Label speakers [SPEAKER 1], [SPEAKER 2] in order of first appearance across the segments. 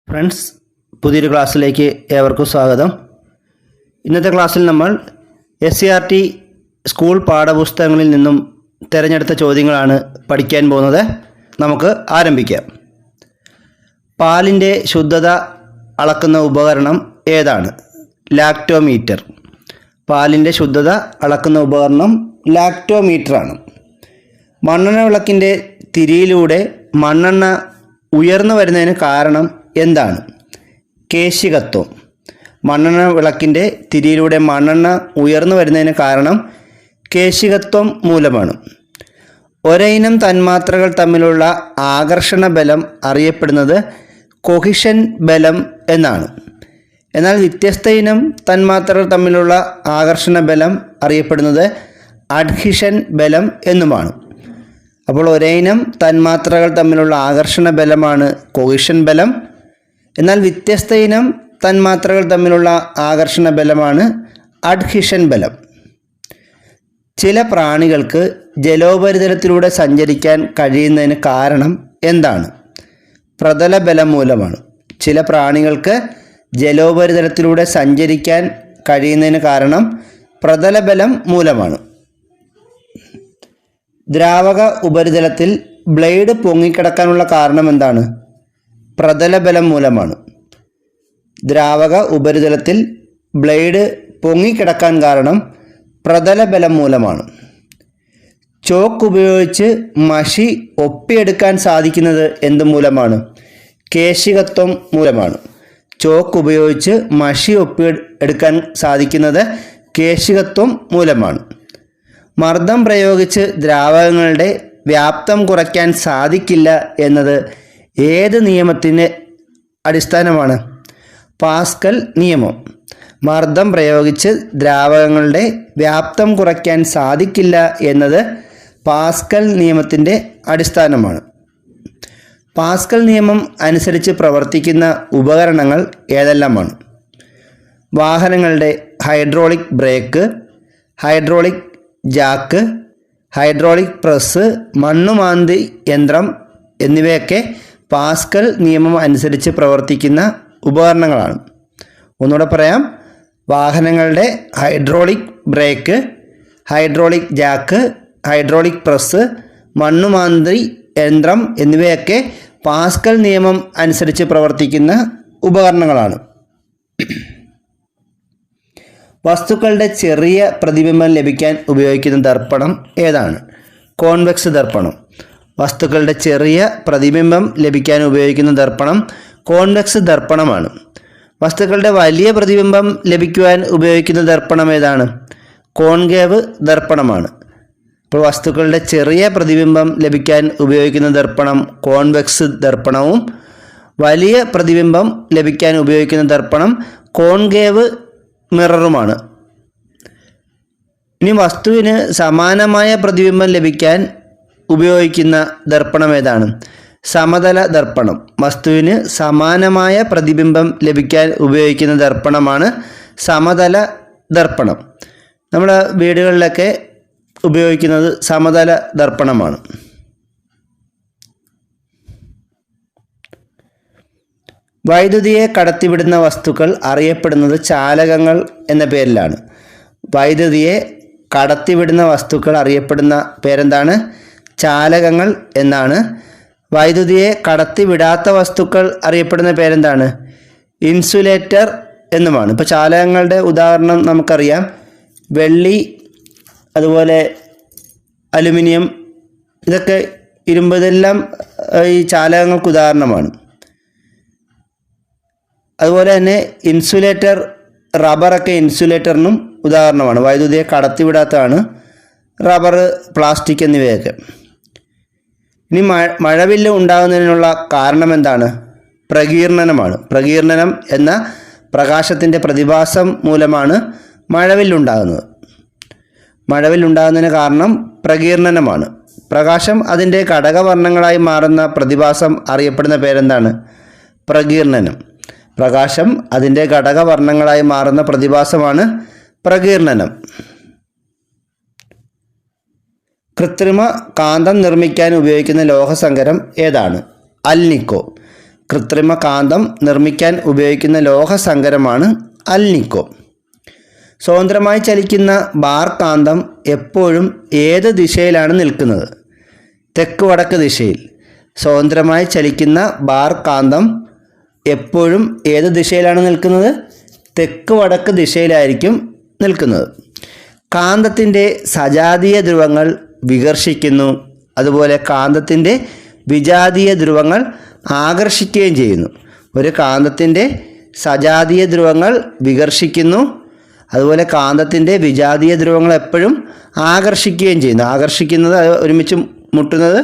[SPEAKER 1] Friends, പുതിയൊരു ക്ലാസ്സിലേക്ക് ഏവർക്കും സ്വാഗതം. ഇന്നത്തെ ക്ലാസ്സിൽ നമ്മൾ SCERT സ്കൂൾ പാഠപുസ്തകങ്ങളിൽ നിന്നും തിരഞ്ഞെടുത്ത ചോദ്യങ്ങളാണ് പഠിക്കാൻ പോകുന്നത്. നമുക്ക് ആരംഭിക്കാം. പാലിൻ്റെ ശുദ്ധത അളക്കുന്ന ഉപകരണം ഏതാണ്? ലാക്ടോമീറ്റർ. പാലിൻ്റെ ശുദ്ധത അളക്കുന്ന ഉപകരണം ലാക്ടോമീറ്ററാണ്. മണ്ണെണ്ണ വിളക്കിൻ്റെ തിരിയിലൂടെ മണ്ണെണ്ണ ഉയർന്നു വരുന്നതിന് കാരണം എന്താണ്? കേശികത്വം. മണ്ണെണ്ണ വിളക്കിൻ്റെ തിരിയിലൂടെ മണ്ണെണ്ണ ഉയർന്നു വരുന്നതിന് കാരണം കേശികത്വം മൂലമാണ്. ഒരേയിനം തന്മാത്രകൾ തമ്മിലുള്ള ആകർഷണ ബലം അറിയപ്പെടുന്നത് കൊഹിഷൻ ബലം എന്നാണ്. എന്നാൽ വ്യത്യസ്ത ഇനം തന്മാത്രകൾ തമ്മിലുള്ള ആകർഷണ ബലം അറിയപ്പെടുന്നത് അഡ്ഹിഷൻ ബലം എന്നുമാണ്. അപ്പോൾ ഒരേയിനം തന്മാത്രകൾ തമ്മിലുള്ള ആകർഷണ ബലമാണ് കൊഹിഷൻ ബലം. എന്നാൽ വ്യത്യസ്ത ഇനം തന്മാത്രകൾ തമ്മിലുള്ള ആകർഷണ ബലമാണ് അഡ്ഹിഷൻ ബലം. ചില പ്രാണികൾക്ക് ജലോപരിതലത്തിലൂടെ സഞ്ചരിക്കാൻ കഴിയുന്നതിന് കാരണം എന്താണ്? പ്രതലബലം മൂലമാണ്. ചില പ്രാണികൾക്ക് ജലോപരിതലത്തിലൂടെ സഞ്ചരിക്കാൻ കഴിയുന്നതിന് കാരണം പ്രതലബലം മൂലമാണ്. ദ്രാവക ഉപരിതലത്തിൽ ബ്ലേഡ് പൊങ്ങിക്കിടക്കാനുള്ള കാരണം എന്താണ്? പ്രതലബലം മൂലമാണ്. ദ്രാവക ഉപരിതലത്തിൽ ബ്ലേഡ് പൊങ്ങിക്കിടക്കാൻ കാരണം പ്രതലബലം മൂലമാണ്. ചോക്ക് ഉപയോഗിച്ച് മഷി ഒപ്പിയെടുക്കാൻ സാധിക്കുന്നത് എന്തുമൂലമാണ്? കേശികത്വം മൂലമാണ്. ചോക്ക് ഉപയോഗിച്ച് മഷി ഒപ്പിയെടുക്കാൻ സാധിക്കുന്നത് കേശികത്വം മൂലമാണ്. മർദ്ദം പ്രയോഗിച്ച് ദ്രാവകങ്ങളുടെ വ്യാപ്തം കുറയ്ക്കാൻ സാധിക്കില്ല എന്നത് ഏത് നിയമത്തിൻ്റെ അടിസ്ഥാനമാണ്? പാസ്കൽ നിയമം. മർദ്ദം പ്രയോഗിച്ച് ദ്രാവകങ്ങളുടെ വ്യാപ്തം കുറയ്ക്കാൻ സാധിക്കില്ല എന്നത് പാസ്കൽ നിയമത്തിൻ്റെ അടിസ്ഥാനമാണ്. പാസ്കൽ നിയമം അനുസരിച്ച് പ്രവർത്തിക്കുന്ന ഉപകരണങ്ങൾ ഏതെല്ലാമാണ്? വാഹനങ്ങളുടെ hydraulic brake, hydraulic jack, hydraulic press, മണ്ണുമാന്തി യന്ത്രം എന്നിവയൊക്കെ പാസ്കൽ നിയമം അനുസരിച്ച് പ്രവർത്തിക്കുന്ന ഉപകരണങ്ങളാണ്. ഒന്നുകൂടെ പറയാം. വാഹനങ്ങളുടെ hydraulic brake, hydraulic jack, hydraulic press, മണ്ണുമാന്തി യന്ത്രം എന്നിവയൊക്കെ പാസ്കൽ നിയമം അനുസരിച്ച് പ്രവർത്തിക്കുന്ന ഉപകരണങ്ങളാണ്. വസ്തുക്കളുടെ ചെറിയ പ്രതിബിംബം ലഭിക്കാൻ ഉപയോഗിക്കുന്ന ദർപ്പണം ഏതാണ്? കോൺവെക്സ് ദർപ്പണം. വസ്തുക്കളുടെ ചെറിയ പ്രതിബിംബം ലഭിക്കാൻ ഉപയോഗിക്കുന്ന ദർപ്പണം കോൺവെക്സ് ദർപ്പണമാണ്. വസ്തുക്കളുടെ വലിയ പ്രതിബിംബം ലഭിക്കുവാൻ ഉപയോഗിക്കുന്ന ദർപ്പണം ഏതാണ്? കോൺകേവ് ദർപ്പണമാണ്. അപ്പോൾ വസ്തുക്കളുടെ ചെറിയ പ്രതിബിംബം ലഭിക്കാൻ ഉപയോഗിക്കുന്ന ദർപ്പണം കോൺവെക്സ് ദർപ്പണവും വലിയ പ്രതിബിംബം ലഭിക്കാൻ ഉപയോഗിക്കുന്ന ദർപ്പണം കോൺകേവ് മിററുമാണ്. ഇനി വസ്തുവിന് സമാനമായ പ്രതിബിംബം ലഭിക്കാൻ ഉപയോഗിക്കുന്ന ദർപ്പണം ഏതാണ്? സമതല ദർപ്പണം. വസ്തുവിന് സമാനമായ പ്രതിബിംബം ലഭിക്കാൻ ഉപയോഗിക്കുന്ന ദർപ്പണമാണ് സമതല ദർപ്പണം. നമ്മുടെ വീടുകളിലൊക്കെ ഉപയോഗിക്കുന്നത് സമതല ദർപ്പണമാണ്. വൈദ്യുതിയെ കടത്തിവിടുന്ന വസ്തുക്കൾ അറിയപ്പെടുന്നത് ചാലകങ്ങൾ എന്ന പേരിലാണ്. വൈദ്യുതിയെ കടത്തിവിടുന്ന വസ്തുക്കൾ അറിയപ്പെടുന്ന പേരെന്താണ്? ചാലകങ്ങൾ എന്നാണ്. വൈദ്യുതിയെ കടത്തിവിടാത്ത വസ്തുക്കൾ അറിയപ്പെടുന്ന പേരെന്താണ്? ഇൻസുലേറ്റർ എന്നുമാണ്. ഇപ്പോൾ ചാലകങ്ങളുടെ ഉദാഹരണം നമുക്കറിയാം. വെള്ളി, അതുപോലെ അലുമിനിയം, ഇതൊക്കെ ഇരുമ്പ്, ഇതെല്ലാം ഈ ചാലകങ്ങൾക്ക് ഉദാഹരണമാണ്. അതുപോലെ തന്നെ ഇൻസുലേറ്റർ, റബ്ബറൊക്കെ ഇൻസുലേറ്ററിനും ഉദാഹരണമാണ്. വൈദ്യുതിയെ കടത്തിവിടാത്തതാണ് റബ്ബർ, പ്ലാസ്റ്റിക് എന്നിവയൊക്കെ. ഇനി മഴവില്ല് ഉണ്ടാകുന്നതിനുള്ള കാരണം എന്താണ്? പ്രകീർണനമാണ്. പ്രകീർണനം എന്ന പ്രകാശത്തിൻ്റെ പ്രതിഭാസം മൂലമാണ് മഴവില്ലുണ്ടാകുന്നത്. മഴവില്ലുണ്ടാകുന്നതിന് കാരണം പ്രകീർണനമാണ്. പ്രകാശം അതിൻ്റെ ഘടകവർണ്ണങ്ങളായി മാറുന്ന പ്രതിഭാസം അറിയപ്പെടുന്ന പേരെന്താണ്? പ്രകീർണനം. പ്രകാശം അതിൻ്റെ ഘടകവർണ്ണങ്ങളായി മാറുന്ന പ്രതിഭാസമാണ് പ്രകീർണനം. കൃത്രിമ കാന്തം നിർമ്മിക്കാൻ ഉപയോഗിക്കുന്ന ലോഹസങ്കരം ഏതാണ്? അൽനിക്കോ. കൃത്രിമ കാന്തം നിർമ്മിക്കാൻ ഉപയോഗിക്കുന്ന ലോഹസങ്കരമാണ് അൽനിക്കോ. സ്വതന്ത്രമായി ചലിക്കുന്ന ബാർ കാന്തം എപ്പോഴും ഏത് ദിശയിലാണ് നിൽക്കുന്നത്? തെക്ക് വടക്ക് ദിശയിൽ. സ്വതന്ത്രമായി ചലിക്കുന്ന ബാർ കാന്തം എപ്പോഴും ഏത് ദിശയിലാണ് നിൽക്കുന്നത്? തെക്ക് വടക്ക് ദിശയിലായിരിക്കും നിൽക്കുന്നത്. കാന്തത്തിൻ്റെ സജാതീയ ധ്രുവങ്ങൾ വികർഷിക്കുന്നു, അതുപോലെ കാന്തത്തിൻ്റെ വിജാതീയ ധ്രുവങ്ങൾ ആകർഷിക്കുകയും ചെയ്യുന്നു. ഒരു കാന്തത്തിൻ്റെ സജാതീയ ധ്രുവങ്ങൾ വികർഷിക്കുന്നു, അതുപോലെ കാന്തത്തിൻ്റെ വിജാതീയ ധ്രുവങ്ങൾ എപ്പോഴും ആകർഷിക്കുകയും ചെയ്യുന്നു. ആകർഷിക്കുന്നത്, ഒരുമിച്ച് മുട്ടുന്നത്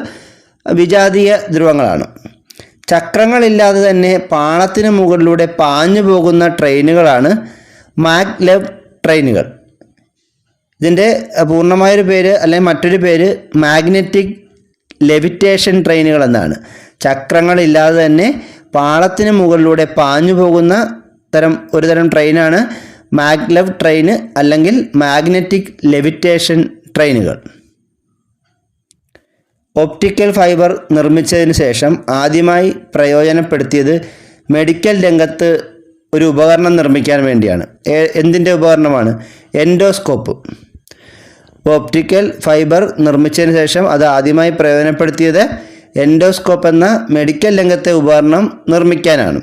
[SPEAKER 1] വിജാതീയ ധ്രുവങ്ങളാണ്. ചക്രങ്ങളില്ലാതെ തന്നെ പാളത്തിന് മുകളിലൂടെ പാഞ്ഞു പോകുന്ന ട്രെയിനുകളാണ് മാഗ്ലെവ് ട്രെയിനുകൾ. ഇതിൻ്റെ പൂർണ്ണമായൊരു പേര് അല്ലെങ്കിൽ മറ്റൊരു പേര് മാഗ്നറ്റിക് ലെവിറ്റേഷൻ ട്രെയിനുകൾ എന്നാണ്. ചക്രങ്ങളില്ലാതെ തന്നെ പാളത്തിന് മുകളിലൂടെ പാഞ്ഞു പോകുന്ന ഒരു തരം ട്രെയിനാണ് മാഗ്ലെവ് ട്രെയിന് അല്ലെങ്കിൽ മാഗ്നറ്റിക് ലെവിറ്റേഷൻ ട്രെയിനുകൾ. ഒപ്റ്റിക്കൽ ഫൈബർ നിർമ്മിച്ചതിന് ശേഷം ആദ്യമായി പ്രയോജനപ്പെടുത്തിയത് മെഡിക്കൽ രംഗത്ത് ഒരു ഉപകരണം നിർമ്മിക്കാൻ വേണ്ടിയാണ്. എന്തിൻ്റെ ഉപകരണമാണ്? എൻഡോസ്കോപ്പ്. ഒപ്റ്റിക്കൽ ഫൈബർ നിർമ്മിച്ചതിന് ശേഷം അത് ആദ്യമായി പ്രയോജനപ്പെടുത്തിയത് എൻഡോസ്കോപ്പ് എന്ന മെഡിക്കൽ രംഗത്തെ ഉപകരണം നിർമ്മിക്കാനാണ്.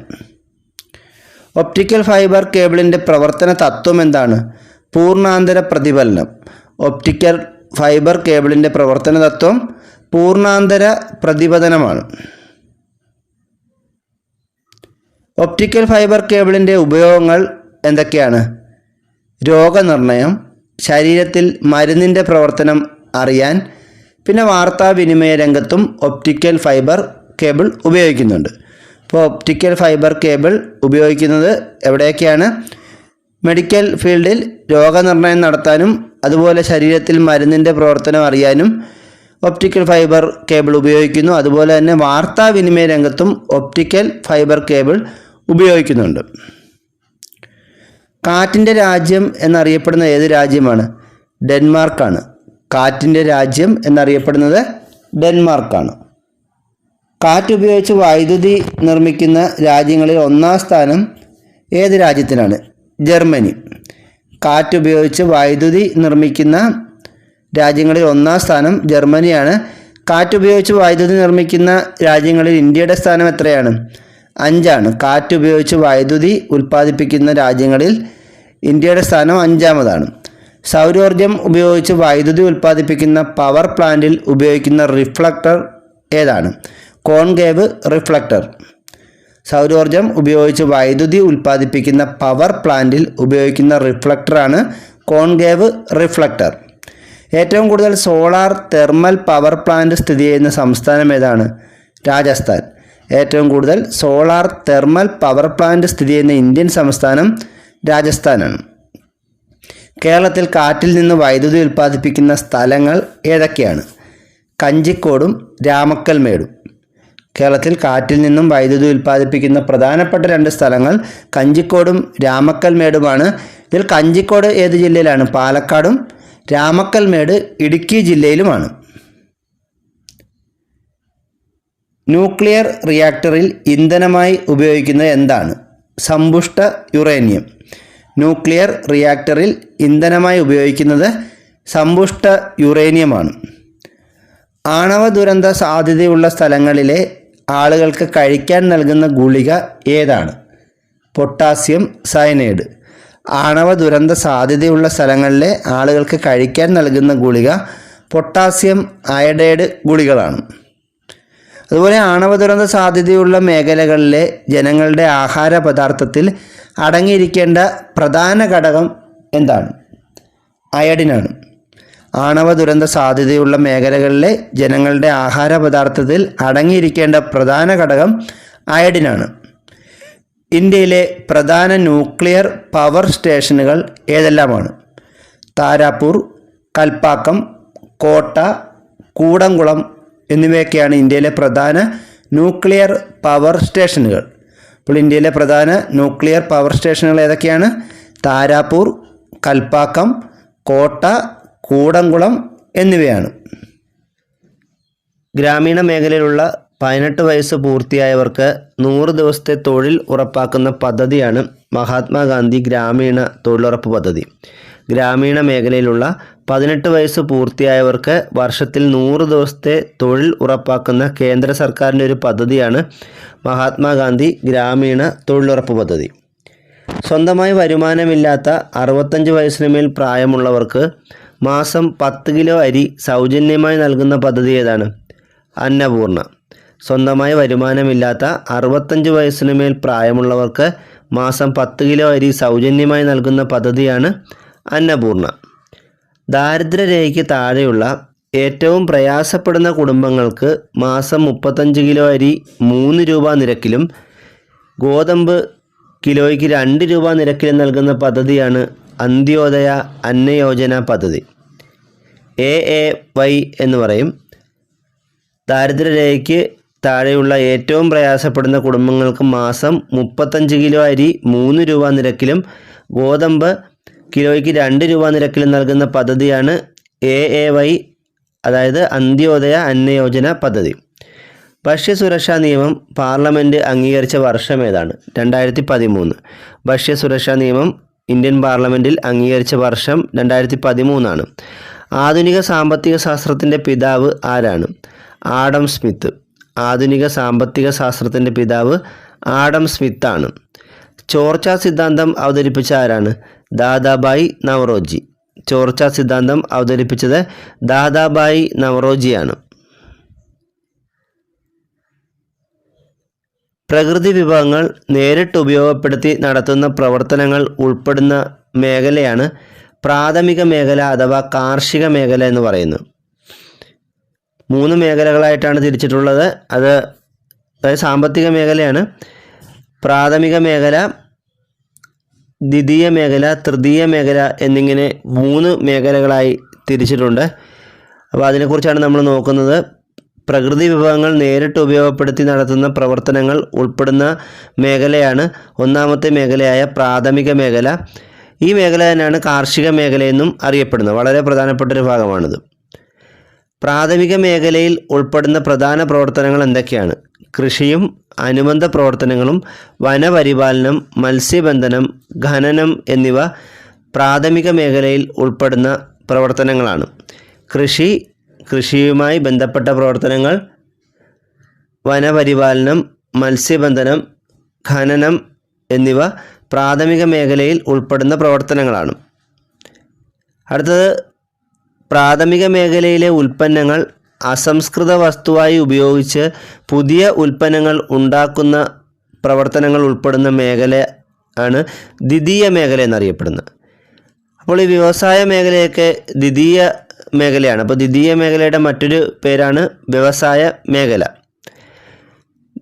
[SPEAKER 1] ഒപ്റ്റിക്കൽ ഫൈബർ കേബിളിൻ്റെ പ്രവർത്തന തത്വം എന്താണ്? പൂർണ്ണാന്തര പ്രതിഫലനം. ഒപ്റ്റിക്കൽ ഫൈബർ കേബിളിൻ്റെ പ്രവർത്തന തത്വം പൂർണ്ണാന്തര പ്രതിപതനമാണ്. ഒപ്റ്റിക്കൽ ഫൈബർ കേബിളിൻ്റെ ഉപയോഗങ്ങൾ എന്തൊക്കെയാണ്? രോഗനിർണയം, ശരീരത്തിൽ മരുന്നിൻ്റെ പ്രവർത്തനം അറിയാൻ, പിന്നെ വാർത്താവിനിമയ രംഗത്തും ഒപ്റ്റിക്കൽ ഫൈബർ കേബിൾ ഉപയോഗിക്കുന്നുണ്ട്. അപ്പോൾ ഒപ്റ്റിക്കൽ ഫൈബർ കേബിൾ ഉപയോഗിക്കുന്നത് എവിടെയൊക്കെയാണ്? മെഡിക്കൽ ഫീൽഡിൽ രോഗനിർണയം നടത്താനും അതുപോലെ ശരീരത്തിൽ മരുന്നിൻ്റെ പ്രവർത്തനം അറിയാനും ഒപ്റ്റിക്കൽ ഫൈബർ കേബിൾ ഉപയോഗിക്കുന്നു. അതുപോലെ തന്നെ വാർത്താവിനിമയ രംഗത്തും ഒപ്റ്റിക്കൽ ഫൈബർ കേബിൾ ഉപയോഗിക്കുന്നുണ്ട്. കാറ്റിൻ്റെ രാജ്യം എന്നറിയപ്പെടുന്ന ഏത് രാജ്യമാണ്? ഡെൻമാർക്കാണ്. കാറ്റിൻ്റെ രാജ്യം എന്നറിയപ്പെടുന്നത് ഡെൻമാർക്കാണ്. കാറ്റുപയോഗിച്ച് വൈദ്യുതി നിർമ്മിക്കുന്ന രാജ്യങ്ങളിൽ ഒന്നാം സ്ഥാനം ഏത് രാജ്യത്തിനാണ്? ജർമ്മനി. കാറ്റുപയോഗിച്ച് വൈദ്യുതി നിർമ്മിക്കുന്ന രാജ്യങ്ങളിൽ ഒന്നാം സ്ഥാനം ജർമ്മനിയാണ്. കാറ്റുപയോഗിച്ച് വൈദ്യുതി നിർമ്മിക്കുന്ന രാജ്യങ്ങളിൽ ഇന്ത്യയുടെ സ്ഥാനം എത്രയാണ്? 5. കാറ്റുപയോഗിച്ച് വൈദ്യുതി ഉൽപ്പാദിപ്പിക്കുന്ന രാജ്യങ്ങളിൽ ഇന്ത്യയുടെ സ്ഥാനം 5ാമതാണ്. സൗരോർജം ഉപയോഗിച്ച് വൈദ്യുതി ഉൽപ്പാദിപ്പിക്കുന്ന പവർ പ്ലാന്റിൽ ഉപയോഗിക്കുന്ന റിഫ്ലക്ടർ ഏതാണ്? Concave reflector. സൗരോർജം ഉപയോഗിച്ച് വൈദ്യുതി ഉൽപ്പാദിപ്പിക്കുന്ന പവർ പ്ലാന്റിൽ ഉപയോഗിക്കുന്ന റിഫ്ലക്ടറാണ് കോൺകേവ് റിഫ്ലക്ടർ. ഏറ്റവും കൂടുതൽ സോളാർ തെർമൽ പവർ പ്ലാന്റ് സ്ഥിതി ചെയ്യുന്ന സംസ്ഥാനം ഏതാണ്? രാജസ്ഥാൻ. ഏറ്റവും കൂടുതൽ സോളാർ തെർമൽ പവർ പ്ലാന്റ് സ്ഥിതി ചെയ്യുന്ന ഇന്ത്യൻ സംസ്ഥാനം രാജസ്ഥാനാണ്. കേരളത്തിൽ കാറ്റിൽ നിന്ന് വൈദ്യുതി ഉൽപ്പാദിപ്പിക്കുന്ന സ്ഥലങ്ങൾ ഏതൊക്കെയാണ്? കഞ്ചിക്കോടും രാമക്കൽമേടും. കേരളത്തിൽ കാറ്റിൽ നിന്നും വൈദ്യുതി ഉൽപ്പാദിപ്പിക്കുന്ന പ്രധാനപ്പെട്ട 2 സ്ഥലങ്ങൾ കഞ്ചിക്കോടും രാമക്കൽമേടുമാണ്. ഇതിൽ കഞ്ചിക്കോട് ഏത് ജില്ലയിലാണ്? പാലക്കാടും. രാമക്കൽമേട് ഇടുക്കി ജില്ലയിലുമാണ്. ന്യൂക്ലിയർ റിയാക്ടറിൽ ഇന്ധനമായി ഉപയോഗിക്കുന്നത് എന്താണ്? സമ്പുഷ്ട യുറേനിയം. ന്യൂക്ലിയർ റിയാക്ടറിൽ ഇന്ധനമായി ഉപയോഗിക്കുന്നത് സമ്പുഷ്ട യുറേനിയമാണ്. ആണവ ദുരന്ത സാധ്യതയുള്ള സ്ഥലങ്ങളിലെ ആളുകൾക്ക് കഴിക്കാൻ നൽകുന്ന ഗുളിക ഏതാണ്? Potassium cyanide. ആണവ ദുരന്ത സാധ്യതയുള്ള സ്ഥലങ്ങളിലെ ആളുകൾക്ക് കഴിക്കാൻ നൽകുന്ന ഗുളിക പൊട്ടാസ്യം അയഡൈഡ് ഗുളികളാണ്. അതുപോലെ ആണവ ദുരന്ത സാധ്യതയുള്ള മേഖലകളിലെ ജനങ്ങളുടെ ആഹാര പദാർത്ഥത്തിൽ അടങ്ങിയിരിക്കേണ്ട പ്രധാന ഘടകം എന്താണ്? അയഡിനാണ്. ആണവ ദുരന്ത സാധ്യതയുള്ള മേഖലകളിലെ ജനങ്ങളുടെ ആഹാര പദാർത്ഥത്തിൽ അടങ്ങിയിരിക്കേണ്ട പ്രധാന ഘടകം അയഡിനാണ്. ഇന്ത്യയിലെ പ്രധാന ന്യൂക്ലിയർ പവർ സ്റ്റേഷനുകൾ ഏതെല്ലാമാണ്? താരാപൂർ, കൽപ്പാക്കം, കോട്ട, കൂടംകുളം എന്നിവയൊക്കെയാണ് ഇന്ത്യയിലെ പ്രധാന ന്യൂക്ലിയർ പവർ സ്റ്റേഷനുകൾ. അപ്പോൾ ഇന്ത്യയിലെ പ്രധാന ന്യൂക്ലിയർ പവർ സ്റ്റേഷനുകൾ ഏതൊക്കെയാണ്? താരാപൂർ, കൽപ്പാക്കം, കോട്ട, കൂടംകുളം എന്നിവയാണ്. ഗ്രാമീണ മേഖലയിലുള്ള 18 വയസ്സ് പൂർത്തിയായവർക്ക് 100 ദിവസത്തെ തൊഴിൽ ഉറപ്പാക്കുന്ന പദ്ധതിയാണ് മഹാത്മാഗാന്ധി ഗ്രാമീണ തൊഴിലുറപ്പ് പദ്ധതി. ഗ്രാമീണ മേഖലയിലുള്ള 18 വയസ്സ് പൂർത്തിയായവർക്ക് വർഷത്തിൽ 100 ദിവസത്തെ തൊഴിൽ ഉറപ്പാക്കുന്ന കേന്ദ്ര സർക്കാരിൻ്റെ ഒരു പദ്ധതിയാണ് മഹാത്മാഗാന്ധി ഗ്രാമീണ തൊഴിലുറപ്പ് പദ്ധതി. സ്വന്തമായി വരുമാനമില്ലാത്ത 65 വയസ്സിന് മേൽ പ്രായമുള്ളവർക്ക് മാസം 10 കിലോ അരി സൗജന്യമായി നൽകുന്ന പദ്ധതി ഏതാണ്? അന്നപൂർണ. സ്വന്തമായി വരുമാനമില്ലാത്ത 65 വയസ്സിന് മേൽ പ്രായമുള്ളവർക്ക് മാസം 10 കിലോ അരി സൗജന്യമായി നൽകുന്ന പദ്ധതിയാണ് അന്നപൂർണ. ദാരിദ്ര്യരേഖയ്ക്ക് താഴെയുള്ള ഏറ്റവും പ്രയാസപ്പെടുന്ന കുടുംബങ്ങൾക്ക് മാസം 35 കിലോ അരി 3 രൂപ നിരക്കിലും ഗോതമ്പ് കിലോയ്ക്ക് 2 രൂപ നിരക്കിലും നൽകുന്ന പദ്ധതിയാണ് അന്ത്യോദയ അന്നയോജന പദ്ധതി. AAY എന്ന് പറയും. ദാരിദ്ര്യരേഖയ്ക്ക് താഴെയുള്ള ഏറ്റവും പ്രയാസപ്പെടുന്ന കുടുംബങ്ങൾക്ക് മാസം 35 കിലോ അരി 3 രൂപ നിരക്കിലും ഗോതമ്പ് കിലോയ്ക്ക് 2 രൂപ നിരക്കിലും നൽകുന്ന പദ്ധതിയാണ് AAY, അതായത് അന്ത്യോദയ അന്നയോജന പദ്ധതി. ഭക്ഷ്യസുരക്ഷാ നിയമം പാർലമെൻറ്റ് അംഗീകരിച്ച വർഷം ഏതാണ്? 2013. ഭക്ഷ്യസുരക്ഷാ നിയമം ഇന്ത്യൻ പാർലമെൻറ്റിൽ അംഗീകരിച്ച വർഷം 2013 ആധുനിക സാമ്പത്തിക ശാസ്ത്രത്തിൻ്റെ പിതാവ് ആരാണ്? Adam Smith. ആധുനിക സാമ്പത്തിക ശാസ്ത്രത്തിൻ്റെ പിതാവ് ആഡം സ്മിത്താണ്. ചോർച്ച സിദ്ധാന്തം അവതരിപ്പിച്ച ആരാണ്? ദാദാബായി നവറോജി. ചോർച്ച സിദ്ധാന്തം അവതരിപ്പിച്ചത് ദാദാബായി നവറോജിയാണ്. പ്രകൃതി വിഭവങ്ങൾ നേരിട്ട് ഉപയോഗപ്പെടുത്തി നടത്തുന്ന പ്രവർത്തനങ്ങൾ ഉൾപ്പെടുന്ന മേഖലയാണ് പ്രാഥമിക മേഖല അഥവാ കാർഷിക മേഖല എന്ന് പറയുന്നത്. 3 മേഖലകളായിട്ടാണ് തിരിച്ചിട്ടുള്ളത്. അതായത് സാമ്പത്തിക മേഖലയാണ്, പ്രാഥമിക മേഖല, ദ്വിതീയ മേഖല, തൃതീയ മേഖല എന്നിങ്ങനെ 3 മേഖലകളായി തിരിച്ചിട്ടുണ്ട്. അപ്പോൾ അതിനെക്കുറിച്ചാണ് നമ്മൾ നോക്കുന്നത്. പ്രകൃതി വിഭവങ്ങൾ നേരിട്ട് ഉപയോഗപ്പെടുത്തി നടത്തുന്ന പ്രവർത്തനങ്ങൾ ഉൾപ്പെടുന്ന മേഖലയാണ് ഒന്നാമത്തെ മേഖലയായ പ്രാഥമിക മേഖല. ഈ മേഖല തന്നെയാണ് കാർഷിക മേഖലയെന്നും അറിയപ്പെടുന്നത്. വളരെ പ്രധാനപ്പെട്ടൊരു ഭാഗമാണിത്. പ്രാഥമിക മേഖലയിൽ ഉൾപ്പെടുന്ന പ്രധാന പ്രവർത്തനങ്ങൾ എന്തൊക്കെയാണ്? കൃഷിയും അനുബന്ധ പ്രവർത്തനങ്ങളും വനപരിപാലനം, മത്സ്യബന്ധനം, ഖനനം എന്നിവ പ്രാഥമിക മേഖലയിൽ ഉൾപ്പെടുന്ന പ്രവർത്തനങ്ങളാണ്. കൃഷിയുമായി ബന്ധപ്പെട്ട പ്രവർത്തനങ്ങൾ, വനപരിപാലനം, മത്സ്യബന്ധനം, ഖനനം എന്നിവ പ്രാഥമിക മേഖലയിൽ ഉൾപ്പെടുന്ന പ്രവർത്തനങ്ങളാണ്. അടുത്തത്, പ്രാഥമിക മേഖലയിലെ ഉൽപ്പന്നങ്ങൾ അസംസ്കൃത വസ്തുവായി ഉപയോഗിച്ച് പുതിയ ഉൽപ്പന്നങ്ങൾ ഉണ്ടാക്കുന്ന പ്രവർത്തനങ്ങൾ ഉൾപ്പെടുന്ന മേഖല ആണ് ദ്വിതീയ മേഖല എന്നറിയപ്പെടുന്നത്. അപ്പോൾ ഈ വ്യവസായ മേഖലയൊക്കെ ദ്വിതീയ മേഖലയാണ്. അപ്പോൾ ദ്വിതീയ മേഖലയുടെ മറ്റൊരു പേരാണ് വ്യവസായ മേഖല.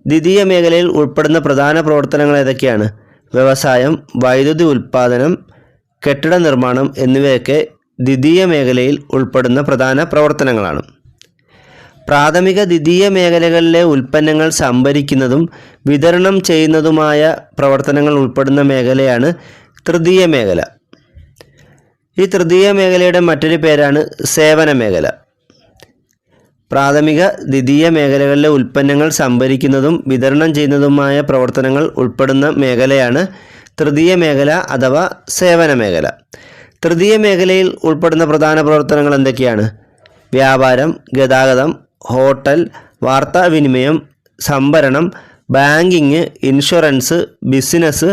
[SPEAKER 1] ദ്വിതീയ മേഖലയിൽ ഉൾപ്പെടുന്ന പ്രധാന പ്രവർത്തനങ്ങൾ ഏതൊക്കെയാണ്? വ്യവസായം, വൈദ്യുതി ഉൽപ്പാദനം, കെട്ടിട നിർമ്മാണം എന്നിവയൊക്കെ ദ്വിതീയ മേഖലയിൽ ഉൾപ്പെടുന്ന പ്രധാന പ്രവർത്തനങ്ങളാണ്. പ്രാഥമിക ദ്വിതീയ മേഖലകളിലെ ഉൽപ്പന്നങ്ങൾ സംഭരിക്കുന്നതും വിതരണം ചെയ്യുന്നതുമായ പ്രവർത്തനങ്ങൾ ഉൾപ്പെടുന്ന മേഖലയാണ് തൃതീയ മേഖല. ഈ തൃതീയ മേഖലയുടെ മറ്റൊരു പേരാണ് സേവന മേഖല. പ്രാഥമിക ദ്വിതീയ മേഖലകളിലെ ഉൽപ്പന്നങ്ങൾ സംഭരിക്കുന്നതും വിതരണം ചെയ്യുന്നതുമായ പ്രവർത്തനങ്ങൾ ഉൾപ്പെടുന്ന മേഖലയാണ് തൃതീയ മേഖല അഥവാ സേവന മേഖല. തൃതീയ മേഖലയിൽ ഉൾപ്പെടുന്ന പ്രധാന പ്രവർത്തനങ്ങൾ എന്തൊക്കെയാണ്? വ്യാപാരം, ഗതാഗതം, ഹോട്ടൽ, വാർത്താവിനിമയം, സംഭരണം, banking, insurance, business,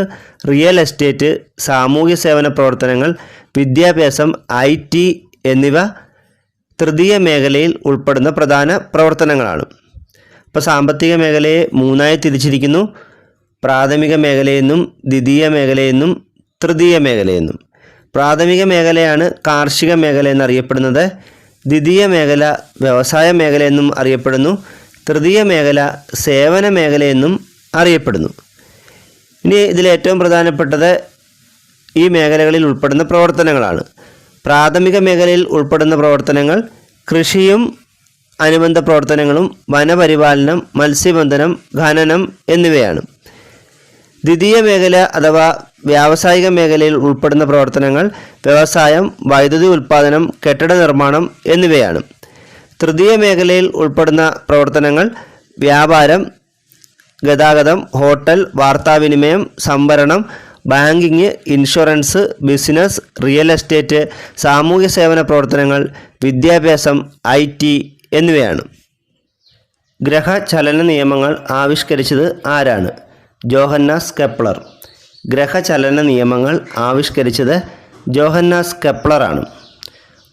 [SPEAKER 1] real estate, സാമൂഹ്യ സേവന പ്രവർത്തനങ്ങൾ, വിദ്യാഭ്യാസം, IT എന്നിവ തൃതീയ മേഖലയിൽ ഉൾപ്പെടുന്ന പ്രധാന പ്രവർത്തനങ്ങളാണ്. അപ്പോൾ സാമ്പത്തിക മേഖലയെ 3ആയി തിരിച്ചിരിക്കുന്നു: പ്രാഥമിക മേഖലയെന്നും ദ്വിതീയ മേഖലയെന്നും തൃതീയ മേഖലയെന്നും. പ്രാഥമിക മേഖലയാണ് കാർഷിക മേഖല എന്നറിയപ്പെടുന്നത്. ദ്വിതീയ മേഖല വ്യവസായ മേഖലയെന്നും അറിയപ്പെടുന്നു. തൃതീയ മേഖല സേവന മേഖലയെന്നും അറിയപ്പെടുന്നു. ഇനി ഇതിലേറ്റവും പ്രധാനപ്പെട്ടത് ഈ മേഖലകളിൽ ഉൾപ്പെടുന്ന പ്രവർത്തനങ്ങളാണ്. പ്രാഥമിക മേഖലയിൽ ഉൾപ്പെടുന്ന പ്രവർത്തനങ്ങൾ കൃഷിയും അനുബന്ധ പ്രവർത്തനങ്ങളും വനപരിപാലനം, മത്സ്യബന്ധനം, ഖനനം എന്നിവയാണ്. ദ്വിതീയ മേഖല അഥവാ വ്യാവസായിക മേഖലയിൽ ഉൾപ്പെടുന്ന പ്രവർത്തനങ്ങൾ വ്യവസായം, വൈദ്യുതി ഉൽപ്പാദനം, കെട്ടിട നിർമ്മാണം എന്നിവയാണ്. തൃതീയ മേഖലയിൽ ഉൾപ്പെടുന്ന പ്രവർത്തനങ്ങൾ വ്യാപാരം, ഗതാഗതം, ഹോട്ടൽ, വാർത്താവിനിമയം, സംഭരണം, banking, insurance, business, real estate, സാമൂഹ്യ സേവന പ്രവർത്തനങ്ങൾ, വിദ്യാഭ്യാസം, IT എന്നിവയാണ്. ഗ്രഹചലന നിയമങ്ങൾ ആവിഷ്കരിച്ചത് ആരാണ്? Johannes Kepler. ഗ്രഹചലന നിയമങ്ങൾ ആവിഷ്കരിച്ചത് ജോഹന്നാസ് കെപ്ലറാണ്.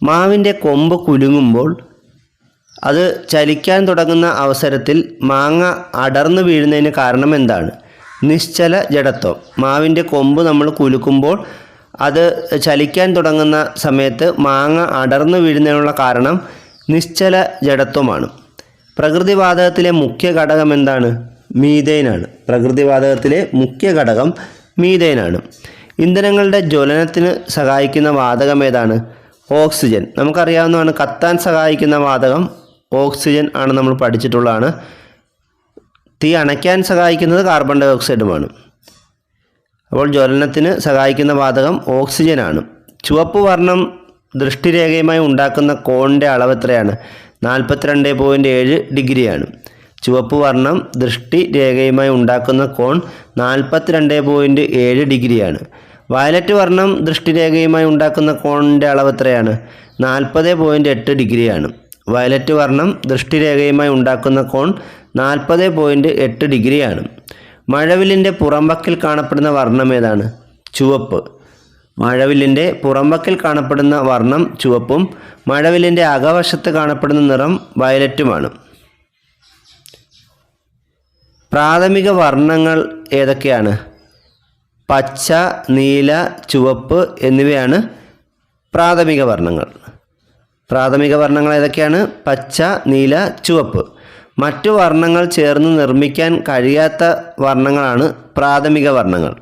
[SPEAKER 1] മാവിൻ്റെ കൊമ്പ് കുലുങ്ങുമ്പോൾ അത് ചലിക്കാൻ തുടങ്ങുന്ന അവസരത്തിൽ മാങ്ങ അടർന്നു വീഴുന്നതിന് കാരണം എന്താണ്? നിശ്ചല ജഡത്വം. മാവിൻ്റെ കൊമ്പ് നമ്മൾ കുലുക്കുമ്പോൾ അത് ചലിക്കാൻ തുടങ്ങുന്ന സമയത്ത് മാങ്ങ അടർന്നു വീഴുന്നതിനുള്ള കാരണം നിശ്ചല ജഡത്വമാണ്. പ്രകൃതിവാതകത്തിലെ മുഖ്യ ഘടകം എന്താണ്? മീഥെയ്നാണ്. പ്രകൃതിവാതകത്തിലെ മുഖ്യ ഘടകം മീഥെയ്നാണ്. ഇന്ധനങ്ങളുടെ ജ്വലനത്തിന് സഹായിക്കുന്ന വാതകം ഏതാണ്? ഓക്സിജൻ. നമുക്കറിയാവുന്നതാണ്, കത്താൻ സഹായിക്കുന്ന വാതകം ഓക്സിജൻ ആണ്, നമ്മൾ പഠിച്ചിട്ടുള്ളതാണ്. തീ അണയ്ക്കാൻ സഹായിക്കുന്നത് കാർബൺ ഡൈ ഓക്സൈഡുമാണ്. അപ്പോൾ ജ്വലനത്തിന് സഹായിക്കുന്ന വാതകം ഓക്സിജനാണ്. ചുവപ്പ് വർണ്ണം ദൃഷ്ടിരേഖയുമായി ഉണ്ടാക്കുന്ന കോണിൻ്റെ അളവ് എത്രയാണ്? 42.7 ഡിഗ്രിയാണ്. ചുവപ്പ് വർണ്ണം ദൃഷ്ടിരേഖയുമായി ഉണ്ടാക്കുന്ന കോൺ 42.7 ഡിഗ്രിയാണ്. വയലറ്റ് വർണ്ണം ദൃഷ്ടിരേഖയുമായി ഉണ്ടാക്കുന്ന കോണിൻ്റെ അളവ് എത്രയാണ്? 40.8 ഡിഗ്രിയാണ്. വയലറ്റ് വർണ്ണം ദൃഷ്ടിരേഖയുമായി ഉണ്ടാക്കുന്ന കോൺ 40.8 ഡിഗ്രിയാണ്. മഴവില്ലിൻ്റെ പുറംവക്കിൽ കാണപ്പെടുന്ന വർണ്ണം ഏതാണ്? ചുവപ്പ്. മഴവില്ലിൻ്റെ പുറംവക്കിൽ കാണപ്പെടുന്ന വർണ്ണം ചുവപ്പും മഴവില്ലിൻ്റെ അകവശത്ത് കാണപ്പെടുന്ന നിറം വയലറ്റുമാണ്. പ്രാഥമിക വർണ്ണങ്ങൾ ഏതൊക്കെയാണ്? പച്ച, നീല, ചുവപ്പ് എന്നിവയാണ് പ്രാഥമിക വർണ്ണങ്ങൾ. പ്രാഥമിക വർണ്ണങ്ങൾ ഏതൊക്കെയാണ്? പച്ച, നീല, ചുവപ്പ്. മറ്റു വർണ്ണങ്ങൾ ചേർന്ന് നിർമ്മിക്കാൻ കഴിയാത്ത വർണ്ണങ്ങളാണ് പ്രാഥമിക വർണ്ണങ്ങൾ.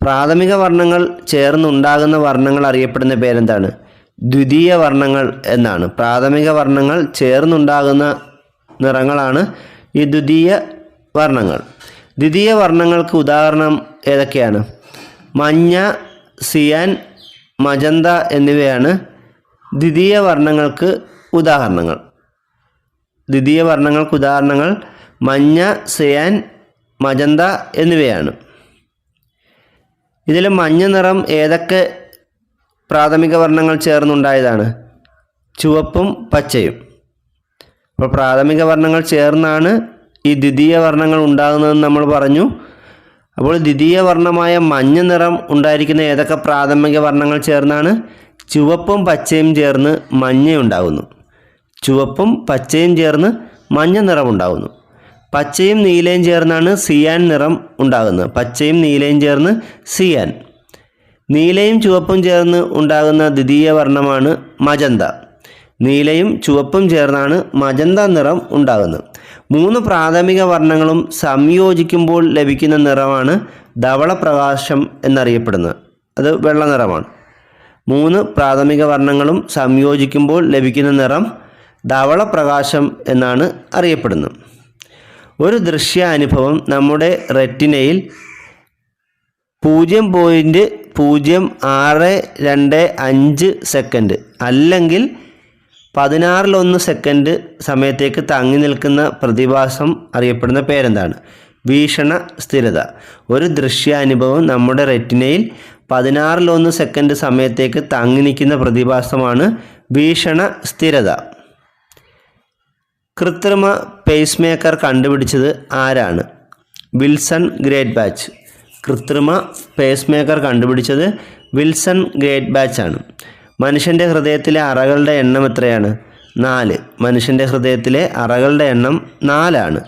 [SPEAKER 1] പ്രാഥമിക വർണ്ണങ്ങൾ ചേർന്നുണ്ടാകുന്ന വർണ്ണങ്ങൾ അറിയപ്പെടുന്ന പേരെന്താണ്? ദ്വിതീയ വർണ്ണങ്ങൾ എന്നാണ്. പ്രാഥമിക വർണ്ണങ്ങൾ ചേർന്നുണ്ടാകുന്ന നിറങ്ങളാണ് ഈ ദ്വിതീയ വർണ്ണങ്ങൾ. ദ്വിതീയ വർണ്ണങ്ങൾക്ക് ഉദാഹരണം ഏതൊക്കെയാണ്? മഞ്ഞ, സിയാൻ, മജന്ത എന്നിവയാണ് ദ്വിതീയ വർണ്ണങ്ങൾക്ക് ഉദാഹരണങ്ങൾ. ദ്വിതീയ വർണ്ണങ്ങൾക്ക് ഉദാഹരണങ്ങൾ മഞ്ഞ, സിയാൻ, മജന്ത എന്നിവയാണ്. ഇതിൽ മഞ്ഞ നിറം ഏതൊക്കെ പ്രാഥമിക വർണ്ണങ്ങൾ ചേർന്നുണ്ടായതാണ്? ചുവപ്പും പച്ചയും. അപ്പോൾ പ്രാഥമിക വർണ്ണങ്ങൾ ചേർന്നാണ് ഈ ദ്വിതീയ വർണ്ണങ്ങൾ ഉണ്ടാകുന്നതെന്ന് നമ്മൾ പറഞ്ഞു. അപ്പോൾ ദ്വിതീയ വർണ്ണമായ മഞ്ഞ നിറം ഉണ്ടായിരിക്കുന്ന ഏതൊക്കെ പ്രാഥമിക വർണ്ണങ്ങൾ ചേർന്നാണ്? ചുവപ്പും പച്ചയും ചേർന്ന് മഞ്ഞയുണ്ടാകുന്നു. ചുവപ്പും പച്ചയും ചേർന്ന് മഞ്ഞ നിറം ഉണ്ടാകുന്നു. പച്ചയും നീലയും ചേർന്നാണ് സിയാൻ നിറം ഉണ്ടാകുന്നത്. പച്ചയും നീലയും ചേർന്ന് സിയാൻ. നീലയും ചുവപ്പും ചേർന്ന് ഉണ്ടാകുന്ന ദ്വിതീയ വർണ്ണമാണ് മജന്ത. നീലയും ചുവപ്പും ചേർന്നാണ് മജന്ത നിറം ഉണ്ടാകുന്നത്. 3 പ്രാഥമിക വർണ്ണങ്ങളും സംയോജിക്കുമ്പോൾ ലഭിക്കുന്ന നിറമാണ് ധവളപ്രകാശം എന്നറിയപ്പെടുന്നത്. അത് വെള്ള നിറമാണ്. 3 പ്രാഥമിക വർണ്ണങ്ങളും സംയോജിക്കുമ്പോൾ ലഭിക്കുന്ന നിറം ധവളപ്രകാശം എന്നാണ് അറിയപ്പെടുന്നത്. ഒരു ദൃശ്യാനുഭവം നമ്മുടെ റെറ്റിനയിൽ 0.0625 സെക്കൻഡ് അല്ലെങ്കിൽ 16 സെക്കൻഡ് സമയത്തേക്ക് തങ്ങി നിൽക്കുന്ന പ്രതിഭാസം അറിയപ്പെടുന്ന പേരെന്താണ്? വീക്ഷണ സ്ഥിരത. ഒരു ദൃശ്യാനുഭവം നമ്മുടെ റെറ്റിനയിൽ 16 സെക്കൻഡ് സമയത്തേക്ക് തങ്ങി നിൽക്കുന്ന പ്രതിഭാസമാണ് വീക്ഷണ സ്ഥിരത. കൃത്രിമ പേസ് മേക്കർ കണ്ടുപിടിച്ചത് ആരാണ്? Wilson great batch. കൃത്രിമ പേസ് മേക്കർ കണ്ടുപിടിച്ചത് വിൽസൺ ഗ്രേറ്റ് ബാച്ച് ആണ്. മനുഷ്യൻ്റെ ഹൃദയത്തിലെ അറകളുടെ എണ്ണം എത്രയാണ്? 4. മനുഷ്യൻ്റെ ഹൃദയത്തിലെ അറകളുടെ എണ്ണം 4 ആണ്.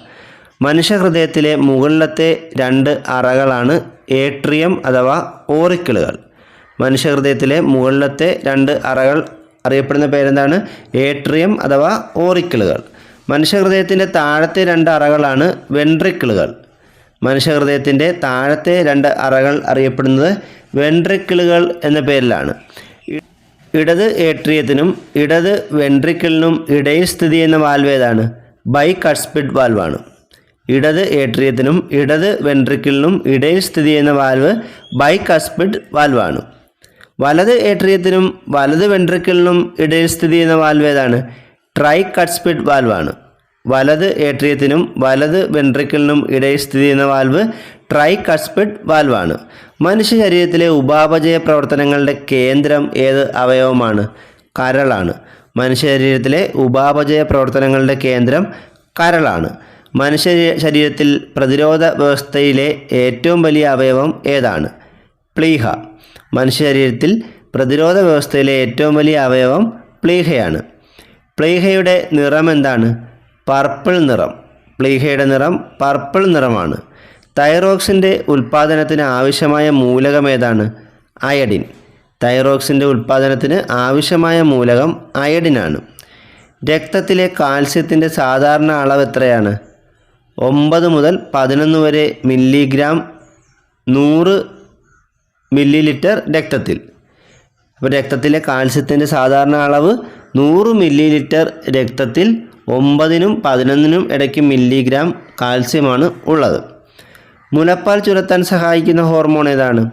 [SPEAKER 1] മനുഷ്യഹൃദയത്തിലെ മുകളിലത്തെ 2 അറകളാണ് ഏട്രിയം അഥവാ ഓറിക്കിളുകൾ. മനുഷ്യഹൃദയത്തിലെ മുകളിലത്തെ 2 അറകൾ അറിയപ്പെടുന്ന പേരെന്താണ്? ഏട്രിയം അഥവാ ഓറിക്കിളുകൾ. മനുഷ്യഹൃദയത്തിൻ്റെ താഴത്തെ 2 അറകളാണ് വെൻട്രിക്കിളുകൾ. മനുഷ്യഹൃദയത്തിൻ്റെ താഴത്തെ 2 അറകൾ അറിയപ്പെടുന്നത് വെൻട്രിക്കിളുകൾ എന്ന പേരിലാണ്. ഇടത് ഏട്രിയത്തിനും ഇടത് വെൻട്രിക്കിളിനും ഇടയിൽ സ്ഥിതി ചെയ്യുന്ന വാൽവ് ഏതാണ്? ബൈകസ്പിഡ് വാൽവാണ്. ഇടത് ഏട്രിയത്തിനും ഇടത് വെൻട്രിക്കിളിനും ഇടയിൽ സ്ഥിതി ചെയ്യുന്ന വാൽവ് ബൈകസ്പിഡ് വാൽവാണ്. വലത് ഏട്രിയത്തിനും വലത് വെൻട്രിക്കിളിനും ഇടയിൽ സ്ഥിതി ചെയ്യുന്ന വാൽവ് ഏതാണ്? ട്രൈകസ്പിഡ് വാൽവാണ്. വലത് ഏട്രിയത്തിനും വലത് വെൻട്രിക്കിളിനും ഇടയിൽ സ്ഥിതി ചെയ്യുന്ന വാൽവ് ട്രൈകസ്പിഡ് വാൽവാണ്. മനുഷ്യ ശരീരത്തിലെ ഉപാപചയ പ്രവർത്തനങ്ങളുടെ കേന്ദ്രം ഏത് അവയവമാണ്? കരളാണ്. മനുഷ്യ ശരീരത്തിലെ ഉപാപചയ പ്രവർത്തനങ്ങളുടെ കേന്ദ്രം കരളാണ്. മനുഷ്യ ശരീരത്തിൽ പ്രതിരോധ വ്യവസ്ഥയിലെ ഏറ്റവും വലിയ അവയവം ഏതാണ്? പ്ലീഹ. മനുഷ്യ ശരീരത്തിൽ പ്രതിരോധ വ്യവസ്ഥയിലെ ഏറ്റവും വലിയ അവയവം പ്ലീഹയാണ്. പ്ലീഹയുടെ നിറം എന്താണ്? പർപ്പിൾ നിറം. പ്ലീഹയുടെ നിറം പർപ്പിൾ നിറമാണ്. തൈറോക്സിൻ്റെ ഉൽപ്പാദനത്തിന് ആവശ്യമായ മൂലകം ഏതാണ്? അയഡിൻ. തൈറോക്സിൻ്റെ ഉൽപ്പാദനത്തിന് ആവശ്യമായ മൂലകം അയഡിനാണ്. രക്തത്തിലെ കാൽസ്യത്തിൻ്റെ സാധാരണ അളവ് എത്രയാണ്? 9 മുതൽ 11 വരെ മില്ലിഗ്രാം 100 മില്ലിലിറ്റർ രക്തത്തിൽ. അപ്പോൾ രക്തത്തിലെ കാൽസ്യത്തിൻ്റെ സാധാരണ അളവ് 100 മില്ലിലിറ്റർ രക്തത്തിൽ 9നും 11നും ഇടയ്ക്ക് മില്ലിഗ്രാം കാൽസ്യമാണ് ഉള്ളത്. മുലപ്പാൽ ചുരത്താൻ സഹായിക്കുന്ന ഹോർമോൺ ഏതാണ്?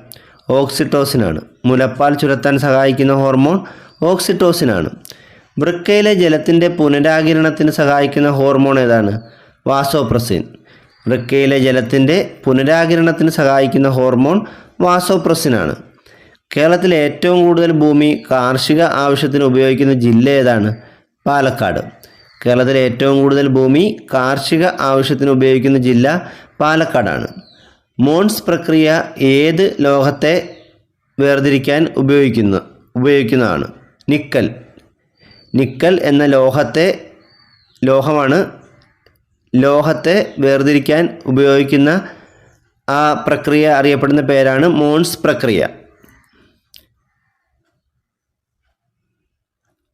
[SPEAKER 1] ഓക്സിറ്റോസിനാണ്. മുലപ്പാൽ ചുരത്താൻ സഹായിക്കുന്ന ഹോർമോൺ ഓക്സിറ്റോസിനാണ്. വൃക്കയിലെ ജലത്തിൻ്റെ പുനരാകിരണത്തിന് സഹായിക്കുന്ന ഹോർമോൺ ഏതാണ്? വാസോപ്രസിൻ. വൃക്കയിലെ ജലത്തിൻ്റെ പുനരാകിരണത്തിന് സഹായിക്കുന്ന ഹോർമോൺ വാസോപ്രസിനാണ്. കേരളത്തിലെ ഏറ്റവും കൂടുതൽ ഭൂമി കാർഷിക ആവശ്യത്തിന് ഉപയോഗിക്കുന്ന ജില്ല ഏതാണ്? പാലക്കാട്. കേരളത്തിലെ ഏറ്റവും കൂടുതൽ ഭൂമി കാർഷിക ആവശ്യത്തിന് ഉപയോഗിക്കുന്ന ജില്ല പാലക്കാടാണ്. മോൺസ് പ്രക്രിയ ഏത് ലോഹത്തെ വേർതിരിക്കാൻ ഉപയോഗിക്കുന്നതാണ്? നിക്കൽ. നിക്കൽ എന്ന ലോഹത്തെ വേർതിരിക്കാൻ ഉപയോഗിക്കുന്ന ആ പ്രക്രിയ അറിയപ്പെടുന്ന പേരാണ് മോൺസ് പ്രക്രിയ.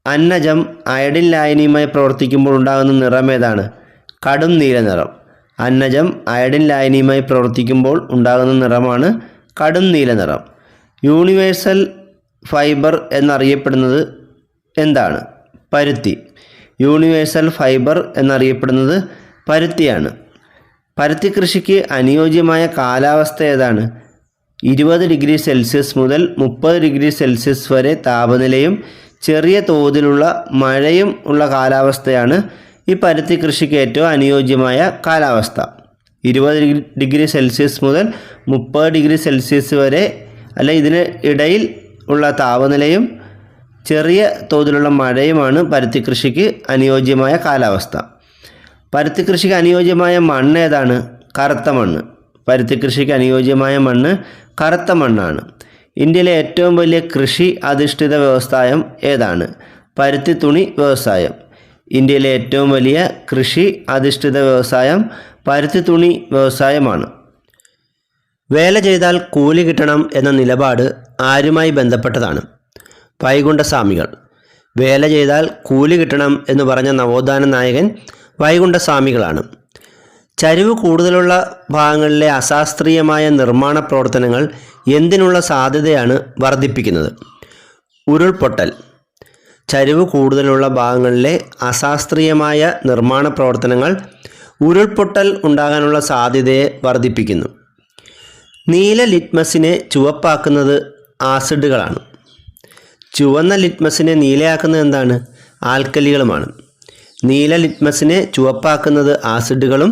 [SPEAKER 1] അന്നജം അയഡിൻ ലായനിയുമായി പ്രവർത്തിക്കുമ്പോൾ ഉണ്ടാകുന്ന നിറം ഏതാണ്? കടും നീല നിറം. അന്നജം അയഡിൻ ലായനിയുമായി പ്രവർത്തിക്കുമ്പോൾ ഉണ്ടാകുന്ന നിറമാണ് കടും നീല നിറം. യൂണിവേഴ്സൽ ഫൈബർ എന്നറിയപ്പെടുന്നത് എന്താണ്? പരുത്തി. യൂണിവേഴ്സൽ ഫൈബർ എന്നറിയപ്പെടുന്നത് പരുത്തിയാണ്. പരുത്തി കൃഷിക്ക് അനുയോജ്യമായ കാലാവസ്ഥ ഏതാണ്? 20 ഡിഗ്രി സെൽഷ്യസ് മുതൽ 30 ഡിഗ്രി സെൽഷ്യസ് വരെ താപനിലയും ചെറിയ തോതിലുള്ള മഴയും ഉള്ള കാലാവസ്ഥയാണ് ഈ പരുത്തി കൃഷിക്ക് ഏറ്റവും അനുയോജ്യമായ കാലാവസ്ഥ. 20 ഡിഗ്രി സെൽഷ്യസ് മുതൽ 30 ഡിഗ്രി സെൽഷ്യസ് വരെ ഇതിന് ഇടയിൽ ഉള്ള താപനിലയും ചെറിയ തോതിലുള്ള മഴയുമാണ് പരുത്തി കൃഷിക്ക് അനുയോജ്യമായ കാലാവസ്ഥ. പരുത്തി കൃഷിക്ക് അനുയോജ്യമായ മണ്ണ് ഏതാണ്? കറുത്ത മണ്ണ്. പരുത്തി കൃഷിക്ക് അനുയോജ്യമായ മണ്ണ് കറുത്ത മണ്ണാണ്. ഇന്ത്യയിലെ ഏറ്റവും വലിയ കൃഷി അധിഷ്ഠിത വ്യവസായം ഏതാണ്? പരുത്തി തുണി വ്യവസായം. ഇന്ത്യയിലെ ഏറ്റവും വലിയ കൃഷി അധിഷ്ഠിത വ്യവസായം പരുത്തി തുണി വ്യവസായമാണ്. വേല ചെയ്താൽ കൂലി കിട്ടണം എന്ന നിലപാട് ആരുമായി ബന്ധപ്പെട്ടതാണ്? വൈകുണ്ഠസ്വാമികൾ. വേല ചെയ്താൽ കൂലി കിട്ടണം എന്ന് പറഞ്ഞ നവോത്ഥാന നായകൻ വൈകുണ്ഠസ്വാമികളാണ്. ചരിവ് കൂടുതലുള്ള ഭാഗങ്ങളിലെ അശാസ്ത്രീയമായ നിർമ്മാണ പ്രവർത്തനങ്ങൾ എന്തിനുള്ള സാധ്യതയാണ് വർദ്ധിപ്പിക്കുന്നത്? ഉരുൾപൊട്ടൽ. ചരിവ് കൂടുതലുള്ള ഭാഗങ്ങളിലെ അശാസ്ത്രീയമായ നിർമ്മാണ പ്രവർത്തനങ്ങൾ ഉരുൾപൊട്ടൽ ഉണ്ടാകാനുള്ള സാധ്യതയെ വർദ്ധിപ്പിക്കുന്നു. നീല ലിറ്റ്മസിനെ ചുവപ്പാക്കുന്നത് ആസിഡുകളാണ്. ചുവന്ന ലിറ്റ്മസിനെ നീലയാക്കുന്നത് എന്താണ്? ആൽക്കലികളുമാണ്. നീല ലിറ്റ്മസിനെ ചുവപ്പാക്കുന്നത് ആസിഡുകളും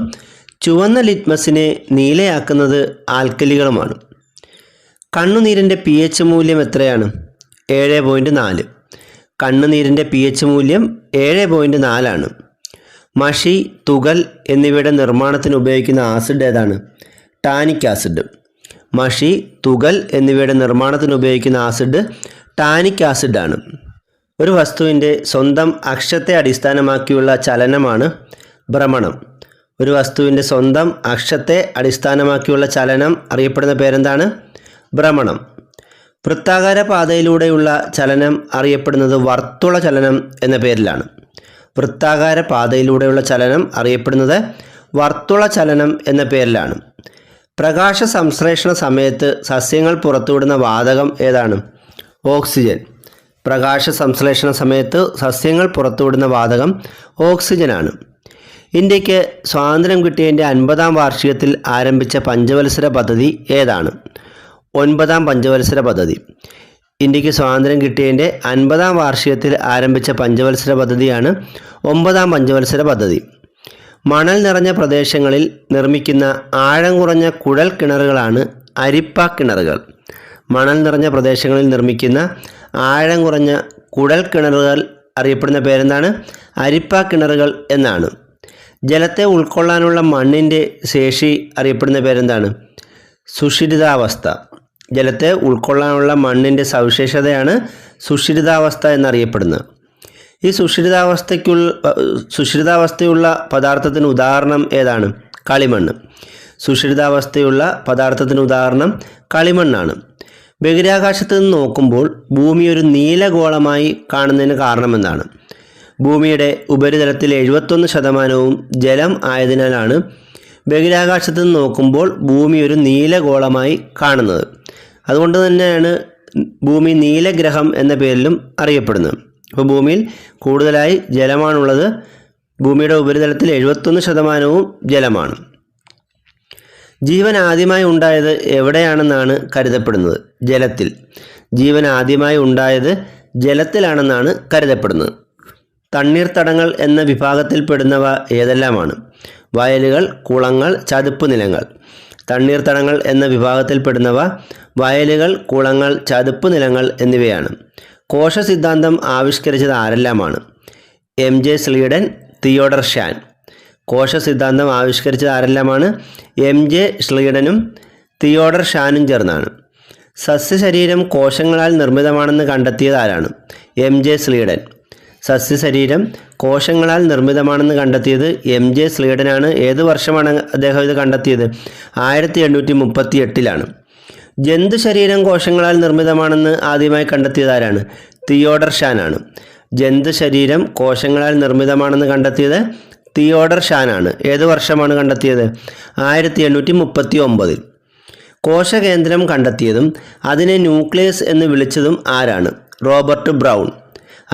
[SPEAKER 1] ചുവന്ന ലിറ്റ്മസിനെ നീലയാക്കുന്നത് ആൽക്കലികളുമാണ്. കണ്ണുനീരിൻ്റെ pH മൂല്യം എത്രയാണ്? 7.4. കണ്ണുനീരിൻ്റെ pH മൂല്യം 7.4 ആണ്. മഷി, തുകൽ എന്നിവയുടെ നിർമ്മാണത്തിന് ഉപയോഗിക്കുന്ന ആസിഡ് ഏതാണ്? Tannic acid. മഷി, തുകൽ എന്നിവയുടെ നിർമ്മാണത്തിന് ഉപയോഗിക്കുന്ന ആസിഡ് ടാനിക് ആസിഡാണ്. ഒരു വസ്തുവിൻ്റെ സ്വന്തം അക്ഷത്തെ അടിസ്ഥാനമാക്കിയുള്ള ചലനമാണ് ഭ്രമണം. ഒരു വസ്തുവിൻ്റെ സ്വന്തം അക്ഷത്തെ അടിസ്ഥാനമാക്കിയുള്ള ചലനം അറിയപ്പെടുന്ന പേരെന്താണ്? ഭ്രമണം. വൃത്താകാര പാതയിലൂടെയുള്ള ചലനം അറിയപ്പെടുന്നത് വർത്തുള ചലനം എന്ന പേരിലാണ്. വൃത്താകാര പാതയിലൂടെയുള്ള ചലനം അറിയപ്പെടുന്നത് വർത്തുള ചലനം എന്ന പേരിലാണ്. പ്രകാശ സംശ്ലേഷണ സമയത്ത് സസ്യങ്ങൾ പുറത്തുവിടുന്ന വാതകം ഏതാണ്? ഓക്സിജൻ. പ്രകാശ സംശ്ലേഷണ സമയത്ത് സസ്യങ്ങൾ പുറത്തുവിടുന്ന വാതകം ഓക്സിജനാണ്. ഇന്ത്യക്ക് സ്വാതന്ത്ര്യം കിട്ടിയതിൻ്റെ 50-ാം വാർഷികത്തിൽ ആരംഭിച്ച പഞ്ചവത്സര പദ്ധതി ഏതാണ്? 9ാം പഞ്ചവത്സര പദ്ധതി. ഇന്ത്യക്ക് സ്വാതന്ത്ര്യം കിട്ടിയതിൻ്റെ 50-ാം വാർഷികത്തിൽ ആരംഭിച്ച പഞ്ചവത്സര പദ്ധതിയാണ് 9ാം പഞ്ചവത്സര പദ്ധതി. മണൽ നിറഞ്ഞ പ്രദേശങ്ങളിൽ നിർമ്മിക്കുന്ന ആഴം കുറഞ്ഞ കുഴൽ കിണറുകളാണ് അരിപ്പ കിണറുകൾ. മണൽ നിറഞ്ഞ പ്രദേശങ്ങളിൽ നിർമ്മിക്കുന്ന ആഴം കുറഞ്ഞ കുഴൽ കിണറുകൾ അറിയപ്പെടുന്ന പേരെന്താണ്? അരിപ്പ കിണറുകൾ എന്നാണ്. ജലത്തെ ഉൾക്കൊള്ളാനുള്ള മണ്ണിൻ്റെ ശേഷി അറിയപ്പെടുന്ന പേരെന്താണ്? സുഷിരിതാവസ്ഥ. ജലത്തെ ഉൾക്കൊള്ളാനുള്ള മണ്ണിൻ്റെ സവിശേഷതയാണ് സുഷിരിതാവസ്ഥ എന്നറിയപ്പെടുന്നത്. ഈ സുഷിരിതാവസ്ഥയുള്ള പദാർത്ഥത്തിന് ഉദാഹരണം ഏതാണ്? കളിമണ്ണ്. സുഷിരിതാവസ്ഥയുള്ള പദാർത്ഥത്തിന് ഉദാഹരണം കളിമണ്ണാണ്. ബഹിരാകാശത്ത് നിന്ന് നോക്കുമ്പോൾ ഭൂമി ഒരു നീലഗോളമായി കാണുന്നതിന് കാരണമെന്താണ്? ഭൂമിയുടെ ഉപരിതലത്തിൽ 71% ജലം ആയതിനാലാണ് ബഹിരാകാശത്ത് നിന്ന് നോക്കുമ്പോൾ ഭൂമി ഒരു നീലഗോളമായി കാണുന്നത്. അതുകൊണ്ട് തന്നെയാണ് ഭൂമി നീലഗ്രഹം എന്ന പേരിലും അറിയപ്പെടുന്നത്. അപ്പോൾ ഭൂമിയിൽ കൂടുതലായി ജലമാണുള്ളത്. ഭൂമിയുടെ ഉപരിതലത്തിൽ 71% ജലമാണ്. ജീവൻ ആദ്യമായി ഉണ്ടായത് എവിടെയാണെന്നാണ് കരുതപ്പെടുന്നത്? ജലത്തിൽ. ജീവൻ ആദ്യമായി ഉണ്ടായത് ജലത്തിലാണെന്നാണ് കരുതപ്പെടുന്നത്. തണ്ണീർത്തടങ്ങൾ എന്ന വിഭാഗത്തിൽപ്പെടുന്നവ ഏതെല്ലാമാണ്? വയലുകൾ, കുളങ്ങൾ, ചതുപ്പ് നിലങ്ങൾ. തണ്ണീർത്തടങ്ങൾ എന്ന വിഭാഗത്തിൽപ്പെടുന്നവ വയലുകൾ, കുളങ്ങൾ, ചതുപ്പ് നിലങ്ങൾ എന്നിവയാണ്. കോശ സിദ്ധാന്തം ആവിഷ്കരിച്ചത് ആരെല്ലാമാണ്? MJ Schleiden, Theodore Shaan. കോശ സിദ്ധാന്തം ആവിഷ്കരിച്ചത് ആരെല്ലാമാണ്? MJ സ്ലീഡനും തിയോഡർ ഷാനും ചേർന്നാണ്. സസ്യശരീരം കോശങ്ങളാൽ നിർമ്മിതമാണെന്ന് കണ്ടെത്തിയത് ആരാണ്? MJ Schleiden. സസ്യശരീരം കോശങ്ങളാൽ നിർമ്മിതമാണെന്ന് കണ്ടെത്തിയത് MJ സ്ലീഡനാണ്. ഏത് വർഷമാണ് അദ്ദേഹം ഇത് കണ്ടെത്തിയത്? 1838 ജന്തുശരീരം കോശങ്ങളാൽ നിർമ്മിതമാണെന്ന് ആദ്യമായി കണ്ടെത്തിയത് ആരാണ്? തിയോഡർ ഷാനാണ്. ജന്തുശരീരം കോശങ്ങളാൽ നിർമ്മിതമാണെന്ന് കണ്ടെത്തിയത് തിയോഡർ ഷാനാണ്. ഏത് വർഷമാണ് കണ്ടെത്തിയത്? 1839. കോശകേന്ദ്രം കണ്ടെത്തിയതും അതിനെ ന്യൂക്ലിയസ് എന്ന് വിളിച്ചതും ആരാണ്? Robert brown.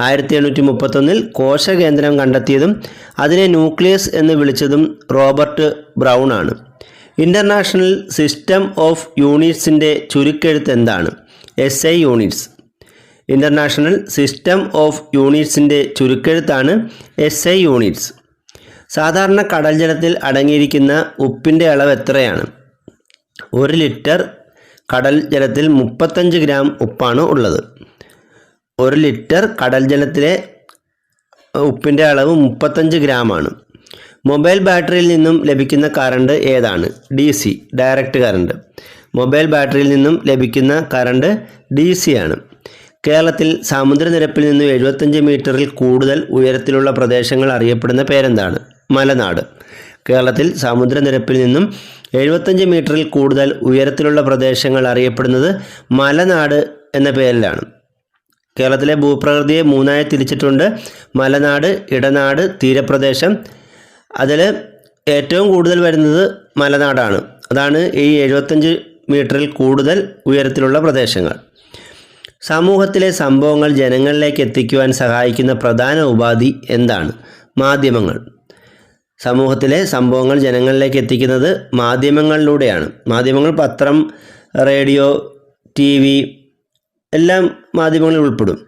[SPEAKER 1] 1831 കോശകേന്ദ്രം കണ്ടെത്തിയതും അതിനെ ന്യൂക്ലിയസ് എന്ന് വിളിച്ചതും റോബർട്ട് ബ്രൗൺ ആണ്. ഇൻ്റർനാഷണൽ സിസ്റ്റം ഓഫ് യൂണിറ്റ്സിൻ്റെ ചുരുക്കെഴുത്ത് എന്താണ്? SI units. International system of യൂണിറ്റ്സിൻ്റെ ചുരുക്കെഴുത്താണ് SI യൂണിറ്റ്സ്. സാധാരണ കടൽ ജലത്തിൽ അടങ്ങിയിരിക്കുന്ന ഉപ്പിൻ്റെ അളവ് എത്രയാണ്? 1 ലിറ്റർ കടൽ ജലത്തിൽ 35 ഗ്രാം ഉപ്പാണ് ഉള്ളത്. 1 ലിറ്റർ കടൽ ജലത്തിലെ ഉപ്പിൻ്റെ അളവ് 35 ഗ്രാമാണ്. മൊബൈൽ ബാറ്ററിയിൽ നിന്നും ലഭിക്കുന്ന കറണ്ട് ഏതാണ്? DC, direct current. മൊബൈൽ ബാറ്ററിയിൽ നിന്നും ലഭിക്കുന്ന കറണ്ട് DC ആണ്. കേരളത്തിൽ സമുദ്രനിരപ്പിൽ നിന്നും 75 മീറ്ററിൽ കൂടുതൽ ഉയരത്തിലുള്ള പ്രദേശങ്ങൾ അറിയപ്പെടുന്ന പേരെന്താണ്? മലനാട്. കേരളത്തിൽ സമുദ്രനിരപ്പിൽ നിന്നും 75 മീറ്ററിൽ കൂടുതൽ ഉയരത്തിലുള്ള പ്രദേശങ്ങൾ അറിയപ്പെടുന്നത് മലനാട് എന്ന പേരിലാണ്. കേരളത്തിലെ ഭൂപ്രകൃതിയെ 3ആയി തിരിച്ചിട്ടുണ്ട്. മലനാട്, ഇടനാട്, തീരപ്രദേശം. അതിൽ ഏറ്റവും കൂടുതൽ വരുന്നത് മലനാടാണ്. അതാണ് ഈ 75 മീറ്ററിൽ കൂടുതൽ ഉയരത്തിലുള്ള പ്രദേശങ്ങൾ. സമൂഹത്തിലെ സംഭവങ്ങൾ ജനങ്ങളിലേക്ക് എത്തിക്കുവാൻ സഹായിക്കുന്ന പ്രധാന ഉപാധി എന്താണ്? മാധ്യമങ്ങൾ. സമൂഹത്തിലെ സംഭവങ്ങൾ ജനങ്ങളിലേക്ക് എത്തിക്കുന്നത് മാധ്യമങ്ങളിലൂടെയാണ്. മാധ്യമങ്ങൾ പത്രം, റേഡിയോ, TV എല്ലാം മാധ്യമങ്ങളിൽ ഉൾപ്പെടും.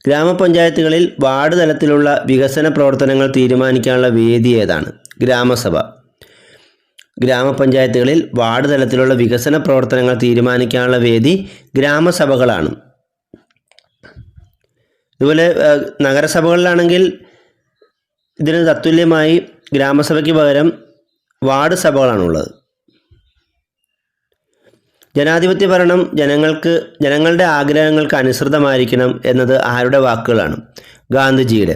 [SPEAKER 1] ഗ്രാമപഞ്ചായത്തുകളിൽ വാർഡ് തലത്തിലുള്ള വികസന പ്രവർത്തനങ്ങൾ തീരുമാനിക്കാനുള്ള വേദി ഏതാണ്? ഗ്രാമസഭ. ഗ്രാമപഞ്ചായത്തുകളിൽ വാർഡ് തലത്തിലുള്ള വികസന പ്രവർത്തനങ്ങൾ തീരുമാനിക്കാനുള്ള വേദി ഗ്രാമസഭകളാണ്. ഇതുപോലെ നഗരസഭകളിലാണെങ്കിൽ ഇതിന് തത്തുല്യമായി ഗ്രാമസഭയ്ക്ക് പകരം വാർഡ് സഭകളാണുള്ളത്. ജനാധിപത്യ ഭരണം ജനങ്ങളുടെ ആഗ്രഹങ്ങൾക്ക് അനുസൃതമായിരിക്കണം എന്നത് ആരുടെ വാക്കുകളാണ്? ഗാന്ധിജിയുടെ.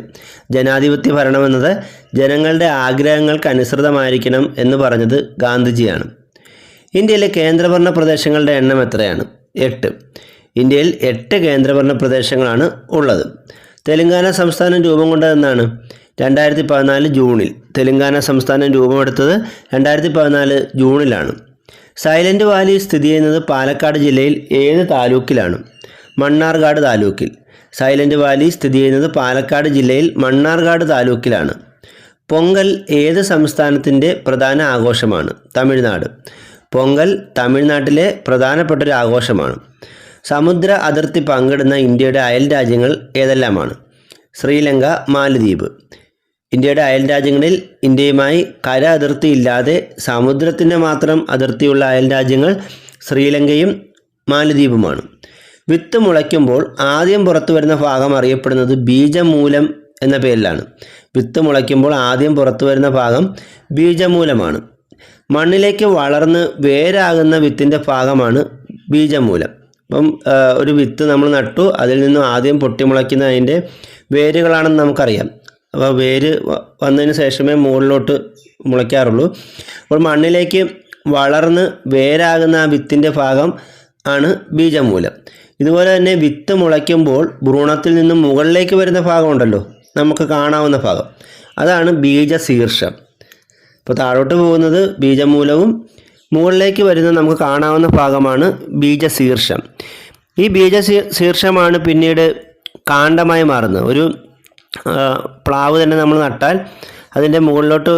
[SPEAKER 1] ജനാധിപത്യ ഭരണം എന്നത് ജനങ്ങളുടെ ആഗ്രഹങ്ങൾക്ക് അനുസൃതമായിരിക്കണം എന്ന് പറഞ്ഞത് ഗാന്ധിജിയാണ്. ഇന്ത്യയിലെ കേന്ദ്രഭരണ പ്രദേശങ്ങളുടെ എണ്ണം എത്രയാണ്? 8. ഇന്ത്യയിൽ 8 കേന്ദ്രഭരണ പ്രദേശങ്ങളാണ് ഉള്ളത്. തെലങ്കാന സംസ്ഥാനം രൂപം കൊണ്ടതെന്നാണ്? 2014 ജൂണിൽ. തെലങ്കാന സംസ്ഥാനം രൂപമെടുത്തത് 2014 ജൂണിലാണ്. സൈലൻറ്റ് വാലി സ്ഥിതി ചെയ്യുന്നത് പാലക്കാട് ജില്ലയിൽ ഏത് താലൂക്കിലാണ്? മണ്ണാർക്കാട് താലൂക്കിൽ. സൈലൻറ്റ് വാലി സ്ഥിതി ചെയ്യുന്നത് പാലക്കാട് ജില്ലയിൽ മണ്ണാർക്കാട് താലൂക്കിലാണ്. പൊങ്കൽ ഏത് സംസ്ഥാനത്തിൻ്റെ പ്രധാന ആഘോഷമാണ്? തമിഴ്നാട്. പൊങ്കൽ തമിഴ്നാട്ടിലെ പ്രധാനപ്പെട്ടൊരു ആഘോഷമാണ്. സമുദ്ര അതിർത്തി പങ്കിടുന്ന ഇന്ത്യയുടെ അയൽ രാജ്യങ്ങൾ ഏതെല്ലാമാണ്? ശ്രീലങ്ക, മാലദ്വീപ്. ഇന്ത്യയുടെ അയൽ രാജ്യങ്ങളിൽ ഇന്ത്യയുമായി കര അതിർത്തി ഇല്ലാതെ സമുദ്രത്തിൻ്റെ മാത്രം അതിർത്തിയുള്ള അയൽ രാജ്യങ്ങൾ ശ്രീലങ്കയും മാലദ്വീപുമാണ്. വിത്ത് മുളയ്ക്കുമ്പോൾ ആദ്യം പുറത്തു വരുന്ന ഭാഗം അറിയപ്പെടുന്നത് ബീജമൂലം എന്ന പേരിലാണ്. വിത്ത് മുളയ്ക്കുമ്പോൾ ആദ്യം പുറത്തു വരുന്ന ഭാഗം ബീജമൂലമാണ്. മണ്ണിലേക്ക് വളർന്ന് വേരാകുന്ന വിത്തിൻ്റെ ഭാഗമാണ് ബീജമൂലം. അപ്പം ഒരു വിത്ത് നമ്മൾ നട്ടു, അതിൽ നിന്നും ആദ്യം പൊട്ടിമുളയ്ക്കുന്ന അതിൻ്റെ വേരുകളാണെന്ന് നമുക്കറിയാം. അപ്പോൾ വേര് വന്നതിന് ശേഷമേ മുകളിലോട്ട് മുളയ്ക്കാറുള്ളൂ. അപ്പോൾ മണ്ണിലേക്ക് വളർന്ന് വേരാകുന്ന ആ വിത്തിൻ്റെ ഭാഗം ആണ് ബീജമൂലം. ഇതുപോലെ തന്നെ വിത്ത് മുളയ്ക്കുമ്പോൾ ഭ്രൂണത്തിൽ നിന്നും മുകളിലേക്ക് വരുന്ന ഭാഗമുണ്ടല്ലോ, നമുക്ക് കാണാവുന്ന ഭാഗം, അതാണ് ബീജശീർഷം. ഇപ്പോൾ താഴോട്ട് പോകുന്നത് ബീജമൂലവും മുകളിലേക്ക് വരുന്ന നമുക്ക് കാണാവുന്ന ഭാഗമാണ് ബീജശീർഷം. ഈ ബീജശീർഷമാണ് പിന്നീട് കാണ്ഡമായി മാറുന്നത്. ഒരു പ്ലാവ് തന്നെ നമ്മൾ നട്ടാൽ അതിൻ്റെ മുകളിലോട്ട്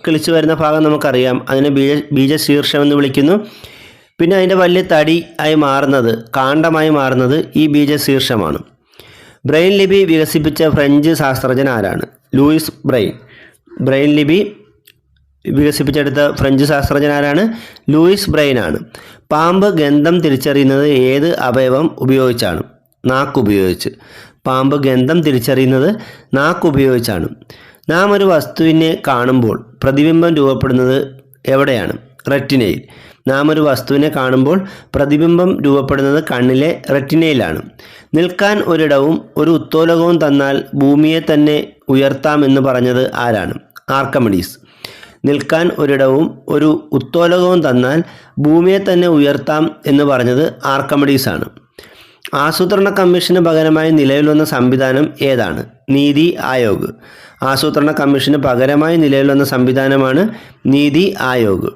[SPEAKER 1] കിളിച്ചു വരുന്ന ഭാഗം നമുക്കറിയാം, അതിനെ ബീജശീർഷം എന്ന് വിളിക്കുന്നു. പിന്നെ അതിൻ്റെ വലിയ തടി ആയി മാറുന്നത്, കാണ്ഡമായി മാറുന്നത് ഈ ബീജശീർഷമാണ്. ബ്രെയിൻ ലിപി വികസിപ്പിച്ച ഫ്രഞ്ച് ശാസ്ത്രജ്ഞൻ ആരാണ്? Luis brain. ബ്രെയിൻ ലിപി വികസിപ്പിച്ചെടുത്ത ഫ്രഞ്ച് ശാസ്ത്രജ്ഞൻ ആരാണ്? ലൂയിസ് ബ്രെയിൻ ആണ്. പാമ്പ് ഗന്ധം തിരിച്ചറിയുന്നത് ഏത് അവയവം ഉപയോഗിച്ചാണ്? നാക്കുപയോഗിച്ച്. പാമ്പ് ഗന്ധം തിരിച്ചറിയുന്നത് നാക്കുപയോഗിച്ചാണ്. നാം ഒരു വസ്തുവിനെ കാണുമ്പോൾ പ്രതിബിംബം രൂപപ്പെടുന്നത് എവിടെയാണ്? റെറ്റിനയിൽ. നാം ഒരു വസ്തുവിനെ കാണുമ്പോൾ പ്രതിബിംബം രൂപപ്പെടുന്നത് കണ്ണിലെ റെറ്റിനയിലാണ്. നിൽക്കാൻ ഒരിടവും ഒരു ഉത്തോലകവും തന്നാൽ ഭൂമിയെ തന്നെ ഉയർത്താമെന്ന് പറഞ്ഞത് ആരാണ്? ആർക്കിമിഡീസ്. നിൽക്കാൻ ഒരിടവും ഒരു ഉത്തോലകവും തന്നാൽ ഭൂമിയെ തന്നെ ഉയർത്താം എന്ന് പറഞ്ഞത് ആർക്കിമിഡീസ് ആണ്. ആസൂത്രണ കമ്മീഷന് പകരമായി നിലവിൽ വന്ന സംവിധാനം ഏതാണ്? നീതി ആയോഗ്. ആസൂത്രണ കമ്മീഷന് പകരമായി നിലവിൽ വന്ന സംവിധാനമാണ് നീതി ആയോഗ്.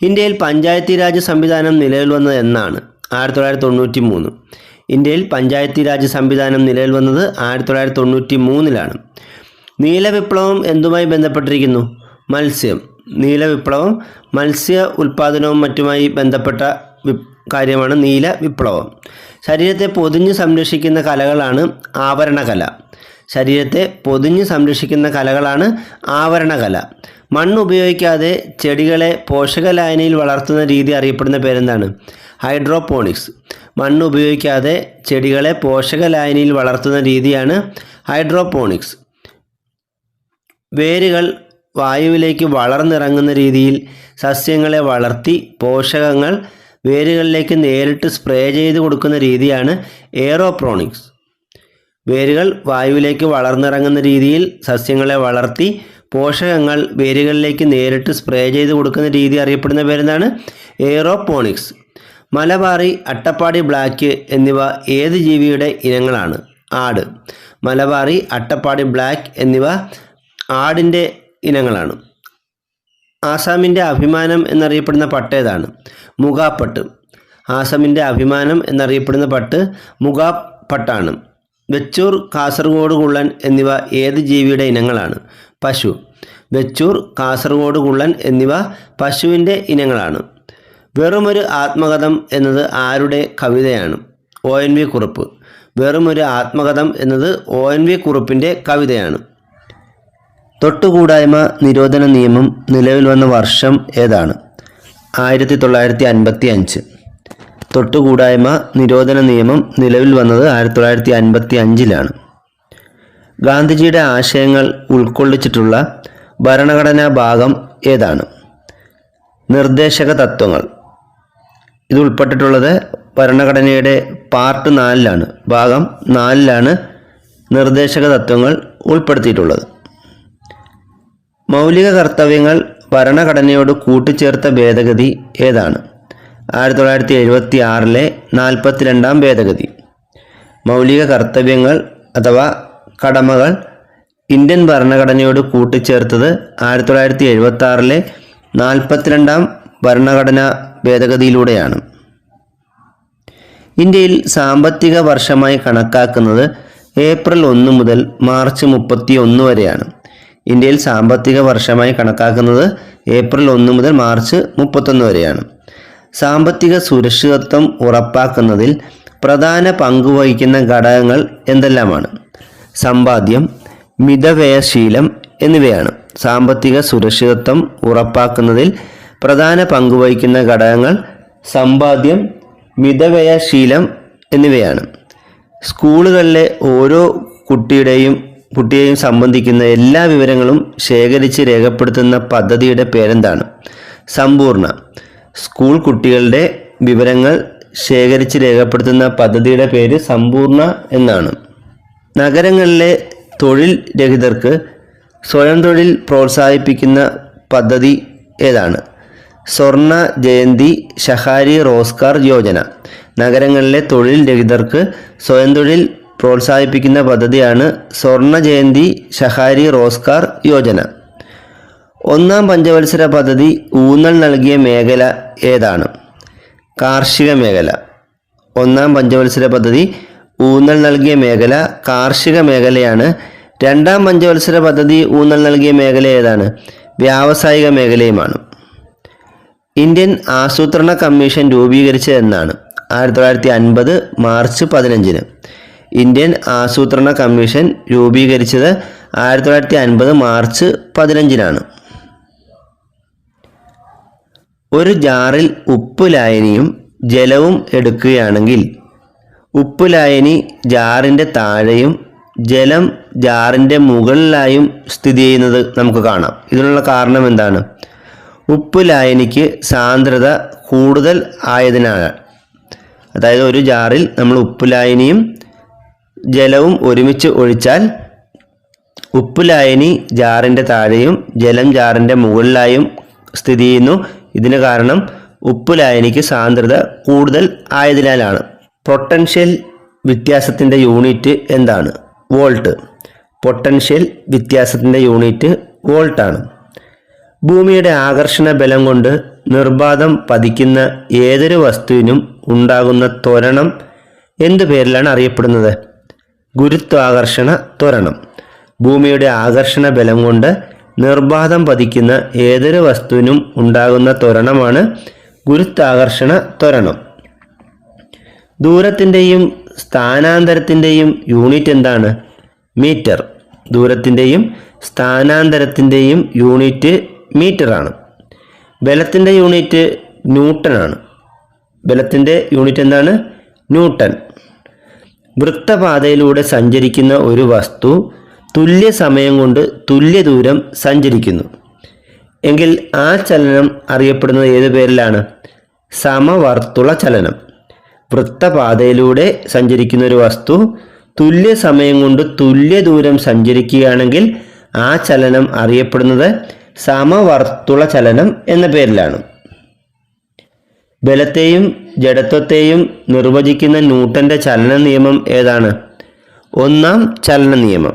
[SPEAKER 1] ഇന്ത്യയിൽ പഞ്ചായത്തി രാജ് സംവിധാനം നിലവിൽ വന്നത് എന്നാണ്? 1993. ഇന്ത്യയിൽ പഞ്ചായത്തി രാജ് സംവിധാനം നിലവിൽ വന്നത് 1993-ലാണ്. നീലവിപ്ലവം എന്തുമായി ബന്ധപ്പെട്ടിരിക്കുന്നു? മത്സ്യം. നീലവിപ്ലവം മത്സ്യ ഉൽപ്പാദനവും മറ്റുമായി ബന്ധപ്പെട്ട കാര്യമാണ് നീല വിപ്ലവം. ശരീരത്തെ പൊതിഞ്ഞ് സംരക്ഷിക്കുന്ന കലകളാണ് ആവരണകല. ശരീരത്തെ പൊതിഞ്ഞ് സംരക്ഷിക്കുന്ന കലകളാണ് ആവരണകല. മണ്ണ് ഉപയോഗിക്കാതെ ചെടികളെ പോഷകലായനിയിൽ വളർത്തുന്ന രീതി അറിയപ്പെടുന്ന പേരെന്താണ്? ഹൈഡ്രോപോണിക്സ്. മണ്ണ് ഉപയോഗിക്കാതെ ചെടികളെ പോഷകലായനിയിൽ വളർത്തുന്ന രീതിയാണ് ഹൈഡ്രോപോണിക്സ്. വേരുകൾ വായുവിലേക്ക് വളർന്നിറങ്ങുന്ന രീതിയിൽ സസ്യങ്ങളെ വളർത്തി പോഷകങ്ങൾ വേരുകളിലേക്ക് നേരിട്ട് സ്പ്രേ ചെയ്ത് കൊടുക്കുന്ന രീതിയാണ് എയറോപോണിക്സ്. വേരുകൾ വായുവിലേക്ക് വളർന്നിറങ്ങുന്ന രീതിയിൽ സസ്യങ്ങളെ വളർത്തി പോഷകങ്ങൾ വേരുകളിലേക്ക് നേരിട്ട് സ്പ്രേ ചെയ്ത് കൊടുക്കുന്ന രീതി അറിയപ്പെടുന്ന പേരെന്താണ്? എയറോപോണിക്സ്. മലബാറി, അട്ടപ്പാടി ബ്ലാക്ക് എന്നിവ ഏത് ജീവിയുടെ ഇനങ്ങളാണ്? ആട്. മലബാറി, അട്ടപ്പാടി ബ്ലാക്ക് എന്നിവ ആടിൻ്റെ ഇനങ്ങളാണ്. ആസാമിൻ്റെ അഭിമാനം എന്നറിയപ്പെടുന്ന പട്ട് ഏതാണ്? മുഗാപ്പട്ട്. ആസാമിൻ്റെ അഭിമാനം എന്നറിയപ്പെടുന്ന പട്ട് മുഗാപ്പട്ടാണ്. വെച്ചൂർ, കാസർഗോഡ് കുള്ളൻ എന്നിവ ഏത് ജീവിയുടെ ഇനങ്ങളാണ്? പശു. വെച്ചൂർ, കാസർഗോഡ് കുള്ളൻ എന്നിവ പശുവിൻ്റെ ഇനങ്ങളാണ്. വെറുമൊരു ആത്മകഥം എന്നത് ആരുടെ കവിതയാണ്? ONV കുറുപ്പ്. വെറുമൊരു ആത്മകഥം എന്നത് ONV കുറുപ്പിൻ്റെ കവിതയാണ്. തൊട്ടുകൂടായ്മ നിരോധന നിയമം നിലവിൽ വന്ന വർഷം ഏതാണ്? 1955. തൊട്ടുകൂടായ്മ നിരോധന നിയമം നിലവിൽ വന്നത് 1955-ലാണ്. ഗാന്ധിജിയുടെ ആശയങ്ങൾ ഉൾക്കൊള്ളിച്ചിട്ടുള്ള ഭരണഘടനാ ഭാഗം ഏതാണ്? നിർദ്ദേശക തത്വങ്ങൾ. ഇത് ഉൾപ്പെട്ടിട്ടുള്ളത് ഭരണഘടനയുടെ പാർട്ട് 4-ലാണ്. ഭാഗം 4-ലാണ് നിർദ്ദേശക തത്വങ്ങൾ ഉൾപ്പെടുത്തിയിട്ടുള്ളത്. മൗലിക കർത്തവ്യങ്ങൾ ഭരണഘടനയോട് കൂട്ടിച്ചേർത്ത ഭേദഗതി ഏതാണ്? 1976-ലെ 42-ാം ഭേദഗതി. മൗലിക കർത്തവ്യങ്ങൾ അഥവാ കടമകൾ ഇന്ത്യൻ ഭരണഘടനയോട് കൂട്ടിച്ചേർത്തത് 1976-ലെ 42-ാം ഭരണഘടനാ ഭേദഗതിയിലൂടെയാണ്. ഇന്ത്യയിൽ സാമ്പത്തിക വർഷമായി കണക്കാക്കുന്നത് ഏപ്രിൽ 1 മുതൽ മാർച്ച് 31 വരെയാണ്. ഇന്ത്യയിൽ സാമ്പത്തിക വർഷമായി കണക്കാക്കുന്നത് ഏപ്രിൽ 1 മുതൽ മാർച്ച് 31 വരെയാണ്. സാമ്പത്തിക സുരക്ഷിതത്വം ഉറപ്പാക്കുന്നതിൽ പ്രധാന പങ്കുവഹിക്കുന്ന ഘടകങ്ങൾ എന്തെല്ലാമാണ്? സമ്പാദ്യം, മിതവ്യയശീലം എന്നിവയാണ്. സാമ്പത്തിക സുരക്ഷിതത്വം ഉറപ്പാക്കുന്നതിൽ പ്രധാന പങ്കുവഹിക്കുന്ന ഘടകങ്ങൾ സമ്പാദ്യം, മിതവ്യയശീലം എന്നിവയാണ്. സ്കൂളുകളിലെ ഓരോ കുട്ടിയെയും സംബന്ധിക്കുന്ന എല്ലാ വിവരങ്ങളും ശേഖരിച്ച് രേഖപ്പെടുത്തുന്ന പദ്ധതിയുടെ പേരെന്താണ്? സമ്പൂർണ്ണ. സ്കൂൾ കുട്ടികളുടെ വിവരങ്ങൾ ശേഖരിച്ച് രേഖപ്പെടുത്തുന്ന പദ്ധതിയുടെ പേര് സമ്പൂർണ്ണ എന്നാണ്. നഗരങ്ങളിലെ തൊഴിൽ രഹിതർക്ക് സ്വയം തൊഴിൽ പ്രോത്സാഹിപ്പിക്കുന്ന പദ്ധതി ഏതാണ്? സ്വർണ്ണ ജയന്തി ഷഹാരി റോസ്ഗാർ യോജന. നഗരങ്ങളിലെ തൊഴിൽ രഹിതർക്ക് സ്വയം തൊഴിൽ പ്രോത്സാഹിപ്പിക്കുന്ന പദ്ധതിയാണ് സ്വർണ്ണ ജയന്തി ഷഹാരി റോസ്ഗാർ യോജന. ഒന്നാം പഞ്ചവത്സര പദ്ധതി ഊന്നൽ നൽകിയ മേഖല ഏതാണ്? കാർഷിക മേഖല. ഒന്നാം പഞ്ചവത്സര പദ്ധതി ഊന്നൽ നൽകിയ മേഖല കാർഷിക മേഖലയാണ്. രണ്ടാം പഞ്ചവത്സര പദ്ധതി ഊന്നൽ നൽകിയ മേഖല ഏതാണ്? വ്യാവസായിക മേഖലയുമാണ്. ഇന്ത്യൻ ആസൂത്രണ കമ്മീഷൻ രൂപീകരിച്ചത് എന്നാണ്? 1950 മാർച്ച് 15. ഇന്ത്യൻ ആസൂത്രണ കമ്മീഷൻ രൂപീകരിച്ചത് 1950 മാർച്ച് 15. ഒരു ജാറിൽ ഉപ്പ് ലായനിയും ജലവും എടുക്കുകയാണെങ്കിൽ ഉപ്പ് ലായനി ജാറിൻ്റെ താഴെയും ജലം ജാറിൻ്റെ മുകളിലായും സ്ഥിതി ചെയ്യുന്നത് നമുക്ക് കാണാം. ഇതിനുള്ള കാരണം എന്താണ്? ഉപ്പ് ലായനിക്ക് സാന്ദ്രത കൂടുതൽ ആയതിനാണ്. അതായത് ഒരു ജാറിൽ നമ്മൾ ഉപ്പ് ലായനിയും ജലവും ഒരുമിച്ച് ഒഴിച്ചാൽ ഉപ്പ് ലായനി ജാറിൻ്റെ താഴെയും ജലം ജാറിൻ്റെ മുകളിലായും സ്ഥിതി ചെയ്യുന്നു. ഇതിന് കാരണം ഉപ്പ് ലായനിക്ക് സാന്ദ്രത കൂടുതൽ ആയതിനാലാണ്. പൊട്ടൻഷ്യൽ വ്യത്യാസത്തിൻ്റെ യൂണിറ്റ് എന്താണ്? വോൾട്ട്. പൊട്ടൻഷ്യൽ വ്യത്യാസത്തിൻ്റെ യൂണിറ്റ് വോൾട്ടാണ്. ഭൂമിയുടെ ആകർഷണ ബലം കൊണ്ട് നിർബാധം പതിക്കുന്ന ഏതൊരു വസ്തുവിനും ഉണ്ടാകുന്ന ത്വരണം എന്തു പേരിലാണ് അറിയപ്പെടുന്നത്? ഗുരുത്വാകർഷണ ത്വരണം. ഭൂമിയുടെ ആകർഷണ ബലം കൊണ്ട് നിർബാധം പതിക്കുന്ന ഏതൊരു വസ്തുവിനും ഉണ്ടാകുന്ന ത്വരണമാണ് ഗുരുത്വാകർഷണ ത്വരണം. ദൂരത്തിൻ്റെയും സ്ഥാനാന്തരത്തിൻ്റെയും യൂണിറ്റ് എന്താണ്? മീറ്റർ. ദൂരത്തിൻ്റെയും സ്ഥാനാന്തരത്തിൻ്റെയും യൂണിറ്റ് മീറ്ററാണ്. ബലത്തിൻ്റെ യൂണിറ്റ് ന്യൂട്ടനാണ്. ബലത്തിൻ്റെ യൂണിറ്റ് എന്താണ്? ന്യൂട്ടൺ. വൃത്തപാതയിലൂടെ സഞ്ചരിക്കുന്ന ഒരു വസ്തു തുല്യ സമയം കൊണ്ട് തുല്യ ദൂരം സഞ്ചരിക്കുന്നു എങ്കിൽ ആ ചലനം അറിയപ്പെടുന്നത് ഏത് പേരിലാണ്? സമവർത്തുള ചലനം. വൃത്തപാതയിലൂടെ സഞ്ചരിക്കുന്ന ഒരു വസ്തു തുല്യ സമയം കൊണ്ട് തുല്യ ദൂരം സഞ്ചരിക്കുകയാണെങ്കിൽ ആ ചലനം അറിയപ്പെടുന്നത് സമവർത്തുള ചലനം എന്ന പേരിലാണ്. ബലത്തെയും ജഡത്വത്തെയും നിർവചിക്കുന്ന ന്യൂട്ടന്റെ ചലന നിയമം ഏതാണ്? ഒന്നാം ചലന നിയമം.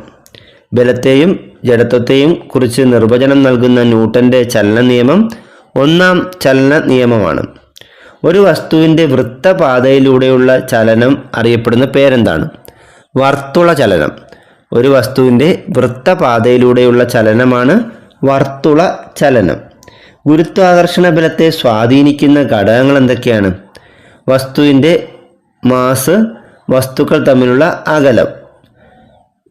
[SPEAKER 1] ബലത്തെയും ജഡത്വത്തെയും കുറിച്ച് നിർവചനം നൽകുന്ന ന്യൂട്ടന്റെ ചലന നിയമം ഒന്നാം ചലന നിയമമാണ്. ഒരു വസ്തുവിൻ്റെ വൃത്തപാതയിലൂടെയുള്ള ചലനം അറിയപ്പെടുന്ന പേരെന്താണ്? വർത്തുള ചലനം. ഒരു വസ്തുവിൻ്റെ വൃത്തപാതയിലൂടെയുള്ള ചലനമാണ് വർത്തുള ചലനം. ഗുരുത്വാകർഷണ ബലത്തെ സ്വാധീനിക്കുന്ന ഘടകങ്ങൾ എന്തൊക്കെയാണ്? വസ്തുവിൻ്റെ മാസ്, വസ്തുക്കൾ തമ്മിലുള്ള അകലം.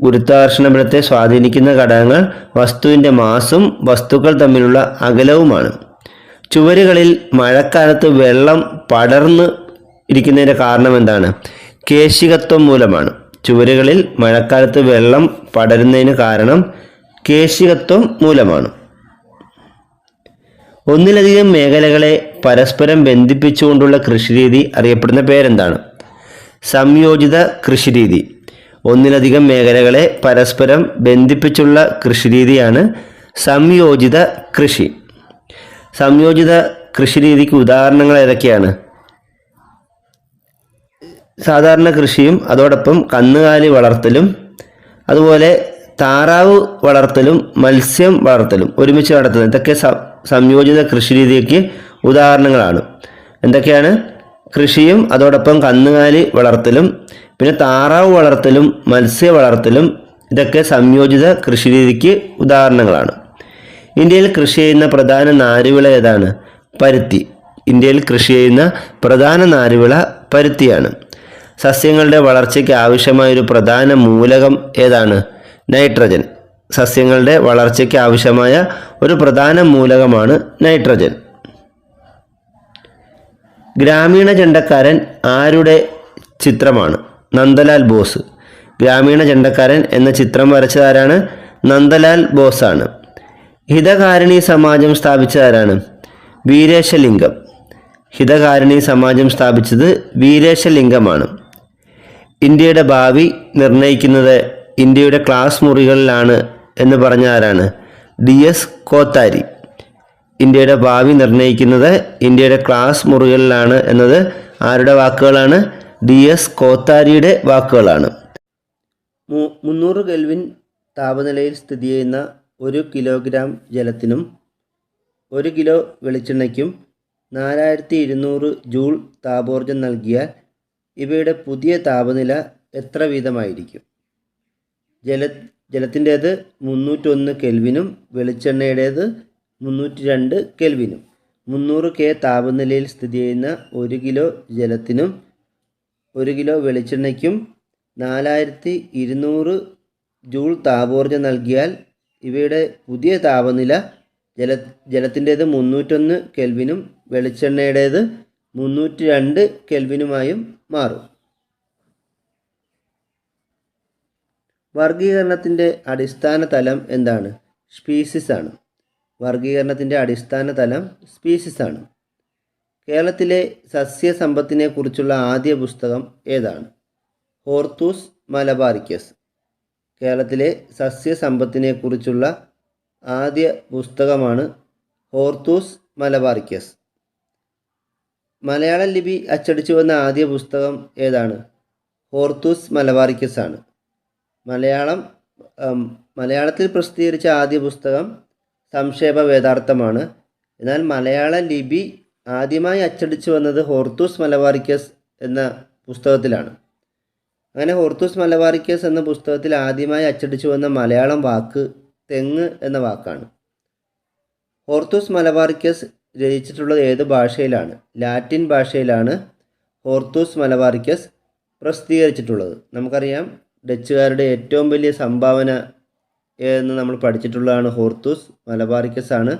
[SPEAKER 1] ഗുരുത്വാകർഷണ ബലത്തെ സ്വാധീനിക്കുന്ന ഘടകങ്ങൾ വസ്തുവിൻ്റെ മാസും വസ്തുക്കൾ തമ്മിലുള്ള അകലവുമാണ്. ചുവരുകളിൽ മഴക്കാലത്ത് വെള്ളം പടർന്ന് ഇരിക്കുന്നതിൻ്റെ കാരണം എന്താണ്? കേശികത്വം മൂലമാണ്. ചുവരുകളിൽ മഴക്കാലത്ത് വെള്ളം പടരുന്നതിന് കാരണം കേശികത്വം മൂലമാണ്. ഒന്നിലധികം മേഖലകളെ പരസ്പരം ബന്ധിപ്പിച്ചുകൊണ്ടുള്ള കൃഷിരീതി അറിയപ്പെടുന്ന പേരെന്താണ്? സംയോജിത കൃഷിരീതി. ഒന്നിലധികം മേഖലകളെ പരസ്പരം ബന്ധിപ്പിച്ചുള്ള കൃഷിരീതിയാണ് സംയോജിത കൃഷി. സംയോജിത കൃഷിരീതിക്ക് ഉദാഹരണങ്ങൾ ഏതൊക്കെയാണ്? സാധാരണ കൃഷിയും അതോടൊപ്പം കന്നുകാലി വളർത്തലും അതുപോലെ താറാവ് വളർത്തലും മത്സ്യം വളർത്തലും ഒരുമിച്ച് നടത്തുന്നത്, ഇതൊക്കെ സംയോജിത കൃഷിരീതിക്ക് ഉദാഹരണങ്ങളാണ്. എന്തൊക്കെയാണ്? കൃഷിയും അതോടൊപ്പം കന്നുകാലി വളർത്തലും പിന്നെ താറാവ് വളർത്തലും മത്സ്യ വളർത്തലും ഇതൊക്കെ സംയോജിത കൃഷിരീതിക്ക് ഉദാഹരണങ്ങളാണ്. ഇന്ത്യയിൽ കൃഷി ചെയ്യുന്ന പ്രധാന നാരുവിള ഏതാണ്? പരുത്തി. ഇന്ത്യയിൽ കൃഷി ചെയ്യുന്ന പ്രധാന നാരുവിള പരുത്തിയാണ്. സസ്യങ്ങളുടെ വളർച്ചയ്ക്ക് ആവശ്യമായൊരു പ്രധാന മൂലകം ഏതാണ്? നൈട്രജൻ. സസ്യങ്ങളുടെ വളർച്ചയ്ക്ക് ആവശ്യമായ ഒരു പ്രധാന മൂലകമാണ് നൈട്രജൻ. ഗ്രാമീണ ചെണ്ടക്കാരൻ ആരുടെ ചിത്രമാണ്? നന്ദലാൽ ബോസ്. ഗ്രാമീണ ചെണ്ടക്കാരൻ എന്ന ചിത്രം വരച്ചതാരാണ്? നന്ദലാൽ ബോസാണ്. ഹിതകാരിണി സമാജം സ്ഥാപിച്ചതാരാണ്? വീരേശലിംഗം. ഹിതകാരിണി സമാജം സ്ഥാപിച്ചത് വീരേശലിംഗമാണ്. ഇന്ത്യയുടെ ഭാവി നിർണ്ണയിക്കുന്നത് ഇന്ത്യയുടെ ക്ലാസ് മുറികളിലാണ് എന്ന് പറഞ്ഞ ആരാണ്? DS കോത്താരി. ഇന്ത്യയുടെ ഭാവി നിർണ്ണയിക്കുന്നത് ഇന്ത്യയുടെ ക്ലാസ് മുറികളിലാണ് എന്നത് ആരുടെ വാക്കുകളാണ്? DS കോത്താരിയുടെ വാക്കുകളാണ്. 300 കെൽവിൻ താപനിലയിൽ സ്ഥിതി ചെയ്യുന്ന 1 കിലോഗ്രാം ജലത്തിനും 1 കിലോ വെളിച്ചെണ്ണയ്ക്കും 4200 ജൂൾ താപോർജ്ജം നൽകിയാൽ ഇവയുടെ പുതിയ താപനില എത്ര വീതമായിരിക്കും? ജലത്തിൻ്റേത് 301 കെൽവിനും വെളിച്ചെണ്ണയുടേത് 302 കെൽവിനും. 300 K താപനിലയിൽ സ്ഥിതി ചെയ്യുന്ന 1 കിലോ ജലത്തിനും 1 കിലോ വെളിച്ചെണ്ണയ്ക്കും 4200 ജൂൾ താപോർജ്ജം നൽകിയാൽ ഇവയുടെ പുതിയ താപനില ജലത്തിൻ്റേത് 301 കെൽവിനും വെളിച്ചെണ്ണയുടേത് 302 കെൽവിനുമായും മാറും. വർഗീകരണത്തിൻ്റെ അടിസ്ഥാന തലം എന്താണ്? സ്പീസിസ് ആണ്. വർഗീകരണത്തിൻ്റെ അടിസ്ഥാന തലം സ്പീസിസ് ആണ്. കേരളത്തിലെ സസ്യസമ്പത്തിനെ കുറിച്ചുള്ള ആദ്യ പുസ്തകം ഏതാണ്? Hortus Malabaricus. കേരളത്തിലെ സസ്യസമ്പത്തിനെ കുറിച്ചുള്ള ആദ്യ പുസ്തകമാണ് ഹോർത്തൂസ് മലബാറിക്കസ്. മലയാളം ലിപി അച്ചടിച്ചു വന്ന ആദ്യ പുസ്തകം ഏതാണ്? ഹോർത്തൂസ് മലബാറിക്കസ് ആണ്. മലയാളത്തിൽ പ്രസിദ്ധീകരിച്ച ആദ്യ പുസ്തകം സംക്ഷേപ വേദാർത്ഥമാണ്. എന്നാൽ മലയാള ലിപി ആദ്യമായി അച്ചടിച്ചു വന്നത് ഹോർത്തൂസ് മലബാറിക്കസ് എന്ന പുസ്തകത്തിലാണ്. അങ്ങനെ ഹോർത്തൂസ് മലബാറിക്കസ് എന്ന പുസ്തകത്തിൽ ആദ്യമായി അച്ചടിച്ചു വന്ന മലയാളം വാക്ക് തെങ്ങ് എന്ന വാക്കാണ്. ഹോർത്തൂസ് മലബാറിക്കസ് രചിച്ചിട്ടുള്ളത് ഏത് ഭാഷയിലാണ്? ലാറ്റിൻ ഭാഷയിലാണ് ഹോർത്തൂസ് മലബാറിക്കസ് പ്രസിദ്ധീകരിച്ചിട്ടുള്ളത്. നമുക്കറിയാം ഡച്ചുകാരുടെ ഏറ്റവും വലിയ സംഭാവന എന്ന് നമ്മൾ പഠിച്ചിട്ടുള്ളതാണ് ഹോർത്തൂസ് മലബാറിക്കസ് ആണ്.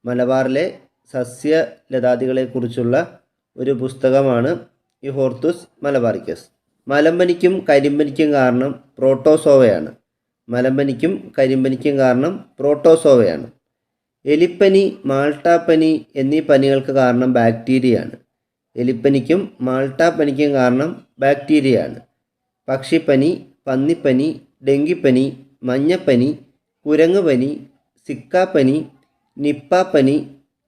[SPEAKER 1] മലബാറിലെ സസ്യലതാദികളെക്കുറിച്ചുള്ള ഒരു പുസ്തകമാണ് ഈ ഹോർത്തൂസ് മലബാറിക്കസ്. മലമ്പനിക്കും കരിമ്പനിക്കും കാരണം പ്രോട്ടോസോവയാണ്. മലമ്പനിക്കും കരിമ്പനിക്കും കാരണം പ്രോട്ടോസോവയാണ്. എലിപ്പനി, മാൾട്ടാപ്പനി എന്നീ പനികൾക്ക് കാരണം ബാക്ടീരിയയാണ്. എലിപ്പനിക്കും മാൾട്ടാപ്പനിക്കും കാരണം ബാക്ടീരിയയാണ്. പക്ഷിപ്പനി, പന്നിപ്പനി, ഡെങ്കിപ്പനി, മഞ്ഞപ്പനി, കുരങ്ങുപനി, സിക്കാപ്പനി, നിപ്പാപ്പനി,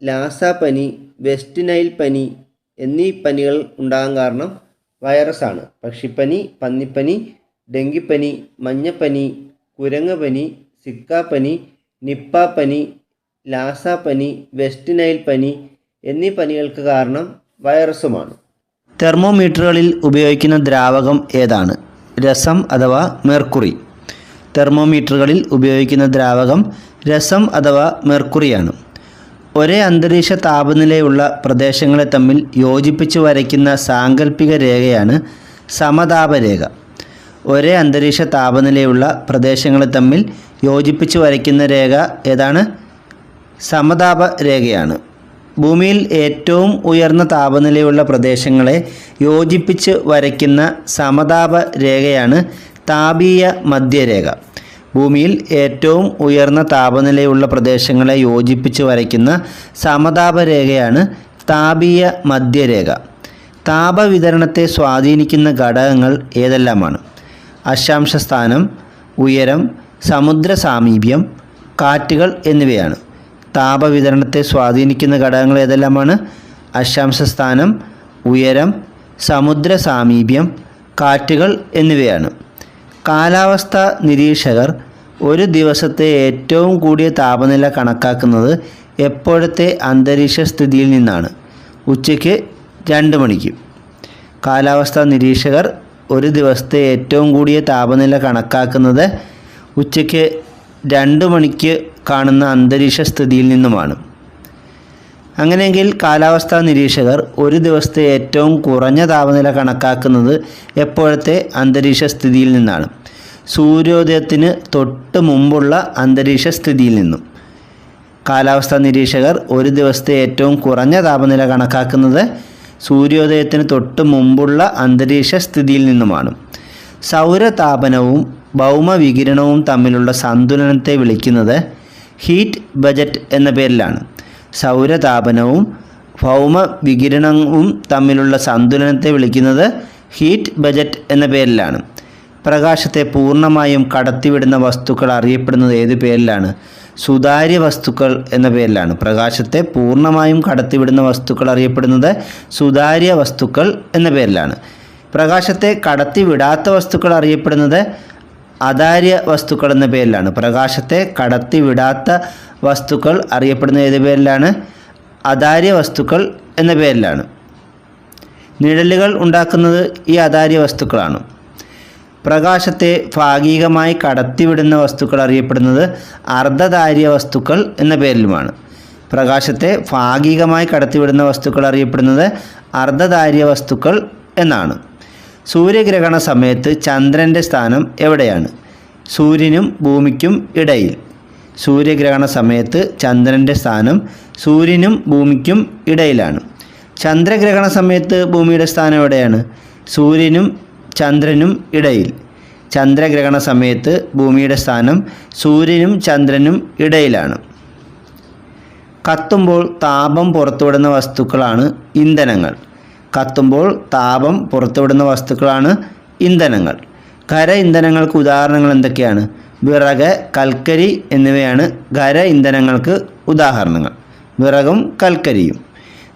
[SPEAKER 1] ലാസാപ്പനി, വെസ്റ്റ് നൈൽ പനി എന്നീ പനികൾ ഉണ്ടാകാൻ കാരണം വൈറസാണ്. പക്ഷിപ്പനി, പന്നിപ്പനി, ഡെങ്കിപ്പനി, മഞ്ഞപ്പനി, കുരങ്ങുപനി, സിക്കാപ്പനി, നിപ്പാപ്പനി, ലാസാപ്പനി, വെസ്റ്റ് നൈൽ പനി എന്നീ പനികൾക്ക് കാരണം വൈറസുമാണ്. തെർമോമീറ്ററുകളിൽ ഉപയോഗിക്കുന്ന ദ്രാവകം ഏതാണ്? രസം അഥവാ മെർക്കുറി. തെർമോമീറ്ററുകളിൽ ഉപയോഗിക്കുന്ന ദ്രാവകം രസം അഥവാ മെർക്കുറിയാണ്. ഒരേ അന്തരീക്ഷ താപനിലയുള്ള പ്രദേശങ്ങളെ തമ്മിൽ യോജിപ്പിച്ച് വരയ്ക്കുന്ന സാങ്കല്പിക രേഖയാണ് സമതാപരേഖ. ഒരേ അന്തരീക്ഷ താപനിലയുള്ള പ്രദേശങ്ങളെ തമ്മിൽ യോജിപ്പിച്ച് വരയ്ക്കുന്ന രേഖ ഏതാണ്? സമതാപ രേഖയാണ്. ഭൂമിയിൽ ഏറ്റവും ഉയർന്ന താപനിലയുള്ള പ്രദേശങ്ങളെ യോജിപ്പിച്ച് വരയ്ക്കുന്ന സമതാപ രേഖയാണ് താപീയ മധ്യരേഖ. ഭൂമിയിൽ ഏറ്റവും ഉയർന്ന താപനിലയുള്ള പ്രദേശങ്ങളെ യോജിപ്പിച്ച് വരയ്ക്കുന്ന സമതാപ രേഖയാണ് താപീയ മധ്യരേഖ. താപവിതരണത്തെ സ്വാധീനിക്കുന്ന ഘടകങ്ങൾ ഏതെല്ലാമാണ്? അക്ഷാംശസ്ഥാനം, ഉയരം, സമുദ്ര സാമീപ്യം, കാറ്റുകൾ എന്നിവയാണ്. താപവിതരണത്തെ സ്വാധീനിക്കുന്ന ഘടകങ്ങൾ ഏതെല്ലാമാണ്? അക്ഷാംശസ്ഥാനം, ഉയരം, സമുദ്ര സാമീപ്യം, കാറ്റുകൾ എന്നിവയാണ്. കാലാവസ്ഥാ നിരീക്ഷകർ ഒരു ദിവസത്തെ ഏറ്റവും കൂടിയ താപനില കണക്കാക്കുന്നത് എപ്പോഴത്തെ അന്തരീക്ഷ സ്ഥിതിയിൽ നിന്നാണ്? ഉച്ചയ്ക്ക് 2 മണിക്ക്. കാലാവസ്ഥാ നിരീക്ഷകർ ഒരു ദിവസത്തെ ഏറ്റവും കൂടിയ താപനില കണക്കാക്കുന്നത് ഉച്ചയ്ക്ക് 2 മണിക്ക് കാണുന്ന അന്തരീക്ഷ സ്ഥിതിയിൽ നിന്നുമാണ്. അങ്ങനെയെങ്കിൽ കാലാവസ്ഥാ നിരീക്ഷകർ ഒരു ദിവസത്തെ ഏറ്റവും കുറഞ്ഞ താപനില കണക്കാക്കുന്നത് എപ്പോഴത്തെ അന്തരീക്ഷ സ്ഥിതിയിൽ നിന്നാണ്? സൂര്യോദയത്തിന് തൊട്ട് മുമ്പുള്ള അന്തരീക്ഷ സ്ഥിതിയിൽ നിന്നും. കാലാവസ്ഥാ നിരീക്ഷകർ ഒരു ദിവസത്തെ ഏറ്റവും കുറഞ്ഞ താപനില കണക്കാക്കുന്നത് സൂര്യോദയത്തിന് തൊട്ട് മുമ്പുള്ള അന്തരീക്ഷ സ്ഥിതിയിൽ നിന്നുമാണ്. സൗരതാപനവും ഭൗമവികിരണവും തമ്മിലുള്ള സന്തുലനത്തെ വിളിക്കുന്നത് ഹീറ്റ് ബജറ്റ് എന്ന പേരിലാണ്. സൗരതാപനവും ഭൗമവികിരണവും തമ്മിലുള്ള സന്തുലനത്തെ വിളിക്കുന്നത് ഹീറ്റ് ബജറ്റ് എന്ന പേരിലാണ്. പ്രകാശത്തെ പൂർണ്ണമായും കടത്തിവിടുന്ന വസ്തുക്കൾ അറിയപ്പെടുന്നത് ഏത് പേരിലാണ്? സുതാര്യ വസ്തുക്കൾ എന്ന പേരിലാണ്. പ്രകാശത്തെ പൂർണ്ണമായും കടത്തിവിടുന്ന വസ്തുക്കൾ അറിയപ്പെടുന്നത് സുതാര്യ വസ്തുക്കൾ എന്ന പേരിലാണ്. പ്രകാശത്തെ കടത്തിവിടാത്ത വസ്തുക്കൾ അറിയപ്പെടുന്നത് അതാര്യ വസ്തുക്കൾ എന്ന പേരിലാണ്. പ്രകാശത്തെ കടത്തിവിടാത്ത വസ്തുക്കൾ അറിയപ്പെടുന്ന ഏത് പേരിലാണ്? അതാര്യ വസ്തുക്കൾ എന്ന പേരിലാണ്. നിഴലുകൾ ഉണ്ടാക്കുന്നത് ഈ അതാര്യ വസ്തുക്കളാണ്. പ്രകാശത്തെ ഭാഗികമായി കടത്തിവിടുന്ന വസ്തുക്കൾ അറിയപ്പെടുന്നത് അർദ്ധധാര്യ വസ്തുക്കൾ എന്ന പേരിലുമാണ്. പ്രകാശത്തെ ഭാഗികമായി കടത്തിവിടുന്ന വസ്തുക്കൾ അറിയപ്പെടുന്നത് അർദ്ധധാര്യ വസ്തുക്കൾ എന്നാണ്. സൂര്യഗ്രഹണ സമയത്ത് ചന്ദ്രൻ്റെ സ്ഥാനം എവിടെയാണ്? സൂര്യനും ഭൂമിക്കും ഇടയിൽ. സൂര്യഗ്രഹണ സമയത്ത് ചന്ദ്രൻ്റെ സ്ഥാനം സൂര്യനും ഭൂമിക്കും ഇടയിലാണ്. ചന്ദ്രഗ്രഹണ സമയത്ത് ഭൂമിയുടെ സ്ഥാനം എവിടെയാണ്? സൂര്യനും ചന്ദ്രനും ഇടയിൽ. ചന്ദ്രഗ്രഹണ സമയത്ത് ഭൂമിയുടെ സ്ഥാനം സൂര്യനും ചന്ദ്രനും ഇടയിലാണ്. കത്തുമ്പോൾ താപം പുറത്തുവിടുന്ന വസ്തുക്കളാണ് ഇന്ധനങ്ങൾ. കത്തുമ്പോൾ താപം പുറത്തുവിടുന്ന വസ്തുക്കളാണ് ഇന്ധനങ്ങൾ. ഖര ഇന്ധനങ്ങൾക്ക് ഉദാഹരണങ്ങൾ എന്തൊക്കെയാണ്? വിറക്, കൽക്കരി എന്നിവയാണ് ഖര ഇന്ധനങ്ങൾക്ക് ഉദാഹരണങ്ങൾ. വിറകും കൽക്കരിയും.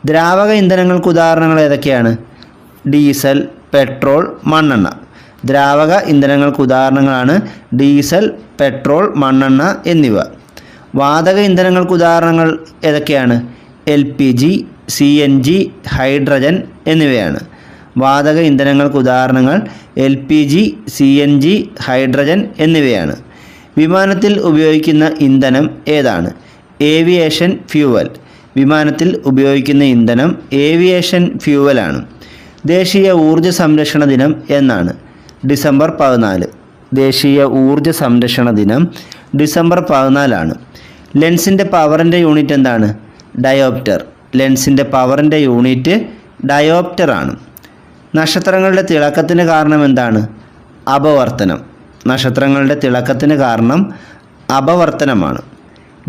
[SPEAKER 1] ദ്രാവക ഇന്ധനങ്ങൾക്ക് ഉദാഹരണങ്ങൾ ഏതൊക്കെയാണ്? ഡീസൽ, പെട്രോൾ, മണ്ണെണ്ണ. ദ്രാവക ഇന്ധനങ്ങൾക്ക് ഉദാഹരണങ്ങളാണ് ഡീസൽ, പെട്രോൾ, മണ്ണെണ്ണ എന്നിവ. വാതക ഇന്ധനങ്ങൾക്ക് ഉദാഹരണങ്ങൾ ഏതൊക്കെയാണ്? LPG, CNG, ഹൈഡ്രജൻ എന്നിവയാണ്. വാതക ഇന്ധനങ്ങൾക്ക് ഉദാഹരണങ്ങൾ LPG, CNG, ഹൈഡ്രജൻ എന്നിവയാണ്. വിമാനത്തിൽ ഉപയോഗിക്കുന്ന ഇന്ധനം ഏതാണ്? Aviation fuel. വിമാനത്തിൽ ഉപയോഗിക്കുന്ന ഇന്ധനം ഏവിയേഷൻ ഫ്യൂവലാണ്. ദേശീയ ഊർജ്ജ സംരക്ഷണ ദിനം എന്നാണ്? ഡിസംബർ 14. ദേശീയ ഊർജ്ജ സംരക്ഷണ ദിനം ഡിസംബർ 14 ലെൻസിൻ്റെ പവറിൻ്റെ യൂണിറ്റ് എന്താണ്? ഡയോപ്റ്റർ. ലെൻസിൻ്റെ പവറിൻ്റെ യൂണിറ്റ് ഡയോപ്റ്റർ ആണ്. നക്ഷത്രങ്ങളുടെ തിളക്കത്തിന് കാരണം എന്താണ്? അപവർത്തനം. നക്ഷത്രങ്ങളുടെ തിളക്കത്തിന് കാരണം അപവർത്തനമാണ്.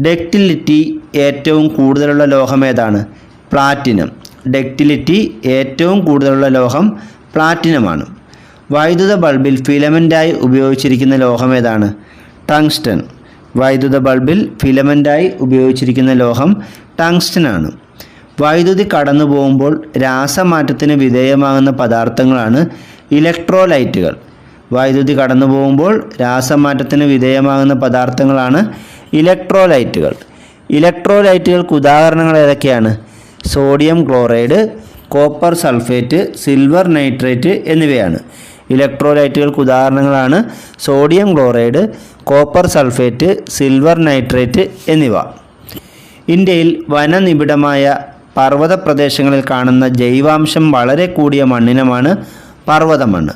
[SPEAKER 1] ഡക്റ്റിലിറ്റി ഏറ്റവും കൂടുതലുള്ള ലോഹം ഏതാണ്? പ്ലാറ്റിനം. ഡക്റ്റിലിറ്റി ഏറ്റവും കൂടുതലുള്ള ലോഹം പ്ലാറ്റിനമാണ്. വൈദ്യുത ബൾബിൽ ഫിലമെൻ്റായി ഉപയോഗിച്ചിരിക്കുന്ന ലോഹം ഏതാണ്? ടങ്സ്റ്റൺ. വൈദ്യുത ബൾബിൽ ഫിലമെൻ്റായി ഉപയോഗിച്ചിരിക്കുന്ന ലോഹം ടങ്സ്റ്റൺ ആണ്. വൈദ്യുതി കടന്നു പോകുമ്പോൾ രാസമാറ്റത്തിന് വിധേയമാകുന്ന പദാർത്ഥങ്ങളാണ് ഇലക്ട്രോലൈറ്റുകൾ. വൈദ്യുതി കടന്നു പോകുമ്പോൾ രാസമാറ്റത്തിന് വിധേയമാകുന്ന പദാർത്ഥങ്ങളാണ് ഇലക്ട്രോലൈറ്റുകൾ. ഇലക്ട്രോലൈറ്റുകൾക്ക് ഉദാഹരണങ്ങൾ ഏതൊക്കെയാണ്? Sodium chloride, copper sulphate, silver nitrate എന്നിവയാണ്. ഇലക്ട്രോലൈറ്റുകൾക്ക് ഉദാഹരണങ്ങളാണ് sodium chloride, copper sulphate, silver nitrate എന്നിവ. ഇന്ത്യയിൽ വനനിബിഡമായ പർവ്വത പ്രദേശങ്ങളിൽ കാണുന്ന ജൈവാംശം വളരെ കൂടിയ മണ്ണിനമാണ് പർവ്വതമണ്ണ്.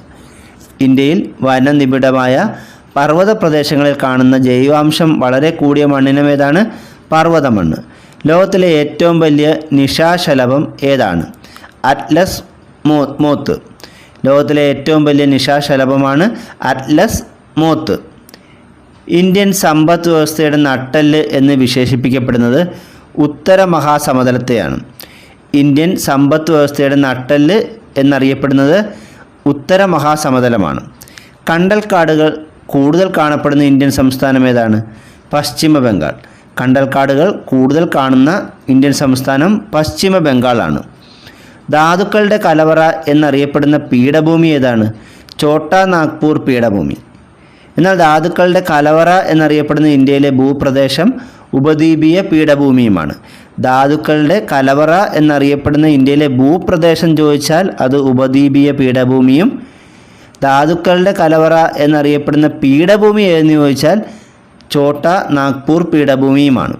[SPEAKER 1] ഇന്ത്യയിൽ വനനിബിഡമായ പർവ്വത പ്രദേശങ്ങളിൽ കാണുന്ന ജൈവാംശം വളരെ കൂടിയ മണ്ണിനമേതാണ്? പർവ്വതമണ്ണ്. ലോകത്തിലെ ഏറ്റവും വലിയ നിശാശലഭം ഏതാണ്? Atlas moth. ലോകത്തിലെ ഏറ്റവും വലിയ നിശാശലഭമാണ് അറ്റ്ലസ് മോത്ത്. ഇന്ത്യൻ സമ്പദ് വ്യവസ്ഥയുടെ നട്ടെല്ല് എന്ന് വിശേഷിപ്പിക്കപ്പെടുന്നത് ഉത്തര മഹാസമതലത്തെയാണ്. ഇന്ത്യൻ സമ്പദ് വ്യവസ്ഥയുടെ നട്ടെല്ല് എന്നറിയപ്പെടുന്നത് ഉത്തര മഹാസമതലമാണ്. കണ്ടൽക്കാടുകൾ കൂടുതൽ കാണപ്പെടുന്ന ഇന്ത്യൻ സംസ്ഥാനം ഏതാണ്? പശ്ചിമ ബംഗാൾ. കണ്ടൽക്കാടുകൾ കൂടുതൽ കാണുന്ന ഇന്ത്യൻ സംസ്ഥാനം പശ്ചിമ ബംഗാളാണ്. ധാതുക്കളുടെ കലവറ എന്നറിയപ്പെടുന്ന പീഠഭൂമി ഏതാണ്? ഛോട്ടാ നാഗ്പൂർ പീഠഭൂമി. എന്നാൽ ധാതുക്കളുടെ കലവറ എന്നറിയപ്പെടുന്ന ഇന്ത്യയിലെ ഭൂപ്രദേശം ഉപദ്വീപീയ പീഠഭൂമിയുമാണ്. ധാതുക്കളുടെ കലവറ എന്നറിയപ്പെടുന്ന ഇന്ത്യയിലെ ഭൂപ്രദേശം ചോദിച്ചാൽ അത് ഉപദ്വീപീയ പീഠഭൂമിയും, ധാതുക്കളുടെ കലവറ എന്നറിയപ്പെടുന്ന പീഠഭൂമി ഏതെന്ന് ചോദിച്ചാൽ ഛോട്ടാ നാഗ്പൂർ പീഠഭൂമിയുമാണ്.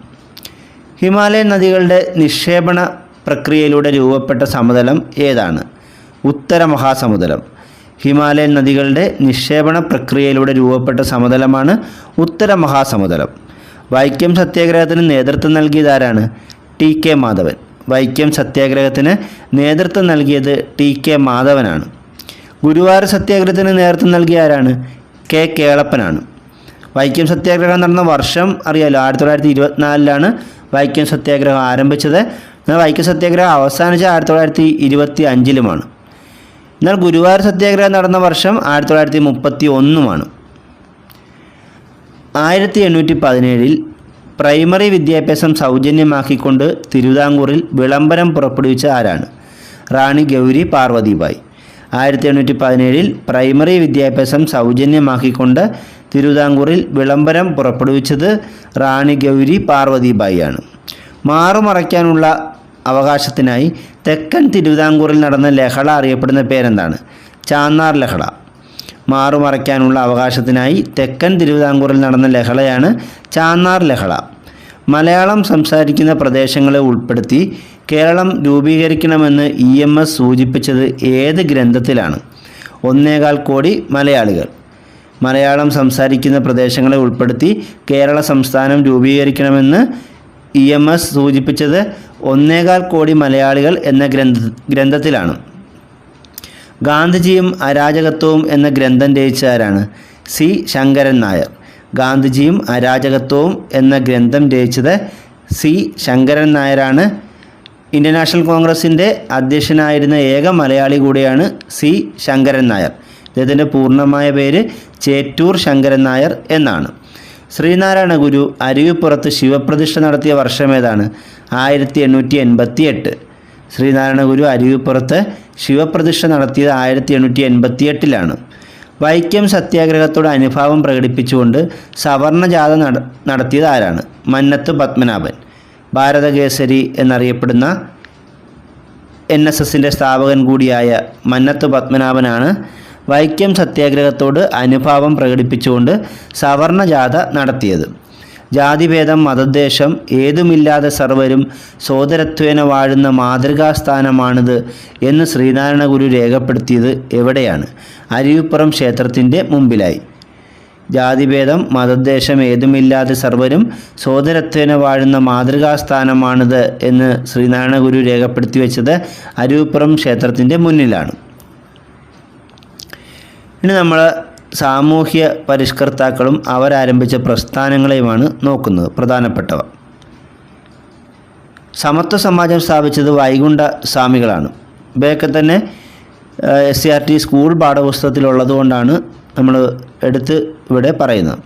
[SPEAKER 1] ഹിമാലയൻ നദികളുടെ നിക്ഷേപണ പ്രക്രിയയിലൂടെ രൂപപ്പെട്ട സമതലം ഏതാണ്? ഉത്തര മഹാസമുദ്രം. ഹിമാലയൻ നദികളുടെ നിക്ഷേപണ പ്രക്രിയയിലൂടെ രൂപപ്പെട്ട സമതലമാണ് ഉത്തര മഹാസമതലം. വൈക്കം സത്യാഗ്രഹത്തിന് നേതൃത്വം നൽകിയതാരാണ്? ടി.കെ. മാധവൻ. വൈക്കം സത്യാഗ്രഹത്തിന് നേതൃത്വം നൽകിയത് ടി.കെ. മാധവനാണ്. ഗുരുവായൂർ സത്യാഗ്രഹത്തിന് നേതൃത്വം നൽകിയ ആരാണ്? കെ. കേളപ്പനാണ്. വൈക്കം സത്യാഗ്രഹം നടന്ന വർഷം അറിയാലോ, 1924 വൈക്കം സത്യാഗ്രഹം ആരംഭിച്ചത്. എന്നാൽ വൈക്കം സത്യാഗ്രഹം അവസാനിച്ചത് 1925 എന്നാൽ ഗുരുവായൂർ സത്യാഗ്രഹം നടന്ന വർഷം 1931 1817 പ്രൈമറി വിദ്യാഭ്യാസം സൗജന്യമാക്കിക്കൊണ്ട് തിരുവിതാംകൂറിൽ വിളംബരം പുറപ്പെടുവിച്ച ആരാണ്? റാണി ഗൗരി പാർവതിബായി. 1817 പ്രൈമറി വിദ്യാഭ്യാസം സൗജന്യമാക്കിക്കൊണ്ട് തിരുവിതാംകൂറിൽ വിളംബരം പുറപ്പെടുവിച്ചത് റാണി ഗൗരി പാർവതിബായിയാണ്. മാറുമറയ്ക്കാനുള്ള അവകാശത്തിനായി തെക്കൻ തിരുവിതാംകൂറിൽ നടന്ന ലഹള അറിയപ്പെടുന്ന പേരെന്താണ്? ചാന്നാർ ലഹള. മാറുമറയ്ക്കാനുള്ള അവകാശത്തിനായി തെക്കൻ തിരുവിതാംകൂറിൽ നടന്ന ലഹളയാണ് ചാന്നാർ ലഹള. മലയാളം സംസാരിക്കുന്ന പ്രദേശങ്ങളെ ഉൾപ്പെടുത്തി കേരളം രൂപീകരിക്കണമെന്ന് EMS സൂചിപ്പിച്ചത് ഏത് ഗ്രന്ഥത്തിലാണ്? 1.25 കോടി മലയാളികൾ. മലയാളം സംസാരിക്കുന്ന പ്രദേശങ്ങളെ ഉൾപ്പെടുത്തി കേരള സംസ്ഥാനം രൂപീകരിക്കണമെന്ന് EMS സൂചിപ്പിച്ചത് 1.25 കോടി മലയാളികൾ എന്ന ഗ്രന്ഥത്തിലാണ്. ഗാന്ധിജിയും അരാജകത്വവും എന്ന ഗ്രന്ഥം രചിച്ച ആരാണ്? സി. ശങ്കരൻ നായർ. ഗാന്ധിജിയും അരാജകത്വവും എന്ന ഗ്രന്ഥം രചിച്ചത് സി. ശങ്കരൻ നായരാണ്. ഇന്ത്യൻ നാഷണൽ കോൺഗ്രസിൻ്റെ അധ്യക്ഷനായിരുന്ന ഏക മലയാളി കൂടിയാണ് സി. ശങ്കരൻ നായർ. ഇദ്ദേഹത്തിൻ്റെ പൂർണ്ണമായ പേര് ചേറ്റൂർ ശങ്കരൻ നായർ എന്നാണ്. ശ്രീനാരായണ ഗുരു അരുവിപ്പുറത്ത് ശിവപ്രതിഷ്ഠ നടത്തിയ വർഷം ഏതാണ്? 1888. ശ്രീനാരായണ ഗുരു അരുവിപ്പുറത്ത് ശിവപ്രതിഷ്ഠ നടത്തിയത് 1888 വൈക്കം സത്യാഗ്രഹത്തോട് അനുഭാവം പ്രകടിപ്പിച്ചുകൊണ്ട് സവർണജാഥ നടത്തിയത് ആരാണ്? മന്നത്ത് പത്മനാഭൻ. ഭാരതകേസരി എന്നറിയപ്പെടുന്ന NSSൻ്റെ സ്ഥാപകൻ കൂടിയായ മന്നത്ത് പത്മനാഭനാണ് വൈക്കം സത്യാഗ്രഹത്തോട് അനുഭാവം പ്രകടിപ്പിച്ചുകൊണ്ട് സവർണജാഥ നടത്തിയത്. ജാതിഭേദം മതദ്വേഷം ഏതുമില്ലാതെ സർവരും സോദരത്വേന വാഴുന്ന മാതൃകാസ്ഥാനമാണിത് എന്ന് ശ്രീനാരായണ ഗുരു രേഖപ്പെടുത്തിയത് എവിടെയാണ്? അരുവിപ്പുറം ക്ഷേത്രത്തിൻ്റെ മുമ്പിലായി. ജാതിഭേദം മതദ്വേഷം ഏതുമില്ലാതെ സർവരും സോദരത്വേന വാഴുന്ന മാതൃകാസ്ഥാനമാണിത് എന്ന് ശ്രീനാരായണ ഗുരു രേഖപ്പെടുത്തി വെച്ചത് അരുവിപ്പുറം ക്ഷേത്രത്തിൻ്റെ മുന്നിലാണ്. ഇനി നമ്മൾ സാമൂഹ്യ പരിഷ്കർത്താക്കളും അവരാരംഭിച്ച പ്രസ്ഥാനങ്ങളെയുമാണ് നോക്കുന്നത്. പ്രധാനപ്പെട്ടവ. സമത്വ സമാജം സ്ഥാപിച്ചത് വൈകുണ്ഠ സ്വാമികളാണ്. ഇവയൊക്കെ തന്നെ SCERT സ്കൂൾ പാഠപുസ്തകത്തിലുള്ളതുകൊണ്ടാണ് നമ്മൾ എടുത്ത് ഇവിടെ പറയുന്നത്.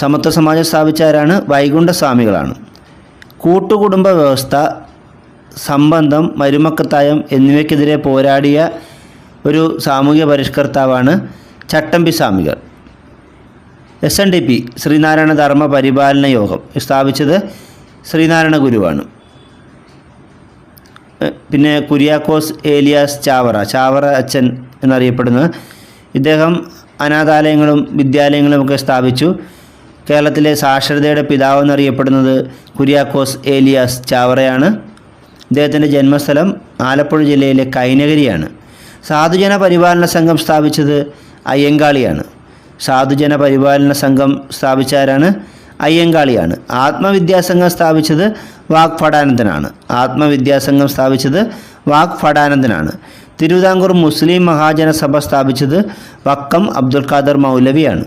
[SPEAKER 1] സമത്വ സമാജം സ്ഥാപിച്ചവരാണ് വൈകുണ്ഠ സ്വാമികളാണ്. കൂട്ടുകുടുംബ വ്യവസ്ഥ, സംബന്ധം, മരുമക്കത്തായം എന്നിവയ്ക്കെതിരെ പോരാടിയ ഒരു സാമൂഹ്യ പരിഷ്കർത്താവാണ് ചട്ടമ്പി സ്വാമികൾ. SNDP ശ്രീനാരായണ ധർമ്മ പരിപാലന യോഗം സ്ഥാപിച്ചത് ശ്രീനാരായണ ഗുരുവാണ്. പിന്നെ കുര്യാക്കോസ് ഏലിയാസ് ചാവറ അച്ഛൻ എന്നറിയപ്പെടുന്നത്, ഇദ്ദേഹം അനാഥാലയങ്ങളും വിദ്യാലയങ്ങളുമൊക്കെ സ്ഥാപിച്ചു. കേരളത്തിലെ സാക്ഷരതയുടെ പിതാവ് എന്നറിയപ്പെടുന്നത് കുര്യാക്കോസ് ഏലിയാസ് ചാവറയാണ്. ഇദ്ദേഹത്തിൻ്റെ ജന്മസ്ഥലം ആലപ്പുഴ ജില്ലയിലെ കൈനകരിയാണ്. സാധുജന പരിപാലന സംഘം സ്ഥാപിച്ചത് അയ്യങ്കാളിയാണ്. സാധുജന പരിപാലന സംഘം സ്ഥാപിച്ചാരാണ്? അയ്യങ്കാളിയാണ്. ആത്മവിദ്യാസംഘം സ്ഥാപിച്ചത് വാഗ്ഭടാനന്ദനാണ്. തിരുവിതാംകൂർ മുസ്ലിം മഹാജനസഭ സ്ഥാപിച്ചത് വക്കം അബ്ദുൽ ഖാദർ മൗലവിയാണ്.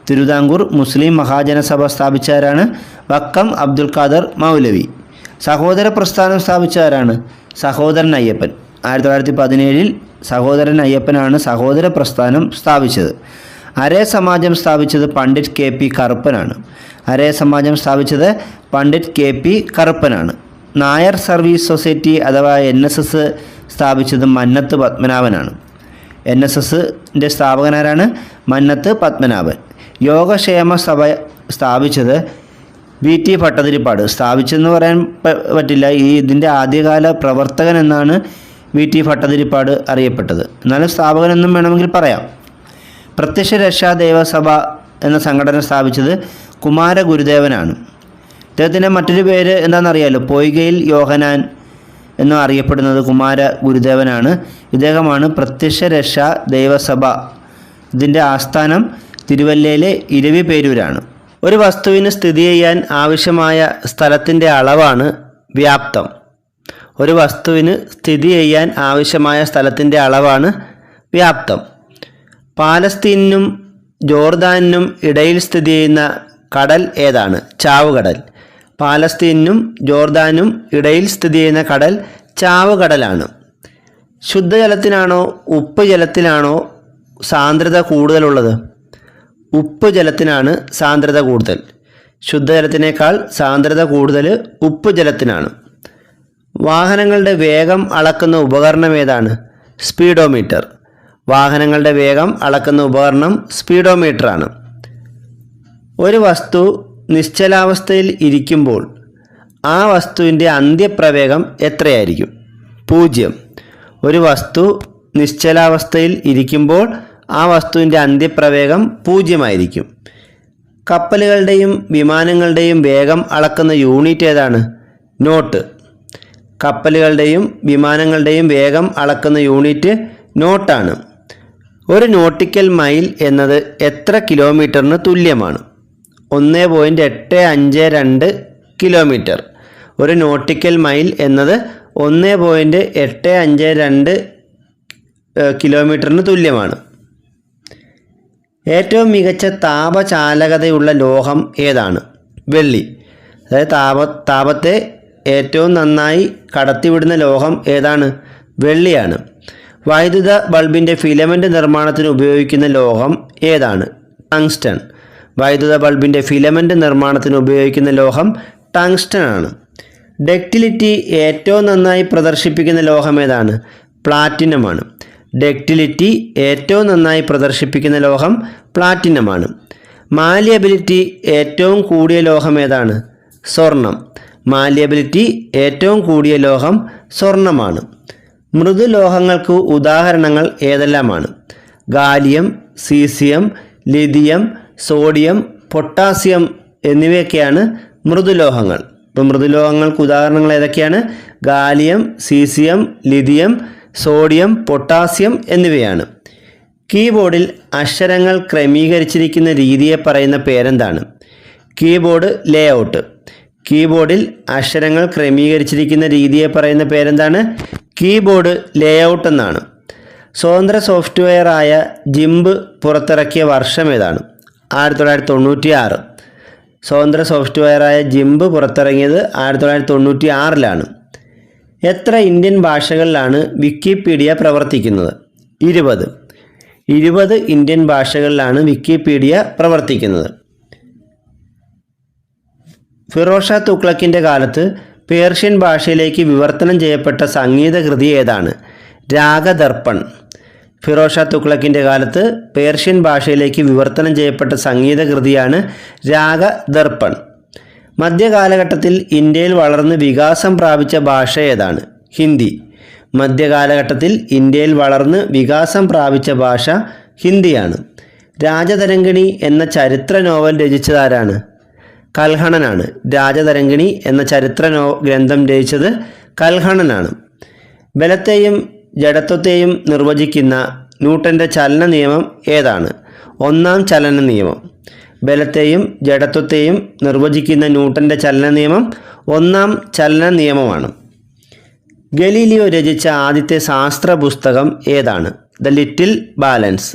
[SPEAKER 1] തിരുവിതാംകൂർ മുസ്ലിം മഹാജനസഭ സ്ഥാപിച്ചാരാണ്? വക്കം അബ്ദുൽ ഖാദർ മൗലവി. സഹോദര പ്രസ്ഥാനം സ്ഥാപിച്ചാരാണ്? സഹോദരൻ അയ്യപ്പൻ. 1917 സഹോദരൻ അയ്യപ്പനാണ് സഹോദര പ്രസ്ഥാനം സ്ഥാപിച്ചത്. അരേ സമാജം സ്ഥാപിച്ചത് പണ്ഡിറ്റ് KP കറുപ്പനാണ്. നായർ സർവീസ് സൊസൈറ്റി അഥവാ NSS സ്ഥാപിച്ചത് മന്നത്ത് പത്മനാഭനാണ്. NSSൻ്റെ സ്ഥാപകനാരാണ്? മന്നത്ത് പത്മനാഭൻ. യോഗക്ഷേമ സഭ സ്ഥാപിച്ചത് VT ഭട്ടതിരിപ്പാട്. സ്ഥാപിച്ചെന്ന് പറയാൻ പറ്റില്ല, ഇതിൻ്റെ ആദ്യകാല പ്രവർത്തകൻ എന്നാണ് VT ഭട്ടതിരിപ്പാട് അറിയപ്പെട്ടത്. എന്നാലും സ്ഥാപകനെന്നും വേണമെങ്കിൽ പറയാം. പ്രത്യക്ഷ രക്ഷാ ദേവസഭ എന്ന സംഘടന സ്ഥാപിച്ചത് കുമാരഗുരുദേവനാണ്. ഇദ്ദേഹത്തിൻ്റെ മറ്റൊരു പേര് എന്താണെന്നറിയാലോ? പൊയ്കയിൽ യോഹനാൻ എന്നും അറിയപ്പെടുന്നത് കുമാര ഗുരുദേവനാണ്. ഇദ്ദേഹമാണ് പ്രത്യക്ഷ രക്ഷാ ദൈവസഭ. ഇതിൻ്റെ ആസ്ഥാനം തിരുവല്ലയിലെ ഇരവിപേരൂരാണ്. ഒരു വസ്തുവിന് സ്ഥിതി ചെയ്യാൻ ആവശ്യമായ സ്ഥലത്തിൻ്റെ അളവാണ് വ്യാപ്തം. ഒരു വസ്തുവിന് സ്ഥിതി ചെയ്യാൻ ആവശ്യമായ സ്ഥലത്തിൻ്റെ അളവാണ് വ്യാപ്തം. പാലസ്തീനും ജോർദാനും ഇടയിൽ സ്ഥിതി ചെയ്യുന്ന കടൽ ഏതാണ്? ചാവുകടൽ. പാലസ്തീനും ജോർദാനും ഇടയിൽ സ്ഥിതി ചെയ്യുന്ന കടൽ ചാവുകടലാണ്. ശുദ്ധജലത്തിനാണോ ഉപ്പ് ജലത്തിലാണോ സാന്ദ്രത കൂടുതലുള്ളത്? ഉപ്പ് ജലത്തിനാണ് സാന്ദ്രത കൂടുതൽ. ശുദ്ധജലത്തിനേക്കാൾ സാന്ദ്രത കൂടുതൽ ഉപ്പ് ജലത്തിനാണ്. വാഹനങ്ങളുടെ വേഗം അളക്കുന്ന ഉപകരണം ഏതാണ്? സ്പീഡോമീറ്റർ. വാഹനങ്ങളുടെ വേഗം അളക്കുന്ന ഉപകരണം സ്പീഡോമീറ്ററാണ്. ഒരു വസ്തു നിശ്ചലാവസ്ഥയിൽ ഇരിക്കുമ്പോൾ ആ വസ്തുവിൻ്റെ അന്ത്യപ്രവേഗം എത്രയായിരിക്കും? 0. ഒരു വസ്തു നിശ്ചലാവസ്ഥയിൽ ഇരിക്കുമ്പോൾ ആ വസ്തുവിൻ്റെ അന്ത്യപ്രവേഗം 0 ആയിരിക്കും. കപ്പലുകളുടെയും വിമാനങ്ങളുടെയും വേഗം അളക്കുന്ന യൂണിറ്റ് ഏതാണ്? നോട്ട്. കപ്പലുകളുടെയും വിമാനങ്ങളുടെയും വേഗം അളക്കുന്ന യൂണിറ്റ് നോട്ടാണ്. ഒരു നോട്ടിക്കൽ മൈൽ എന്നത് എത്ര കിലോമീറ്ററിന് തുല്യമാണ്? 1.852 കിലോമീറ്റർ. ഒരു നോട്ടിക്കൽ മൈൽ എന്നത് 1.852 കിലോമീറ്ററിന് തുല്യമാണ്. ഏറ്റവും മികച്ച താപചാലകതയുള്ള ലോഹം ഏതാണ്? വെള്ളി. അതായത് താപത്തെ ഏറ്റവും നന്നായി കടത്തിവിടുന്ന ലോഹം ഏതാണ്? വെള്ളിയാണ്. വൈദ്യുത ബൾബിൻ്റെ ഫിലമെൻ്റ് നിർമ്മാണത്തിന് ഉപയോഗിക്കുന്ന ലോഹം ഏതാണ്? ടങ്സ്റ്റൺ. വൈദ്യുത ബൾബിൻ്റെ ഫിലമെൻ്റ് നിർമ്മാണത്തിന് ഉപയോഗിക്കുന്ന ലോഹം ടങ്സ്റ്റൺ ആണ്. ഡക്റ്റിലിറ്റി ഏറ്റവും നന്നായി പ്രദർശിപ്പിക്കുന്ന ലോഹം ഏതാണ്? പ്ലാറ്റിനമാണ്. ഡക്റ്റിലിറ്റി ഏറ്റവും നന്നായി പ്രദർശിപ്പിക്കുന്ന ലോഹം പ്ലാറ്റിനമാണ്. മാലിയബിലിറ്റി ഏറ്റവും കൂടിയ ലോഹം ഏതാണ്? സ്വർണം. മാലിയബിലിറ്റി ഏറ്റവും കൂടിയ ലോഹം സ്വർണമാണ്. മൃദുലോഹങ്ങൾക്ക് ഉദാഹരണങ്ങൾ ഏതെല്ലാമാണ്? Gallium, caesium, lithium, sodium, potassium എന്നിവയൊക്കെയാണ് മൃദുലോഹങ്ങൾ. ഇപ്പോൾ മൃദുലോഹങ്ങൾക്ക് ഉദാഹരണങ്ങൾ ഏതൊക്കെയാണ്? Gallium, caesium, lithium, sodium, potassium എന്നിവയാണ്. കീബോർഡിൽ അക്ഷരങ്ങൾ ക്രമീകരിച്ചിരിക്കുന്ന രീതിയെ പറയുന്ന പേരെന്താണ്? Keyboard layout. കീബോർഡിൽ അക്ഷരങ്ങൾ ക്രമീകരിച്ചിരിക്കുന്ന രീതിയെ പറയുന്ന പേരെന്താണ്? കീബോർഡ് ലേഔട്ട് എന്നാണ്. സ്വതന്ത്ര സോഫ്റ്റ്വെയർ ആയ ജിംബ് പുറത്തിറക്കിയ വർഷം ഏതാണ്? 1996. സ്വതന്ത്ര സോഫ്റ്റ്വെയറായ ജിംബ് പുറത്തിറങ്ങിയത് 1996 എത്ര ഇന്ത്യൻ ഭാഷകളിലാണ് വിക്കിപീഡിയ പ്രവർത്തിക്കുന്നത്? 20. 20 ഇന്ത്യൻ ഭാഷകളിലാണ് വിക്കിപീഡിയ പ്രവർത്തിക്കുന്നത്. ഫിറോസ് ഷാ തുഗ്ലക്കിൻ്റെ കാലത്ത് പേർഷ്യൻ ഭാഷയിലേക്ക് വിവർത്തനം ചെയ്യപ്പെട്ട സംഗീതകൃതി ഏതാണ്? രാഗദർപ്പൺ. ഫിറോസ് ഷാ തുഗ്ലക്കിൻ്റെ കാലത്ത് പേർഷ്യൻ ഭാഷയിലേക്ക് വിവർത്തനം ചെയ്യപ്പെട്ട സംഗീതകൃതിയാണ് രാഗദർപ്പൺ. മധ്യകാലഘട്ടത്തിൽ ഇന്ത്യയിൽ വളർന്ന് വികാസം പ്രാപിച്ച ഭാഷ ഏതാണ്? ഹിന്ദി. മധ്യകാലഘട്ടത്തിൽ ഇന്ത്യയിൽ വളർന്ന് വികാസം പ്രാപിച്ച ഭാഷ ഹിന്ദിയാണ്. രാജതരംഗിണി എന്ന ചരിത്ര നോവൽ രചിച്ചതാരാണ്? കൽഹണനാണ്. രാജതരംഗിണി എന്ന ചരിത്ര ഗ്രന്ഥം രചിച്ചത് കൽഹണനാണ്. ബലത്തെയും ജഡത്വത്തെയും നിർവചിക്കുന്ന ന്യൂട്ടൻ്റെ ചലന നിയമം ഏതാണ്? ഒന്നാം ചലന നിയമം. ബലത്തെയും ജഡത്വത്തെയും നിർവചിക്കുന്ന ന്യൂട്ടൻ്റെ ചലന നിയമം ഒന്നാം ചലന നിയമമാണ്. ഗലീലിയോ രചിച്ച ആദ്യത്തെ ശാസ്ത്ര പുസ്തകം ഏതാണ്? The little balance.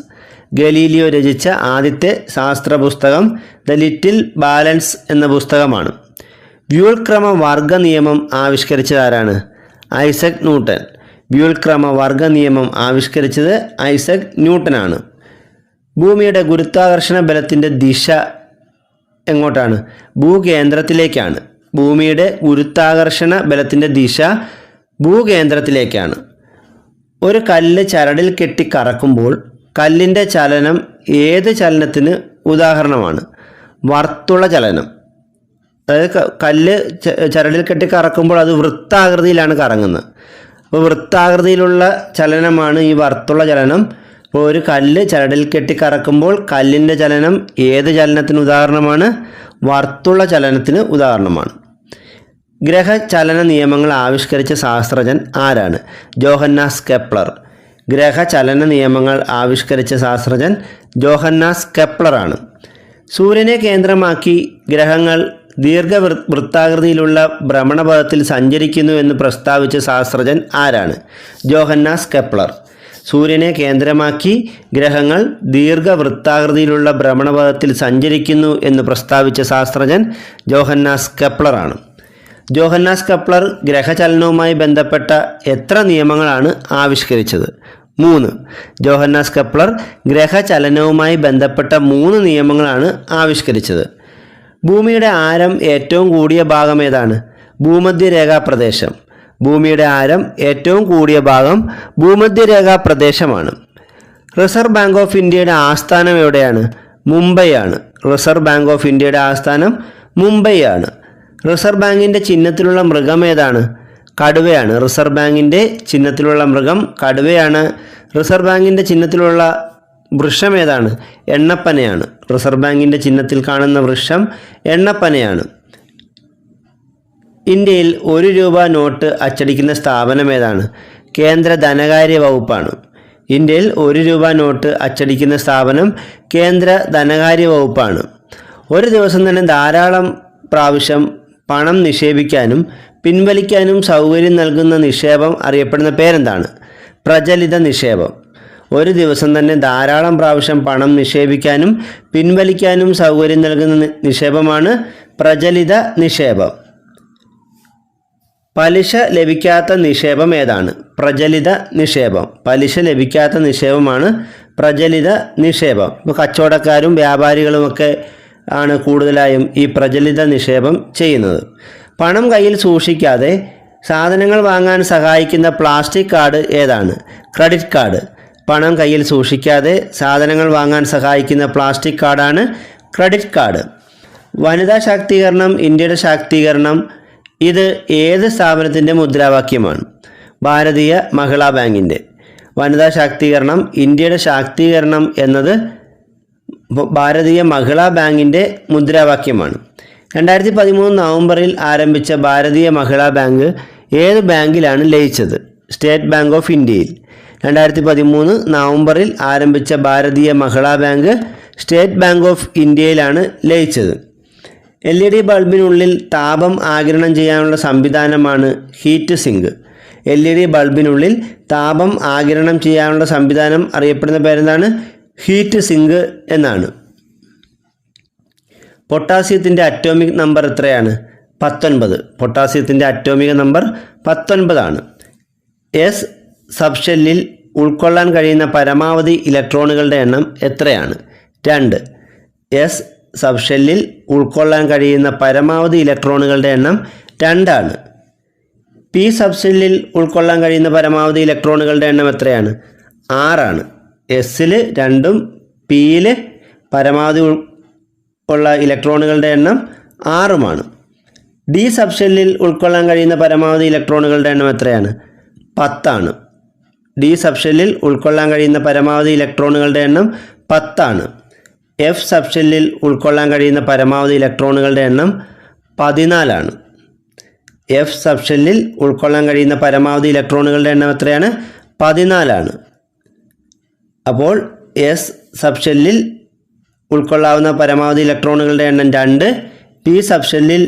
[SPEAKER 1] ഗലീലിയോ രചിച്ച ആദ്യത്തെ ശാസ്ത്ര പുസ്തകം ദ ലിറ്റിൽ ബാലൻസ് എന്ന പുസ്തകമാണ്. വ്യൂൾക്രമ വർഗ നിയമം ആവിഷ്കരിച്ചതാരാണ്? Isaac Newton. വ്യൂൾക്രമ വർഗ നിയമം ആവിഷ്കരിച്ചത് ഐസക് ന്യൂട്ടനാണ്. ഭൂമിയുടെ ഗുരുത്വാകർഷണ ബലത്തിൻ്റെ ദിശ എങ്ങോട്ടാണ്? ഭൂകേന്ദ്രത്തിലേക്കാണ്. ഭൂമിയുടെ ഗുരുത്വാകർഷണ ബലത്തിൻ്റെ ദിശ ഭൂകേന്ദ്രത്തിലേക്കാണ്. ഒരു കല്ല് ചരടിൽ കെട്ടി കറക്കുമ്പോൾ കല്ലിൻ്റെ ചലനം ഏത് ചലനത്തിന് ഉദാഹരണമാണ്? വർത്തുള ചലനം. അതായത് കല്ല് ചരടിൽ കെട്ടി കറക്കുമ്പോൾ അത് വൃത്താകൃതിയിലാണ് കറങ്ങുന്നത്. അപ്പോൾ വൃത്താകൃതിയിലുള്ള ചലനമാണ് ഈ വർത്തുള ചലനം. അപ്പോൾ ഒരു കല്ല് ചരടിൽ കെട്ടി കറക്കുമ്പോൾ കല്ലിൻ്റെ ചലനം ഏത് ചലനത്തിന് ഉദാഹരണമാണ്? വർത്തുള ചലനത്തിന് ഉദാഹരണമാണ്. ഗ്രഹചലന നിയമങ്ങൾ ആവിഷ്കരിച്ച ശാസ്ത്രജ്ഞൻ ആരാണ്? Johannes Kepler. ഗ്രഹചലന നിയമങ്ങൾ ആവിഷ്കരിച്ച ശാസ്ത്രജ്ഞൻ ജോഹന്നാസ് കെപ്ലറാണ്. സൂര്യനെ കേന്ദ്രമാക്കി ഗ്രഹങ്ങൾ ദീർഘവൃത്താകൃതിയിലുള്ള ഭ്രമണപഥത്തിൽ സഞ്ചരിക്കുന്നു എന്ന് പ്രസ്താവിച്ച ശാസ്ത്രജ്ഞൻ ആരാണ്? Johannes Kepler. സൂര്യനെ കേന്ദ്രമാക്കി ഗ്രഹങ്ങൾ ദീർഘവൃത്താകൃതിയിലുള്ള ഭ്രമണപഥത്തിൽ സഞ്ചരിക്കുന്നു എന്ന് പ്രസ്താവിച്ച ശാസ്ത്രജ്ഞൻ ജോഹന്നാസ് കെപ്ലറാണ്. ജോഹന്നാസ് കെപ്ലർ ഗ്രഹചലനവുമായി ബന്ധപ്പെട്ട എത്ര നിയമങ്ങളാണ് ആവിഷ്കരിച്ചത്? 3. ജോഹന്നാസ് കെപ്ലർ ഗ്രഹചലനവുമായി ബന്ധപ്പെട്ട 3 നിയമങ്ങളാണ് ആവിഷ്കരിച്ചത്. ഭൂമിയുടെ ആരം ഏറ്റവും കൂടിയ ഭാഗം ഏതാണ്? ഭൂമധ്യരേഖാ പ്രദേശം. ഭൂമിയുടെ ആരം ഏറ്റവും കൂടിയ ഭാഗം ഭൂമധ്യരേഖാ പ്രദേശമാണ്. റിസർവ് ബാങ്ക് ഓഫ് ഇന്ത്യയുടെ ആസ്ഥാനം എവിടെയാണ്? മുംബൈയാണ്. റിസർവ് ബാങ്ക് ഓഫ് ഇന്ത്യയുടെ ആസ്ഥാനം മുംബൈയാണ്. റിസർവ് ബാങ്കിൻ്റെ ചിഹ്നത്തിലുള്ള മൃഗം ഏതാണ്? കടുവയാണ്. റിസർവ് ബാങ്കിൻ്റെ ചിഹ്നത്തിലുള്ള മൃഗം കടുവയാണ്. റിസർവ് ബാങ്കിൻ്റെ ചിഹ്നത്തിലുള്ള വൃക്ഷം ഏതാണ്? എണ്ണപ്പനയാണ്. റിസർവ് ബാങ്കിൻ്റെ ചിഹ്നത്തിൽ കാണുന്ന വൃക്ഷം എണ്ണപ്പനയാണ്. ഇന്ത്യയിൽ 1 രൂപ നോട്ട് അച്ചടിക്കുന്ന സ്ഥാപനം ഏതാണ്? കേന്ദ്ര ധനകാര്യ വകുപ്പാണ്. ഇന്ത്യയിൽ 1 രൂപ നോട്ട് അച്ചടിക്കുന്ന സ്ഥാപനം കേന്ദ്ര ധനകാര്യ വകുപ്പാണ്. ഒരു ദിവസം തന്നെ ധാരാളം പ്രാവശ്യം പണം നിക്ഷേപിക്കാനും പിൻവലിക്കാനും സൗകര്യം നൽകുന്ന നിക്ഷേപം അറിയപ്പെടുന്ന പേരെന്താണ്? പ്രചലിത നിക്ഷേപം. ഒരു ദിവസം തന്നെ ധാരാളം പ്രാവശ്യം പണം നിക്ഷേപിക്കാനും പിൻവലിക്കാനും സൗകര്യം നൽകുന്ന നിക്ഷേപമാണ് പ്രചലിത നിക്ഷേപം. പലിശ ലഭിക്കാത്ത നിക്ഷേപം ഏതാണ്? പ്രചലിത നിക്ഷേപം. പലിശ ലഭിക്കാത്ത നിക്ഷേപമാണ് പ്രചലിത നിക്ഷേപം. ഇപ്പോൾ കച്ചവടക്കാരും വ്യാപാരികളുമൊക്കെ ആണ് കൂടുതലായും ഈ പ്രചലിത നിക്ഷേപം ചെയ്യുന്നത്. പണം കയ്യിൽ സൂക്ഷിക്കാതെ സാധനങ്ങൾ വാങ്ങാൻ സഹായിക്കുന്ന പ്ലാസ്റ്റിക് കാർഡ് ഏതാണ്? Credit card. പണം കയ്യിൽ സൂക്ഷിക്കാതെ സാധനങ്ങൾ വാങ്ങാൻ സഹായിക്കുന്ന പ്ലാസ്റ്റിക് കാർഡാണ് ക്രെഡിറ്റ് കാർഡ്. വനിതാ ശാക്തീകരണം ഇന്ത്യയുടെ ശാക്തീകരണം ഇത് ഏത് സ്ഥാപനത്തിൻ്റെ മുദ്രാവാക്യമാണ്? ഭാരതീയ മഹിളാ ബാങ്കിൻ്റെ. വനിതാ ശാക്തീകരണം ഇന്ത്യയുടെ ശാക്തീകരണം എന്നത് ഭാരതീയ മഹിളാ ബാങ്കിൻ്റെ മുദ്രാവാക്യമാണ്. 2013 നവംബറിൽ ആരംഭിച്ച ഭാരതീയ മഹിളാ ബാങ്ക് ഏത് ബാങ്കിലാണ് ലയിച്ചത്? സ്റ്റേറ്റ് ബാങ്ക് ഓഫ് ഇന്ത്യയിൽ. 2013 നവംബറിൽ ആരംഭിച്ച ഭാരതീയ മഹിളാ ബാങ്ക് സ്റ്റേറ്റ് ബാങ്ക് ഓഫ് ഇന്ത്യയിലാണ് ലയിച്ചത്. LED ബൾബിനുള്ളിൽ താപം ആഗിരണം ചെയ്യാനുള്ള സംവിധാനമാണ് ഹീറ്റ് സിങ്ക്. LED ബൾബിനുള്ളിൽ താപം ആഗിരണം ചെയ്യാനുള്ള സംവിധാനം അറിയപ്പെടുന്ന പേരെന്താണ്? ഹീറ്റ് സിങ്ക് എന്നാണ്. പൊട്ടാസ്യത്തിൻ്റെ അറ്റോമിക് നമ്പർ എത്രയാണ്? 19. പൊട്ടാസ്യത്തിൻ്റെ അറ്റോമിക നമ്പർ 19 ആണ്. എസ് സബ്ഷെല്ലിൽ ഉൾക്കൊള്ളാൻ കഴിയുന്ന പരമാവധി ഇലക്ട്രോണുകളുടെ എണ്ണം എത്രയാണ്? 2. എസ് സബ്ഷെല്ലിൽ ഉൾക്കൊള്ളാൻ കഴിയുന്ന പരമാവധി ഇലക്ട്രോണുകളുടെ എണ്ണം 2 ആണ്. പി സബ്ഷെല്ലിൽ ഉൾക്കൊള്ളാൻ കഴിയുന്ന പരമാവധി ഇലക്ട്രോണുകളുടെ എണ്ണം എത്രയാണ്? 6 ആണ്. എസ്സിൽ 2ഉം പിയിൽ പരമാവധി ഉള്ള ഇലക്ട്രോണുകളുടെ എണ്ണം 6ഉമാണ്. ഡി സബ്ഷെല്ലിൽ ഉൾക്കൊള്ളാൻ കഴിയുന്ന പരമാവധി ഇലക്ട്രോണുകളുടെ എണ്ണം എത്രയാണ്? 10 ആണ്. ഡി സബ്ഷെല്ലിൽ ഉൾക്കൊള്ളാൻ കഴിയുന്ന പരമാവധി ഇലക്ട്രോണുകളുടെ എണ്ണം 10 ആണ്. എഫ് സബ്ഷെല്ലിൽ ഉൾക്കൊള്ളാൻ കഴിയുന്ന പരമാവധി ഇലക്ട്രോണുകളുടെ എണ്ണം 14 ആണ്. എഫ് സബ്ഷെല്ലിൽ ഉൾക്കൊള്ളാൻ കഴിയുന്ന പരമാവധി ഇലക്ട്രോണുകളുടെ എണ്ണം എത്രയാണ്? 14 ആണ്. അപ്പോൾ എസ് സബ്ഷെല്ലിൽ ഉൾക്കൊള്ളാവുന്ന പരമാവധി ഇലക്ട്രോണുകളുടെ എണ്ണം 2, പി സബ്ഷെല്ലിൽ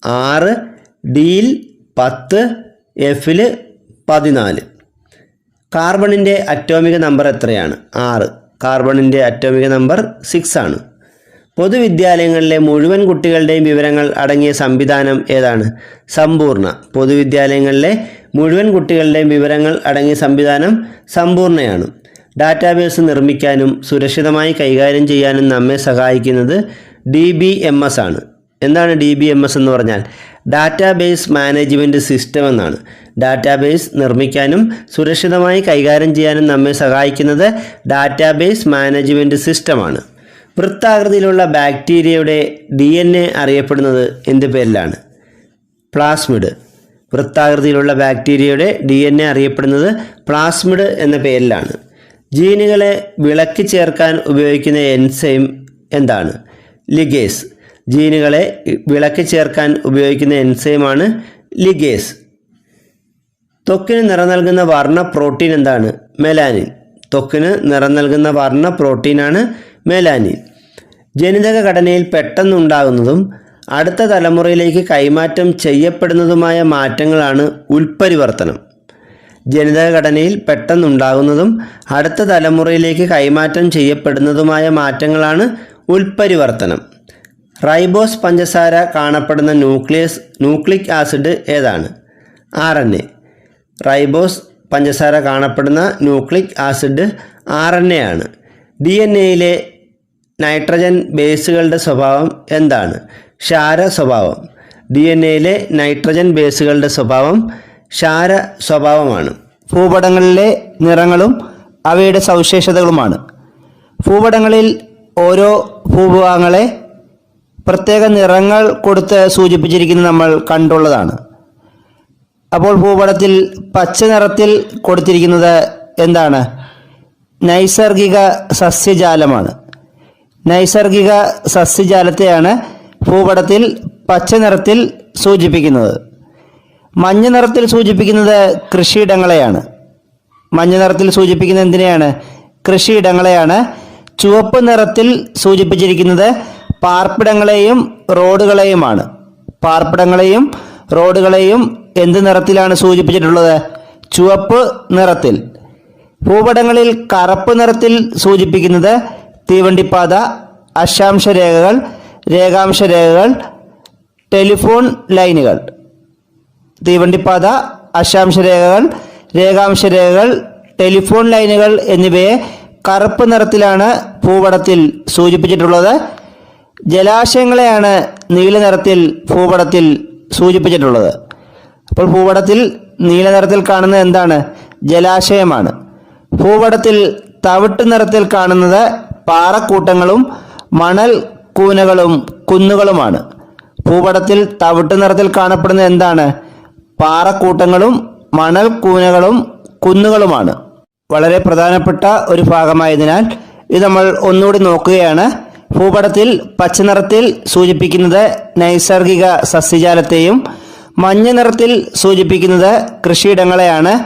[SPEAKER 1] 6, ഡിയിൽ 10, എഫിൽ 14. കാർബണിൻ്റെ അറ്റോമിക നമ്പർ എത്രയാണ്? 6. കാർബണിൻ്റെ അറ്റോമിക നമ്പർ 6 ആണ്. പൊതുവിദ്യാലയങ്ങളിലെ മുഴുവൻ കുട്ടികളുടെയും വിവരങ്ങൾ അടങ്ങിയ സംവിധാനം ഏതാണ്? സമ്പൂർണ്ണ. പൊതുവിദ്യാലയങ്ങളിലെ മുഴുവൻ കുട്ടികളുടെയും വിവരങ്ങൾ അടങ്ങിയ സംവിധാനം സമ്പൂർണ്ണയാണ്. ഡാറ്റാബേസ് നിർമ്മിക്കാനും സുരക്ഷിതമായി കൈകാര്യം ചെയ്യാനും നമ്മെ സഹായിക്കുന്നത് DBMS ആണ്. എന്താണ് DBMS എന്ന് പറഞ്ഞാൽ? ഡാറ്റാബേസ് മാനേജ്മെൻറ്റ് സിസ്റ്റം എന്നാണ്. ഡാറ്റാബേസ് നിർമ്മിക്കാനും സുരക്ഷിതമായി കൈകാര്യം ചെയ്യാനും നമ്മെ സഹായിക്കുന്നത് ഡാറ്റാബേസ് മാനേജ്മെൻറ്റ് സിസ്റ്റമാണ്. വൃത്താകൃതിയിലുള്ള ബാക്ടീരിയയുടെ DNA അറിയപ്പെടുന്നത് എന്ത് പേരിലാണ്? പ്ലാസ്മിഡ്. വൃത്താകൃതിയിലുള്ള ബാക്ടീരിയയുടെ DNA അറിയപ്പെടുന്നത് പ്ലാസ്മിഡ് എന്ന പേരിലാണ്. ജീനുകളെ വിളക്കി ചേർക്കാൻ ഉപയോഗിക്കുന്ന എൻസൈം എന്താണ്? ലിഗേസ്. ജീനുകളെ വിളക്കി ചേർക്കാൻ ഉപയോഗിക്കുന്ന എൻസൈമാണ് ലിഗേസ്. ത്വക്കിന് നിറം നൽകുന്ന വർണ്ണ പ്രോട്ടീൻ എന്താണ്? മെലാനിൻ. ത്വക്കിന് നിറം നൽകുന്ന വർണ്ണ പ്രോട്ടീനാണ് മെലാനിൻ. ജനിതക ഘടനയിൽ പെട്ടെന്നുണ്ടാകുന്നതും അടുത്ത തലമുറയിലേക്ക് കൈമാറ്റം ചെയ്യപ്പെടുന്നതുമായ മാറ്റങ്ങളാണ് ഉൽപ്പരിവർത്തനം. ജനിതക ഘടനയിൽ പെട്ടെന്നുണ്ടാകുന്നതും അടുത്ത തലമുറയിലേക്ക് കൈമാറ്റം ചെയ്യപ്പെടുന്നതുമായ മാറ്റങ്ങളാണ് ഉൽപ്പരിവർത്തനം. റൈബോസ് പഞ്ചസാര കാണപ്പെടുന്ന ന്യൂക്ലിക് ആസിഡ് ഏതാണ്? RNA. റൈബോസ് പഞ്ചസാര കാണപ്പെടുന്ന ന്യൂക്ലിക് ആസിഡ് RNA ആണ്. DNA-യിലെ നൈട്രജൻ ബേസുകളുടെ സ്വഭാവം എന്താണ്? ക്ഷാര സ്വഭാവം. DNA-യിലെ നൈട്രജൻ ബേസുകളുടെ സ്വഭാവം ക്ഷാര സ്വഭാവമാണ്. ഭൂപടങ്ങളിലെ നിറങ്ങളും അവയുടെ സവിശേഷതകളുമാണ്. ഭൂപടങ്ങളിൽ ഓരോ ഭൂഭാഗങ്ങളെ പ്രത്യേക നിറങ്ങൾ കൊടുത്ത് സൂചിപ്പിച്ചിരിക്കുന്നത് നമ്മൾ കണ്ടുള്ളതാണ്. അപ്പോൾ ഭൂപടത്തിൽ പച്ച നിറത്തിൽ കൊടുത്തിരിക്കുന്നത് എന്താണ്? നൈസർഗിക സസ്യജാലമാണ്. നൈസർഗിക സസ്യജാലത്തെയാണ് ഭൂപടത്തിൽ പച്ച നിറത്തിൽ സൂചിപ്പിക്കുന്നത്. മഞ്ഞ നിറത്തിൽ സൂചിപ്പിക്കുന്നത് കൃഷിയിടങ്ങളെയാണ്. മഞ്ഞ നിറത്തിൽ സൂചിപ്പിക്കുന്നത് എന്തിനെയാണ്? കൃഷിയിടങ്ങളെയാണ്. ചുവപ്പ് നിറത്തിൽ സൂചിപ്പിച്ചിരിക്കുന്നത് പാർപ്പിടങ്ങളെയും റോഡുകളെയുമാണ്. പാർപ്പിടങ്ങളെയും റോഡുകളെയും എന്ത് നിറത്തിലാണ് സൂചിപ്പിച്ചിട്ടുള്ളത്? ചുവപ്പ് നിറത്തിൽ. ഭൂപടങ്ങളിൽ കറുപ്പ് നിറത്തിൽ സൂചിപ്പിക്കുന്നത് തീവണ്ടിപ്പാത, അക്ഷാംശ രേഖകൾ, രേഖാംശ രേഖകൾ, ടെലിഫോൺ ലൈനുകൾ. തീവണ്ടിപ്പാത, അക്ഷാംശ രേഖകൾ, രേഖാംശ രേഖകൾ, ടെലിഫോൺ ലൈനുകൾ എന്നിവയെ കറുപ്പ് നിറത്തിലാണ് ഭൂപടത്തിൽ സൂചിപ്പിച്ചിട്ടുള്ളത്. ജലാശയങ്ങളെയാണ് നീല നിറത്തിൽ ഭൂപടത്തിൽ സൂചിപ്പിച്ചിട്ടുള്ളത്. അപ്പോൾ ഭൂപടത്തിൽ നീല നിറത്തിൽ കാണുന്നത് എന്താണ്? ജലാശയമാണ്. ഭൂപടത്തിൽ തവിട്ട് നിറത്തിൽ കാണുന്നത് പാറക്കൂട്ടങ്ങളും മണൽ കൂനകളും കുന്നുകളുമാണ്. ഭൂപടത്തിൽ തവിട്ട് നിറത്തിൽ കാണപ്പെടുന്നത് എന്താണ്? പാറക്കൂട്ടങ്ങളും മണൽ കൂനകളും കുന്നുകളുമാണ്. വളരെ പ്രധാനപ്പെട്ട ഒരു ഭാഗമായതിനാൽ ഇത് നമ്മൾ ഒന്നുകൂടി നോക്കുകയാണ്. ഭൂപടത്തിൽ പച്ച നിറത്തിൽ സൂചിപ്പിക്കുന്നത് നൈസർഗിക സസ്യജാലത്തെയും മഞ്ഞ നിറത്തിൽ സൂചിപ്പിക്കുന്നത് കൃഷിയിടങ്ങളെയാണ്.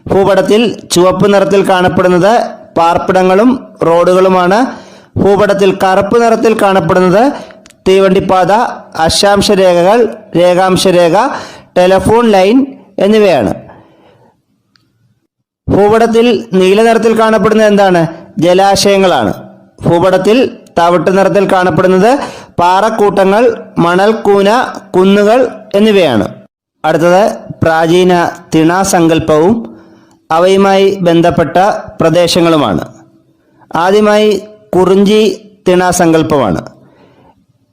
[SPEAKER 1] ഭൂപടത്തിൽ ചുവപ്പ് നിറത്തിൽ കാണപ്പെടുന്നത് പാർപ്പിടങ്ങളും റോഡുകളുമാണ്. ഭൂപടത്തിൽ കറുപ്പ് നിറത്തിൽ കാണപ്പെടുന്നത് തീവണ്ടിപ്പാത, അക്ഷാംശ രേഖകൾ, രേഖാംശ രേഖ, ടെലിഫോൺ ലൈൻ എന്നിവയാണ്. ഭൂപടത്തിൽ നീല നിറത്തിൽ കാണപ്പെടുന്നത് എന്താണ്? ജലാശയങ്ങളാണ്. ഭൂപടത്തിൽ തവിട്ട് നിറത്തിൽ കാണപ്പെടുന്നത് പാറക്കൂട്ടങ്ങൾ, മണൽക്കൂന, കുന്നുകൾ എന്നിവയാണ്. അടുത്തത് പ്രാചീന തിണാസങ്കല്പവും അവയുമായി ബന്ധപ്പെട്ട പ്രദേശങ്ങളുമാണ്. ആദ്യമായി കുറിഞ്ചി തിണാസങ്കല്പമാണ്.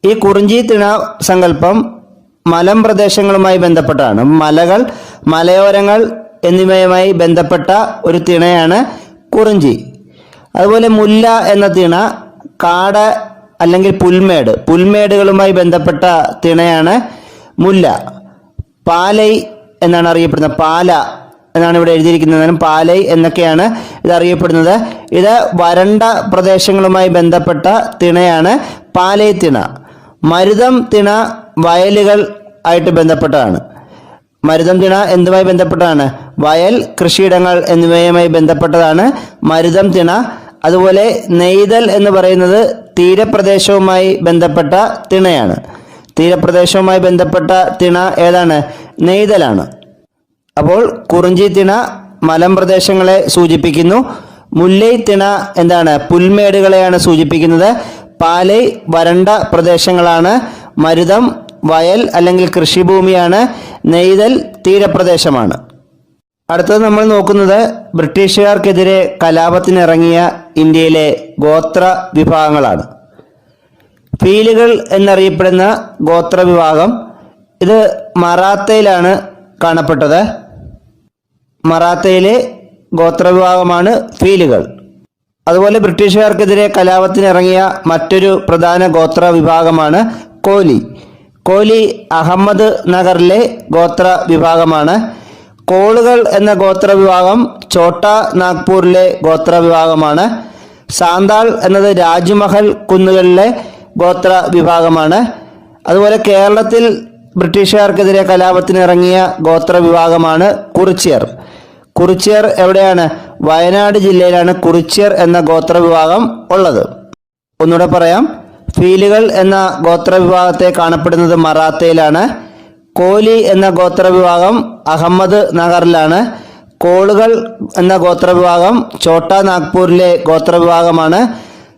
[SPEAKER 1] ഈ കുറിഞ്ചി തിണാസങ്കല്പം മലം പ്രദേശങ്ങളുമായി ബന്ധപ്പെട്ടാണ്. മലകൾ, മലയോരങ്ങൾ എന്നിവയുമായി ബന്ധപ്പെട്ട ഒരു തിണയാണ് കുറിഞ്ചി. അതുപോലെ മുല്ല എന്ന തിണ കാട് അല്ലെങ്കിൽ പുൽമേടുകളുമായി ബന്ധപ്പെട്ട തിണയാണ് മുല്ല. പാലൈ എന്നാണ് അറിയപ്പെടുന്നത്. പാല എന്നാണ് ഇവിടെ എഴുതിയിരിക്കുന്നത്. പാലൈ എന്നൊക്കെയാണ് ഇത് അറിയപ്പെടുന്നത്. ഇത് വരണ്ട പ്രദേശങ്ങളുമായി ബന്ധപ്പെട്ട തിണയാണ് പാലൈ തിണ. മരുതം തിണ വയലുകൾ ആയിട്ട് ബന്ധപ്പെട്ടതാണ്. മരുതം തിണ എന്തുമായി ബന്ധപ്പെട്ടതാണ്? വയൽ, കൃഷിയിടങ്ങൾ എന്നിവയുമായി ബന്ധപ്പെട്ടതാണ് മരുതം തിണ. അതുപോലെ നെയ്തൽ എന്ന് പറയുന്നത് തീരപ്രദേശവുമായി ബന്ധപ്പെട്ട തിണയാണ്. തീരപ്രദേശവുമായി ബന്ധപ്പെട്ട തിണ ഏതാണ്? നെയ്തലാണ്. അപ്പോൾ കുറിഞ്ചി തിണ മലം പ്രദേശങ്ങളെ സൂചിപ്പിക്കുന്നു. മുല്ലൈ തിണ എന്താണ്? പുൽമേടുകളെയാണ് സൂചിപ്പിക്കുന്നത്. പാലൈ വരണ്ട പ്രദേശങ്ങളാണ്. മരുതം വയൽ അല്ലെങ്കിൽ കൃഷിഭൂമിയാണ്. നെയ്തൽ തീരപ്രദേശമാണ്. അടുത്തത് നമ്മൾ നോക്കുന്നത് ബ്രിട്ടീഷുകാർക്കെതിരെ കലാപത്തിനിറങ്ങിയ ഇന്ത്യയിലെ ഗോത്ര വിഭാഗങ്ങളാണ്. ഫീലുകൾ എന്നറിയപ്പെടുന്ന ഗോത്ര വിഭാഗം ഇത് മറാത്തയിലാണ് കാണപ്പെട്ടത്. മറാത്തയിലെ ഗോത്രവിഭാഗമാണ് ഫീലുകൾ. അതുപോലെ ബ്രിട്ടീഷുകാർക്കെതിരെ കലാപത്തിനിറങ്ങിയ മറ്റൊരു പ്രധാന ഗോത്ര വിഭാഗമാണ് കോലി. കോലി അഹമ്മദ് നഗറിലെ ഗോത്ര വിഭാഗമാണ്. കോളുകൾ എന്ന ഗോത്ര വിഭാഗം ഛോട്ടാ നാഗ്പൂരിലെ ഗോത്ര വിഭാഗമാണ്. സാന്താൾ എന്നത് രാജ്മഹൽ കുന്നുകളിലെ ഗോത്ര വിഭാഗമാണ്. അതുപോലെ കേരളത്തിൽ
[SPEAKER 2] ബ്രിട്ടീഷുകാർക്കെതിരെ കലാപത്തിനിറങ്ങിയ ഗോത്രവിഭാഗമാണ് കുറിച്യർ. കുറിച്യർ എവിടെയാണ്? വയനാട് ജില്ലയിലാണ് കുറിച്യർ എന്ന ഗോത്രവിഭാഗം ഉള്ളത്. ഒന്നുകൂടെ പറയാം. ഫീലുകൾ എന്ന ഗോത്രവിഭാഗത്തെ കാണപ്പെടുന്നത് മറാത്തയിലാണ്. കോലി എന്ന ഗോത്രവിഭാഗം അഹമ്മദ് നഗറിലാണ്. കോളുകൾ എന്ന ഗോത്രവിഭാഗം ഛോട്ടാ നാഗ്പൂരിലെ ഗോത്രവിഭാഗമാണ്.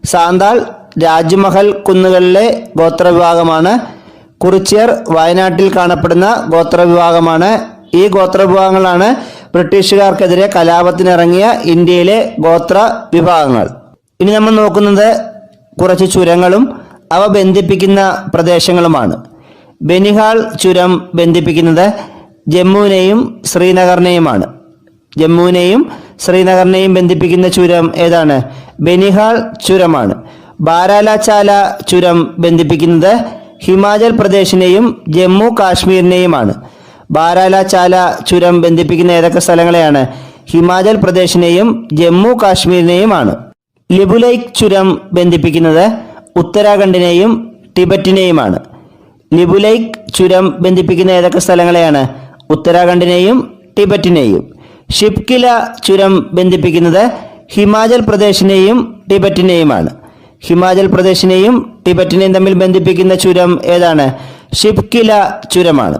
[SPEAKER 2] സാന്താൾ രാജ്മഹൽ കുന്നുകളിലെ ഗോത്രവിഭാഗമാണ്. കുറിച്യർ വയനാട്ടിൽ കാണപ്പെടുന്ന ഗോത്രവിഭാഗമാണ്. ഈ ഗോത്രവിഭാഗങ്ങളാണ് ബ്രിട്ടീഷുകാർക്കെതിരെ കലാപത്തിനിറങ്ങിയ ഇന്ത്യയിലെ ഗോത്ര വിഭാഗങ്ങൾ. ഇനി നമ്മൾ നോക്കുന്നത് കുറച്ച് ചുരങ്ങളും അവ ബന്ധിപ്പിക്കുന്ന പ്രദേശങ്ങളുമാണ്. ബനിഹാൾ ചുരം ബന്ധിപ്പിക്കുന്നത് ജമ്മുവിനെയും ശ്രീനഗറിനെയുമാണ്. ജമ്മുവിനെയും ശ്രീനഗറിനെയും ബന്ധിപ്പിക്കുന്ന ചുരം ഏതാണ്? ബനിഹാൾ ചുരമാണ്. ബാരാലാചാല ചുരം ബന്ധിപ്പിക്കുന്നത് ഹിമാചൽ പ്രദേശിനെയും ജമ്മു കാശ്മീരിനെയുമാണ്. ബാരാലാചാല ചുരം ബന്ധിപ്പിക്കുന്ന ഏതൊക്കെ സ്ഥലങ്ങളെയാണ്? ഹിമാചൽ പ്രദേശിനെയും ജമ്മു കാശ്മീരിനെയുമാണ്. ലിബുലൈക്ക് ചുരം ബന്ധിപ്പിക്കുന്നത് ഉത്തരാഖണ്ഡിനെയും ടിബറ്റിനെയുമാണ്. ലിബുലൈക്ക് ചുരം ബന്ധിപ്പിക്കുന്ന ഏതൊക്കെ സ്ഥലങ്ങളെയാണ്? ഉത്തരാഖണ്ഡിനെയും ടിബറ്റിനെയും. ഷിപ്കില ചുരം ബന്ധിപ്പിക്കുന്നത് ഹിമാചൽ പ്രദേശിനെയും ടിബറ്റിനെയുമാണ്. ഹിമാചൽ പ്രദേശിനെയും ടിബറ്റിനെയും തമ്മിൽ ബന്ധിപ്പിക്കുന്ന ചുരം ഏതാണ്? ഷിപ്കില ചുരമാണ്.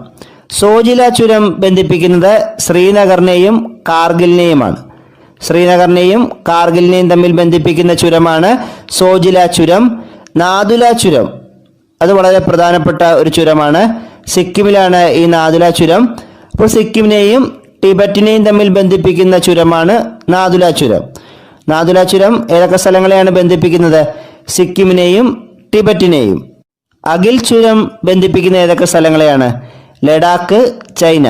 [SPEAKER 2] സോജില ചുരം ബന്ധിപ്പിക്കുന്നത് ശ്രീനഗറിനെയും കാർഗിലിനെയുമാണ്. ശ്രീനഗറിനെയും കാർഗിലിനെയും തമ്മിൽ ബന്ധിപ്പിക്കുന്ന ചുരമാണ് സോജില ചുരം. നാഥുല ചുരം അത് വളരെ പ്രധാനപ്പെട്ട ഒരു ചുരമാണ്. സിക്കിമിലാണ് ഈ നാഥുല ചുരം. അപ്പോൾ സിക്കിമിനെയും ടിബറ്റിനെയും തമ്മിൽ ബന്ധിപ്പിക്കുന്ന ചുരമാണ് നാഥുല ചുരം. നാഥുല ചുരം ഏതൊക്കെ സ്ഥലങ്ങളെയാണ് ബന്ധിപ്പിക്കുന്നത്? സിക്കിമിനെയും ടിബറ്റിനെയും. അഗിൽ ചുരം ബന്ധിപ്പിക്കുന്ന ഏതൊക്കെ സ്ഥലങ്ങളെയാണ്? ലഡാക്ക്, ചൈന.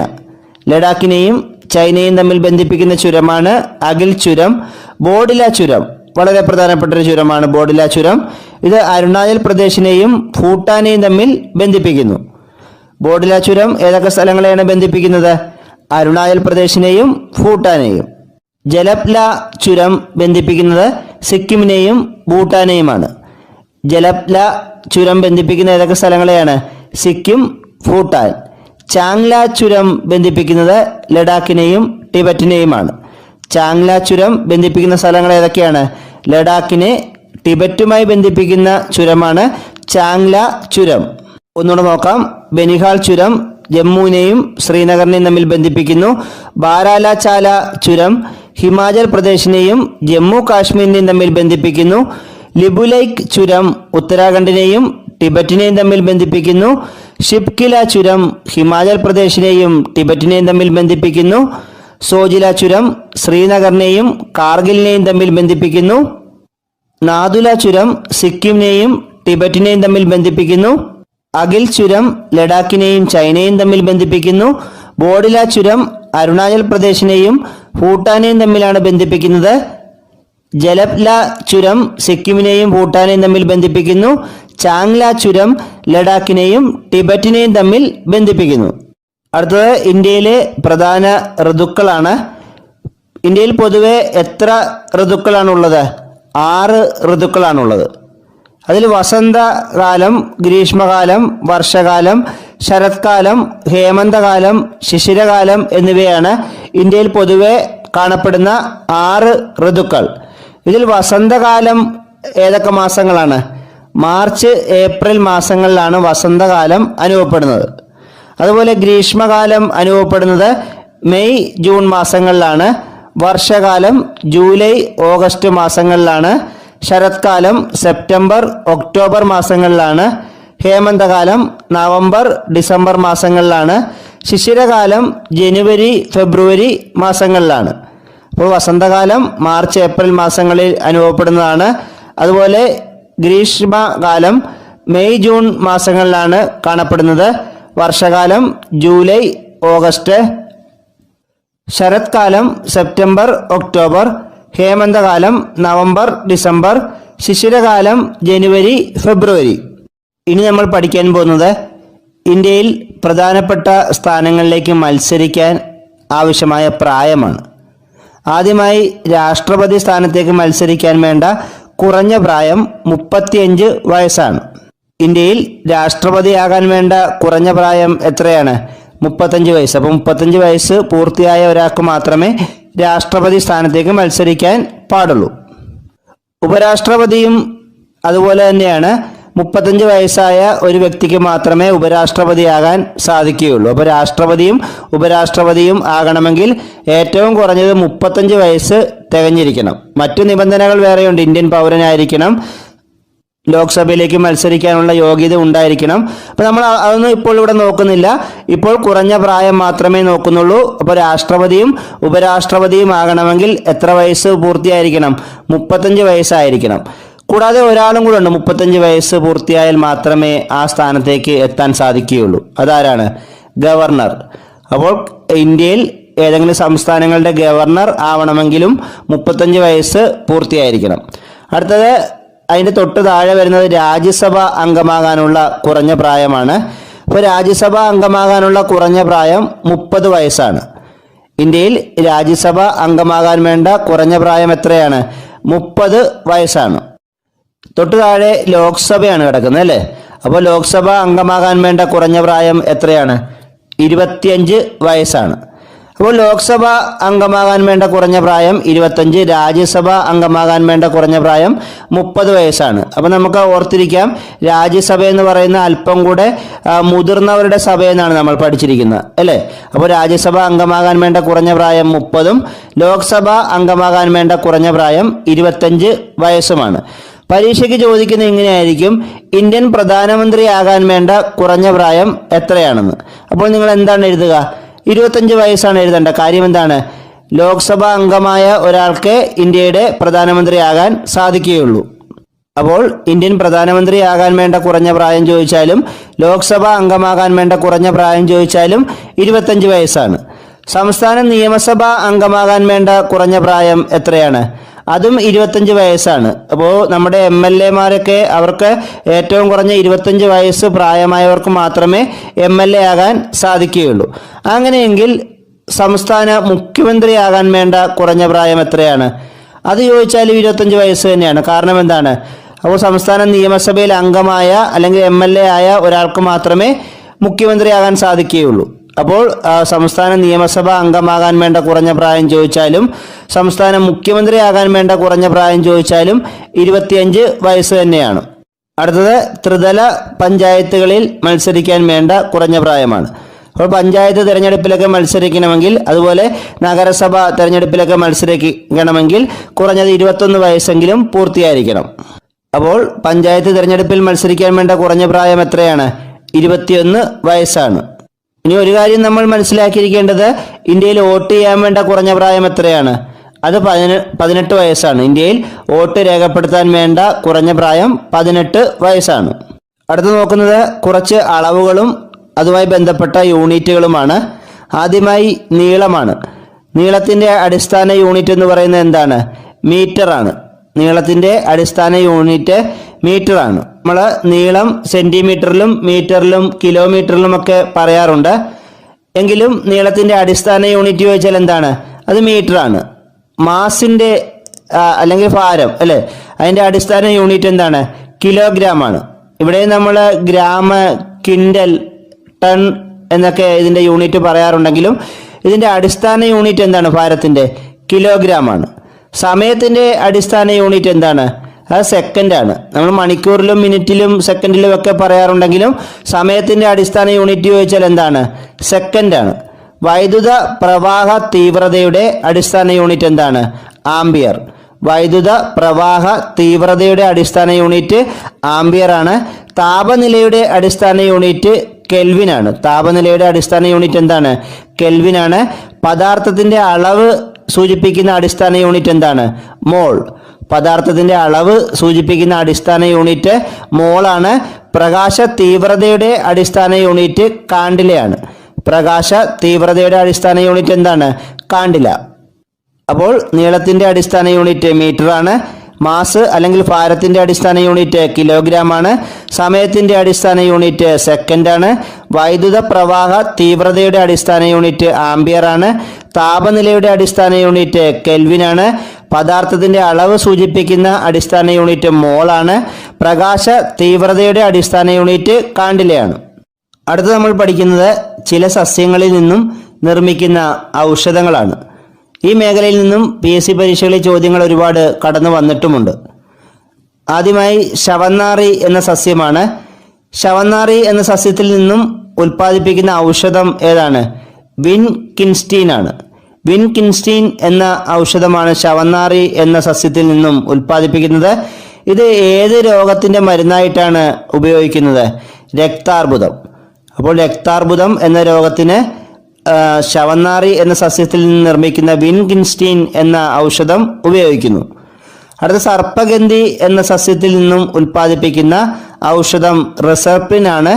[SPEAKER 2] ലഡാക്കിനെയും ചൈനയും തമ്മിൽ ബന്ധിപ്പിക്കുന്ന ചുരമാണ് അഗിൽ ചുരം. ബോഡില ചുരം വളരെ പ്രധാനപ്പെട്ട ഒരു ചുരമാണ് ബോഡില ചുരം. ഇത് അരുണാചൽ പ്രദേശിനെയും ഭൂട്ടാനെയും തമ്മിൽ ബന്ധിപ്പിക്കുന്നു. ബോഡില ചുരം ഏതൊക്കെ സ്ഥലങ്ങളെയാണ് ബന്ധിപ്പിക്കുന്നത്? അരുണാചൽ പ്രദേശിനെയും ഭൂട്ടാനെയും. ജലപ്ല ചുരം ബന്ധിപ്പിക്കുന്നത് സിക്കിമിനെയും ഭൂട്ടാനെയുമാണ്. ജലപ്ല ചുരം ബന്ധിപ്പിക്കുന്ന ഏതൊക്കെ സ്ഥലങ്ങളെയാണ്? സിക്കിം, ഭൂട്ടാൻ. ചാങ്ല ചുരം ബന്ധിപ്പിക്കുന്നത് ലഡാക്കിനെയും ടിബറ്റിനെയുമാണ്. ചാങ്ല ചുരം ബന്ധിപ്പിക്കുന്ന സ്ഥലങ്ങൾ ഏതൊക്കെയാണ്? ലഡാക്കിനെ ടിബറ്റുമായി ബന്ധിപ്പിക്കുന്ന ചുരമാണ് ചാങ്ല ചുരം. ഒന്നുകൂടെ നോക്കാം. ബനിഹാൾ ചുരം ജമ്മുവിനെയും ശ്രീനഗറിനെയും തമ്മിൽ ബന്ധിപ്പിക്കുന്നു. ബാരാലാചാല ചുരം ഹിമാചൽ പ്രദേശിനെയും ജമ്മു കാശ്മീരിനെയും തമ്മിൽ ബന്ധിപ്പിക്കുന്നു. ലിബുലൈക്ക് ചുരം ഉത്തരാഖണ്ഡിനെയും ടിബറ്റിനെയും തമ്മിൽ ബന്ധിപ്പിക്കുന്നു. ഷിപ്കില ചുരം ഹിമാചൽ പ്രദേശിനെയും ടിബറ്റിനെയും തമ്മിൽ ബന്ധിപ്പിക്കുന്നു. സോജില ചുരം ശ്രീനഗറിനെയും കാർഗിലിനെയും തമ്മിൽ ബന്ധിപ്പിക്കുന്നു. നാഥുല ചുരം സിക്കിമിനെയും ടിബറ്റിനെയും തമ്മിൽ ബന്ധിപ്പിക്കുന്നു. അഗിൽ ചുരം ലഡാക്കിനെയും ചൈനയും തമ്മിൽ ബന്ധിപ്പിക്കുന്നു. ബോഡില ചുരം അരുണാചൽ പ്രദേശിനെയും ഭൂട്ടാനെയും തമ്മിലാണ് ബന്ധിപ്പിക്കുന്നത്. ജലപ്ല ചുരം സിക്കിമിനെയും ഭൂട്ടാനെയും തമ്മിൽ ബന്ധിപ്പിക്കുന്നു. ചാങ്ല ചുരം ലഡാക്കിനെയും ടിബറ്റിനെയും തമ്മിൽ ബന്ധിപ്പിക്കുന്നു. അടുത്തത് ഇന്ത്യയിലെ പ്രധാന ഋതുക്കളാണ്. ഇന്ത്യയിൽ പൊതുവെ എത്ര ഋതുക്കളാണുള്ളത്? 6 ഋതുക്കളാണുള്ളത്. അതിൽ വസന്തകാലം, ഗ്രീഷ്മകാലം, വർഷകാലം, ശരത്കാലം, ഹേമന്തകാലം, ശിശിരകാലം എന്നിവയാണ് ഇന്ത്യയിൽ പൊതുവെ കാണപ്പെടുന്ന 6 ഋതുക്കൾ. ഇതിൽ വസന്തകാലം ഏതൊക്കെ മാസങ്ങളാണ്? മാർച്ച്, ഏപ്രിൽ മാസങ്ങളിലാണ് വസന്തകാലം അനുഭവപ്പെടുന്നത്. അതുപോലെ ഗ്രീഷ്മകാലം അനുഭവപ്പെടുന്നത് മെയ്, ജൂൺ മാസങ്ങളിലാണ്. വർഷകാലം ജൂലൈ, ഓഗസ്റ്റ് മാസങ്ങളിലാണ്. ശരത്കാലം സെപ്റ്റംബർ, ഒക്ടോബർ മാസങ്ങളിലാണ്. ഹേമന്തകാലം നവംബർ, ഡിസംബർ മാസങ്ങളിലാണ്. ശിശിരകാലം ജനുവരി, ഫെബ്രുവരി മാസങ്ങളിലാണ്. അപ്പോൾ വസന്തകാലം മാർച്ച്, ഏപ്രിൽ മാസങ്ങളിൽ അനുഭവപ്പെടുന്നതാണ്. അതുപോലെ ഗ്രീഷ്മകാലം മെയ്, ജൂൺ മാസങ്ങളിലാണ് കാണപ്പെടുന്നത്. വർഷകാലം ജൂലൈ, ഓഗസ്റ്റ്. ശരത്കാലം സെപ്റ്റംബർ, ഒക്ടോബർ. ഹേമന്തകാലം നവംബർ, ഡിസംബർ. ശിശിരകാലം ജനുവരി, ഫെബ്രുവരി. ഇനി നമ്മൾ പഠിക്കാൻ പോകുന്നത് ഇന്ത്യയിൽ പ്രധാനപ്പെട്ട സ്ഥാനങ്ങളിലേക്ക് മത്സരിക്കാൻ ആവശ്യമായ പ്രായമാണ്. ആദ്യമായി രാഷ്ട്രപതി സ്ഥാനത്തേക്ക് മത്സരിക്കാൻ വേണ്ട കുറഞ്ഞ പ്രായം 35 വയസ്സാണ്. ഇന്ത്യയിൽ രാഷ്ട്രപതിയാകാൻ വേണ്ട കുറഞ്ഞ പ്രായം എത്രയാണ്? 35 വയസ്സ്. അപ്പോൾ 35 വയസ്സ് പൂർത്തിയായ ഒരാൾക്ക് മാത്രമേ രാഷ്ട്രപതി സ്ഥാനത്തേക്ക് മത്സരിക്കാൻ പാടുള്ളൂ. ഉപരാഷ്ട്രപതിയും അതുപോലെ തന്നെയാണ്. 35 വയസ്സായ ഒരു വ്യക്തിക്ക് മാത്രമേ ഉപരാഷ്ട്രപതിയാകാൻ സാധിക്കുകയുള്ളൂ. അപ്പോൾ രാഷ്ട്രപതിയും ഉപരാഷ്ട്രപതിയും ആകണമെങ്കിൽ ഏറ്റവും കുറഞ്ഞത് 35 വയസ്സ് തികഞ്ഞിരിക്കണം. മറ്റു നിബന്ധനകൾ വേറെയുണ്ട്. ഇന്ത്യൻ പൗരനായിരിക്കണം, ലോക്സഭയിലേക്ക് മത്സരിക്കാനുള്ള യോഗ്യത ഉണ്ടായിരിക്കണം. അപ്പോൾ നമ്മൾ അതൊന്നും ഇപ്പോൾ ഇവിടെ നോക്കുന്നില്ല. ഇപ്പോൾ കുറഞ്ഞ പ്രായം മാത്രമേ നോക്കുന്നുള്ളൂ. അപ്പോൾ രാഷ്ട്രപതിയും ഉപരാഷ്ട്രപതിയും ആകണമെങ്കിൽ എത്ര വയസ്സ് പൂർത്തിയായിരിക്കണം? 35 വയസ്സായിരിക്കണം. കൂടാതെ ഒരാളും കൂടെ ഉണ്ട്. 35 വയസ്സ് പൂർത്തിയായാൽ മാത്രമേ ആ സ്ഥാനത്തേക്ക് എത്താൻ സാധിക്കുകയുള്ളൂ. അതാരാണ്? ഗവർണർ. അപ്പോൾ ഇന്ത്യയിൽ ഏതെങ്കിലും സംസ്ഥാനങ്ങളുടെ ഗവർണർ ആവണമെങ്കിലും 35 വയസ്സ് പൂർത്തിയായിരിക്കണം. അടുത്തത് അതിൻ്റെ തൊട്ട് താഴെ വരുന്നത് രാജ്യസഭ അംഗമാകാനുള്ള കുറഞ്ഞ പ്രായമാണ്. അപ്പോൾ രാജ്യസഭ അംഗമാകാനുള്ള കുറഞ്ഞ പ്രായം 30 വയസ്സാണ്. ഇന്ത്യയിൽ രാജ്യസഭ അംഗമാകാൻ വേണ്ട കുറഞ്ഞ പ്രായം എത്രയാണ്? 30 വയസ്സാണ്. തൊട്ട് താഴെ ലോക്സഭയാണ് കിടക്കുന്നത് അല്ലേ? അപ്പോൾ ലോക്സഭ അംഗമാകാൻ വേണ്ട കുറഞ്ഞ പ്രായം എത്രയാണ്? 25 വയസ്സാണ്. അപ്പോൾ ലോക്സഭ അംഗമാകാൻ വേണ്ട കുറഞ്ഞ പ്രായം 25, രാജ്യസഭ അംഗമാകാൻ വേണ്ട കുറഞ്ഞ പ്രായം 30 വയസ്സാണ്. അപ്പോൾ നമുക്ക് ഓർത്തിരിക്കാം, രാജ്യസഭ എന്ന് പറയുന്ന അല്പം കൂടെ മുതിർന്നവരുടെ സഭയെന്നാണ് നമ്മൾ പഠിച്ചിരിക്കുന്നത് അല്ലേ? അപ്പോൾ രാജ്യസഭ അംഗമാകാൻ വേണ്ട കുറഞ്ഞ പ്രായം 30ഉം ലോക്സഭ അംഗമാകാൻ വേണ്ട കുറഞ്ഞ പ്രായം 25 വയസ്സുമാണ്. പരീക്ഷയ്ക്ക് ചോദിക്കുന്നത് ഇങ്ങനെയായിരിക്കും: ഇന്ത്യൻ പ്രധാനമന്ത്രിയാകാൻ വേണ്ട കുറഞ്ഞ പ്രായം എത്രയാണെന്ന്. അപ്പോൾ നിങ്ങൾ എന്താണ് എഴുതുക? 25 വയസ്സാണ് എഴുതേണ്ട. കാര്യം എന്താണ്? ലോക്സഭാ അംഗമായ ഒരാൾക്ക് ഇന്ത്യയുടെ പ്രധാനമന്ത്രിയാകാൻ സാധിക്കുകയുള്ളൂ. അപ്പോൾ ഇന്ത്യൻ പ്രധാനമന്ത്രിയാകാൻ വേണ്ട കുറഞ്ഞ പ്രായം ചോദിച്ചാലും ലോക്സഭാ അംഗമാകാൻ വേണ്ട കുറഞ്ഞ പ്രായം ചോദിച്ചാലും 25 വയസ്സാണ്. സംസ്ഥാന നിയമസഭാ അംഗമാകാൻ വേണ്ട കുറഞ്ഞ പ്രായം എത്രയാണ്? അതും 25 വയസ്സാണ്. അപ്പോൾ നമ്മുടെ MLA-മാരൊക്കെ അവർക്ക് ഏറ്റവും കുറഞ്ഞ 25 വയസ്സ് പ്രായമായവർക്ക് മാത്രമേ MLA ആകാൻ സാധിക്കുകയുള്ളൂ. അങ്ങനെയെങ്കിൽ സംസ്ഥാന മുഖ്യമന്ത്രിയാകാൻ വേണ്ട കുറഞ്ഞ പ്രായം എത്രയാണ്? അത് ചോദിച്ചാലും 25 വയസ്സ് തന്നെയാണ്. കാരണം എന്താണ്? അപ്പോൾ സംസ്ഥാന നിയമസഭയിൽ അംഗമായ അല്ലെങ്കിൽ MLA ആയ ഒരാൾക്ക് മാത്രമേ മുഖ്യമന്ത്രിയാകാൻ സാധിക്കുകയുള്ളൂ. അപ്പോൾ സംസ്ഥാന നിയമസഭ അംഗമാകാൻ വേണ്ട കുറഞ്ഞ പ്രായം ചോദിച്ചാലും സംസ്ഥാന മുഖ്യമന്ത്രിയാകാൻ വേണ്ട കുറഞ്ഞ പ്രായം ചോദിച്ചാലും 25 വയസ്സ് തന്നെയാണ്. അടുത്തത് ത്രിതല പഞ്ചായത്തുകളിൽ മത്സരിക്കാൻ വേണ്ട കുറഞ്ഞ പ്രായമാണ്. അപ്പോൾ പഞ്ചായത്ത് തിരഞ്ഞെടുപ്പിലൊക്കെ മത്സരിക്കണമെങ്കിൽ, അതുപോലെ നഗരസഭ തിരഞ്ഞെടുപ്പിലൊക്കെ മത്സരിക്കണമെങ്കിൽ കുറഞ്ഞത് 21 വയസ്സെങ്കിലും പൂർത്തിയായിരിക്കണം. അപ്പോൾ പഞ്ചായത്ത് തിരഞ്ഞെടുപ്പിൽ മത്സരിക്കാൻ വേണ്ട കുറഞ്ഞ പ്രായം എത്രയാണ്? 21 വയസ്സാണ്. ഇനി ഒരു കാര്യം നമ്മൾ മനസ്സിലാക്കിയിരിക്കേണ്ടത്, ഇന്ത്യയിൽ വോട്ട് ചെയ്യാൻ വേണ്ട കുറഞ്ഞ പ്രായം എത്രയാണ്? അത് 18 വയസ്സാണ്. ഇന്ത്യയിൽ വോട്ട് രേഖപ്പെടുത്താൻ വേണ്ട കുറഞ്ഞ പ്രായം 18 വയസ്സാണ്. അടുത്ത് നോക്കുന്നത് കുറച്ച് അളവുകളും അതുമായി ബന്ധപ്പെട്ട യൂണിറ്റുകളുമാണ്. ആദ്യമായി നീളമാണ്. നീളത്തിൻ്റെ അടിസ്ഥാന യൂണിറ്റ് എന്ന് പറയുന്നത് എന്താണ്? മീറ്ററാണ്. നീളത്തിൻ്റെ അടിസ്ഥാന യൂണിറ്റ് മീറ്ററാണ്. നമ്മൾ നീളം സെൻറ്റിമീറ്ററിലും മീറ്ററിലും കിലോമീറ്ററിലുമൊക്കെ പറയാറുണ്ട്. എങ്കിലും നീളത്തിൻ്റെ അടിസ്ഥാന യൂണിറ്റ് ചോദിച്ചാൽ എന്താണ്? അത് മീറ്ററാണ്. മാസിൻ്റെ അല്ലെങ്കിൽ ഭാരം അല്ലേ, അതിൻ്റെ അടിസ്ഥാന യൂണിറ്റ് എന്താണ്? കിലോഗ്രാം ആണ്. ഇവിടെ നമ്മൾ ഗ്രാം, ക്വിൻ്റൽ, ടൺ എന്നൊക്കെ ഇതിൻ്റെ യൂണിറ്റ് പറയാറുണ്ടെങ്കിലും ഇതിൻ്റെ അടിസ്ഥാന യൂണിറ്റ് എന്താണ്? ഭാരത്തിൻ്റെ കിലോഗ്രാം ആണ്. സമയത്തിൻ്റെ അടിസ്ഥാന യൂണിറ്റ് എന്താണ്? അത് സെക്കൻഡാണ്. നമ്മൾ മണിക്കൂറിലും മിനിറ്റിലും സെക്കൻഡിലും ഒക്കെ പറയാറുണ്ടെങ്കിലും സമയത്തിൻ്റെ അടിസ്ഥാന യൂണിറ്റ് ചോദിച്ചാൽ എന്താണ്? സെക്കൻഡാണ്. വൈദ്യുത പ്രവാഹ തീവ്രതയുടെ അടിസ്ഥാന യൂണിറ്റ് എന്താണ്? ആംബിയർ. വൈദ്യുത പ്രവാഹ തീവ്രതയുടെ അടിസ്ഥാന യൂണിറ്റ് ആംബിയർ ആണ്. താപനിലയുടെ അടിസ്ഥാന യൂണിറ്റ് കെൽവിനാണ്. താപനിലയുടെ അടിസ്ഥാന യൂണിറ്റ് എന്താണ്? കെൽവിനാണ്. പദാർത്ഥത്തിൻ്റെ അളവ് സൂചിപ്പിക്കുന്ന അടിസ്ഥാന യൂണിറ്റ് എന്താണ്? മോൾ. പദാർത്ഥത്തിൻ്റെ അളവ് സൂചിപ്പിക്കുന്ന അടിസ്ഥാന യൂണിറ്റ് മോളാണ്. പ്രകാശ തീവ്രതയുടെ അടിസ്ഥാന യൂണിറ്റ് കാണ്ടിലയാണ്. പ്രകാശ തീവ്രതയുടെ അടിസ്ഥാന യൂണിറ്റ് എന്താണ്? കാണ്ടില. അപ്പോൾ നീളത്തിൻ്റെ അടിസ്ഥാന യൂണിറ്റ് മീറ്ററാണ്. മാസ് അല്ലെങ്കിൽ ഭാരത്തിൻ്റെ അടിസ്ഥാന യൂണിറ്റ് കിലോഗ്രാം ആണ്. സമയത്തിൻ്റെ അടിസ്ഥാന യൂണിറ്റ് സെക്കൻഡാണ്. വൈദ്യുത പ്രവാഹ തീവ്രതയുടെ അടിസ്ഥാന യൂണിറ്റ് ആംബിയർ ആണ്. താപനിലയുടെ അടിസ്ഥാന യൂണിറ്റ് കെൽവിനാണ്. പദാർത്ഥത്തിൻ്റെ അളവ് സൂചിപ്പിക്കുന്ന അടിസ്ഥാന യൂണിറ്റ് മോളാണ്. പ്രകാശ തീവ്രതയുടെ അടിസ്ഥാന യൂണിറ്റ് കാണ്ടിലയാണ്. അടുത്ത് നമ്മൾ പഠിക്കുന്നത് ചില സസ്യങ്ങളിൽ നിന്നും നിർമ്മിക്കുന്ന ഔഷധങ്ങളാണ്. ഈ മേഖലയിൽ നിന്നും PSC പരീക്ഷകളിൽ ചോദ്യങ്ങൾ ഒരുപാട് കടന്നു വന്നിട്ടുമുണ്ട്. ആദ്യമായി ശവന്നാറി എന്ന സസ്യമാണ്. ശവന്നാറി എന്ന സസ്യത്തിൽ നിന്നും ഉൽപ്പാദിപ്പിക്കുന്ന ഔഷധം ഏതാണ്? വിൻകിൻസ്റ്റീൻ ആണ്. വിൻകിൻസ്റ്റീൻ എന്ന ഔഷധമാണ് ശവന്നാറി എന്ന സസ്യത്തിൽ നിന്നും ഉൽപ്പാദിപ്പിക്കുന്നത്. ഇത് ഏത് രോഗത്തിൻ്റെ മരുന്നായിട്ടാണ് ഉപയോഗിക്കുന്നത്? രക്താർബുദം. അപ്പോൾ രക്താർബുദം എന്ന രോഗത്തിന് ശവന്നാറി എന്ന സസ്യത്തിൽ നിന്ന് നിർമ്മിക്കുന്ന വിൻകിൻസ്റ്റീൻ എന്ന ഔഷധം ഉപയോഗിക്കുന്നു. അടുത്ത സർപ്പഗന്ധി എന്ന സസ്യത്തിൽ നിന്നും ഉൽപ്പാദിപ്പിക്കുന്ന ഔഷധം റിസർപ്പിൻ ആണ്.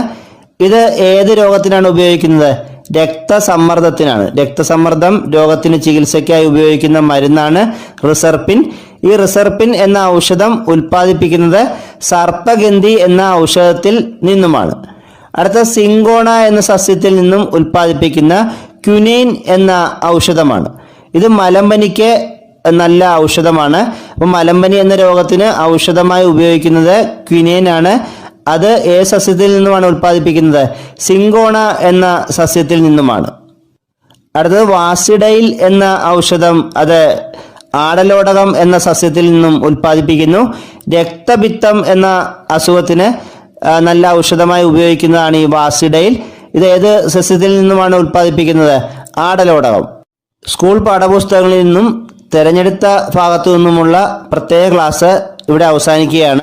[SPEAKER 2] ഇത് ഏത് രോഗത്തിനാണ് ഉപയോഗിക്കുന്നത്? രക്തസമ്മർദ്ദത്തിനാണ്. രക്തസമ്മർദ്ദം രോഗത്തിന് ചികിത്സയ്ക്കായി ഉപയോഗിക്കുന്ന മരുന്നാണ് റിസർപ്പിൻ. ഈ റിസർപ്പിൻ എന്ന ഔഷധം ഉൽപ്പാദിപ്പിക്കുന്നത് സർപ്പഗന്ധി എന്ന ഔഷധത്തിൽ നിന്നുമാണ്. അടുത്ത സിങ്കോണ എന്ന സസ്യത്തിൽ നിന്നും ഉൽപ്പാദിപ്പിക്കുന്ന ക്യുനൈൻ എന്ന ഔഷധമാണ്. ഇത് മലമ്പനിക്ക് നല്ല ഔഷധമാണ്. അപ്പം മലമ്പനി എന്ന രോഗത്തിന് ഔഷധമായി ഉപയോഗിക്കുന്നത് ക്വിനൈൻ ആണ്. അത് ഏത് സസ്യത്തിൽ നിന്നുമാണ് ഉൽപ്പാദിപ്പിക്കുന്നത്? സിങ്കോണ എന്ന സസ്യത്തിൽ നിന്നുമാണ്. അടുത്തത് വാസിഡൈൽ എന്ന ഔഷധം, അത് ആടലോടകം എന്ന സസ്യത്തിൽ നിന്നും ഉൽപ്പാദിപ്പിക്കുന്നു. രക്തപിത്തം എന്ന അസുഖത്തിന് നല്ല ഔഷധമായി ഉപയോഗിക്കുന്നതാണ് ഈ വാസിഡൈൽ. ഇത് ഏത് സസ്യത്തിൽ നിന്നുമാണ് ഉൽപ്പാദിപ്പിക്കുന്നത്? ആടലോടകം. സ്കൂൾ പാഠപുസ്തകങ്ങളിൽ നിന്നും തിരഞ്ഞെടുത്ത ഭാഗത്തു നിന്നുമുള്ള പ്രത്യേക ക്ലാസ് ഇവിടെ അവസാനിക്കുകയാണ്.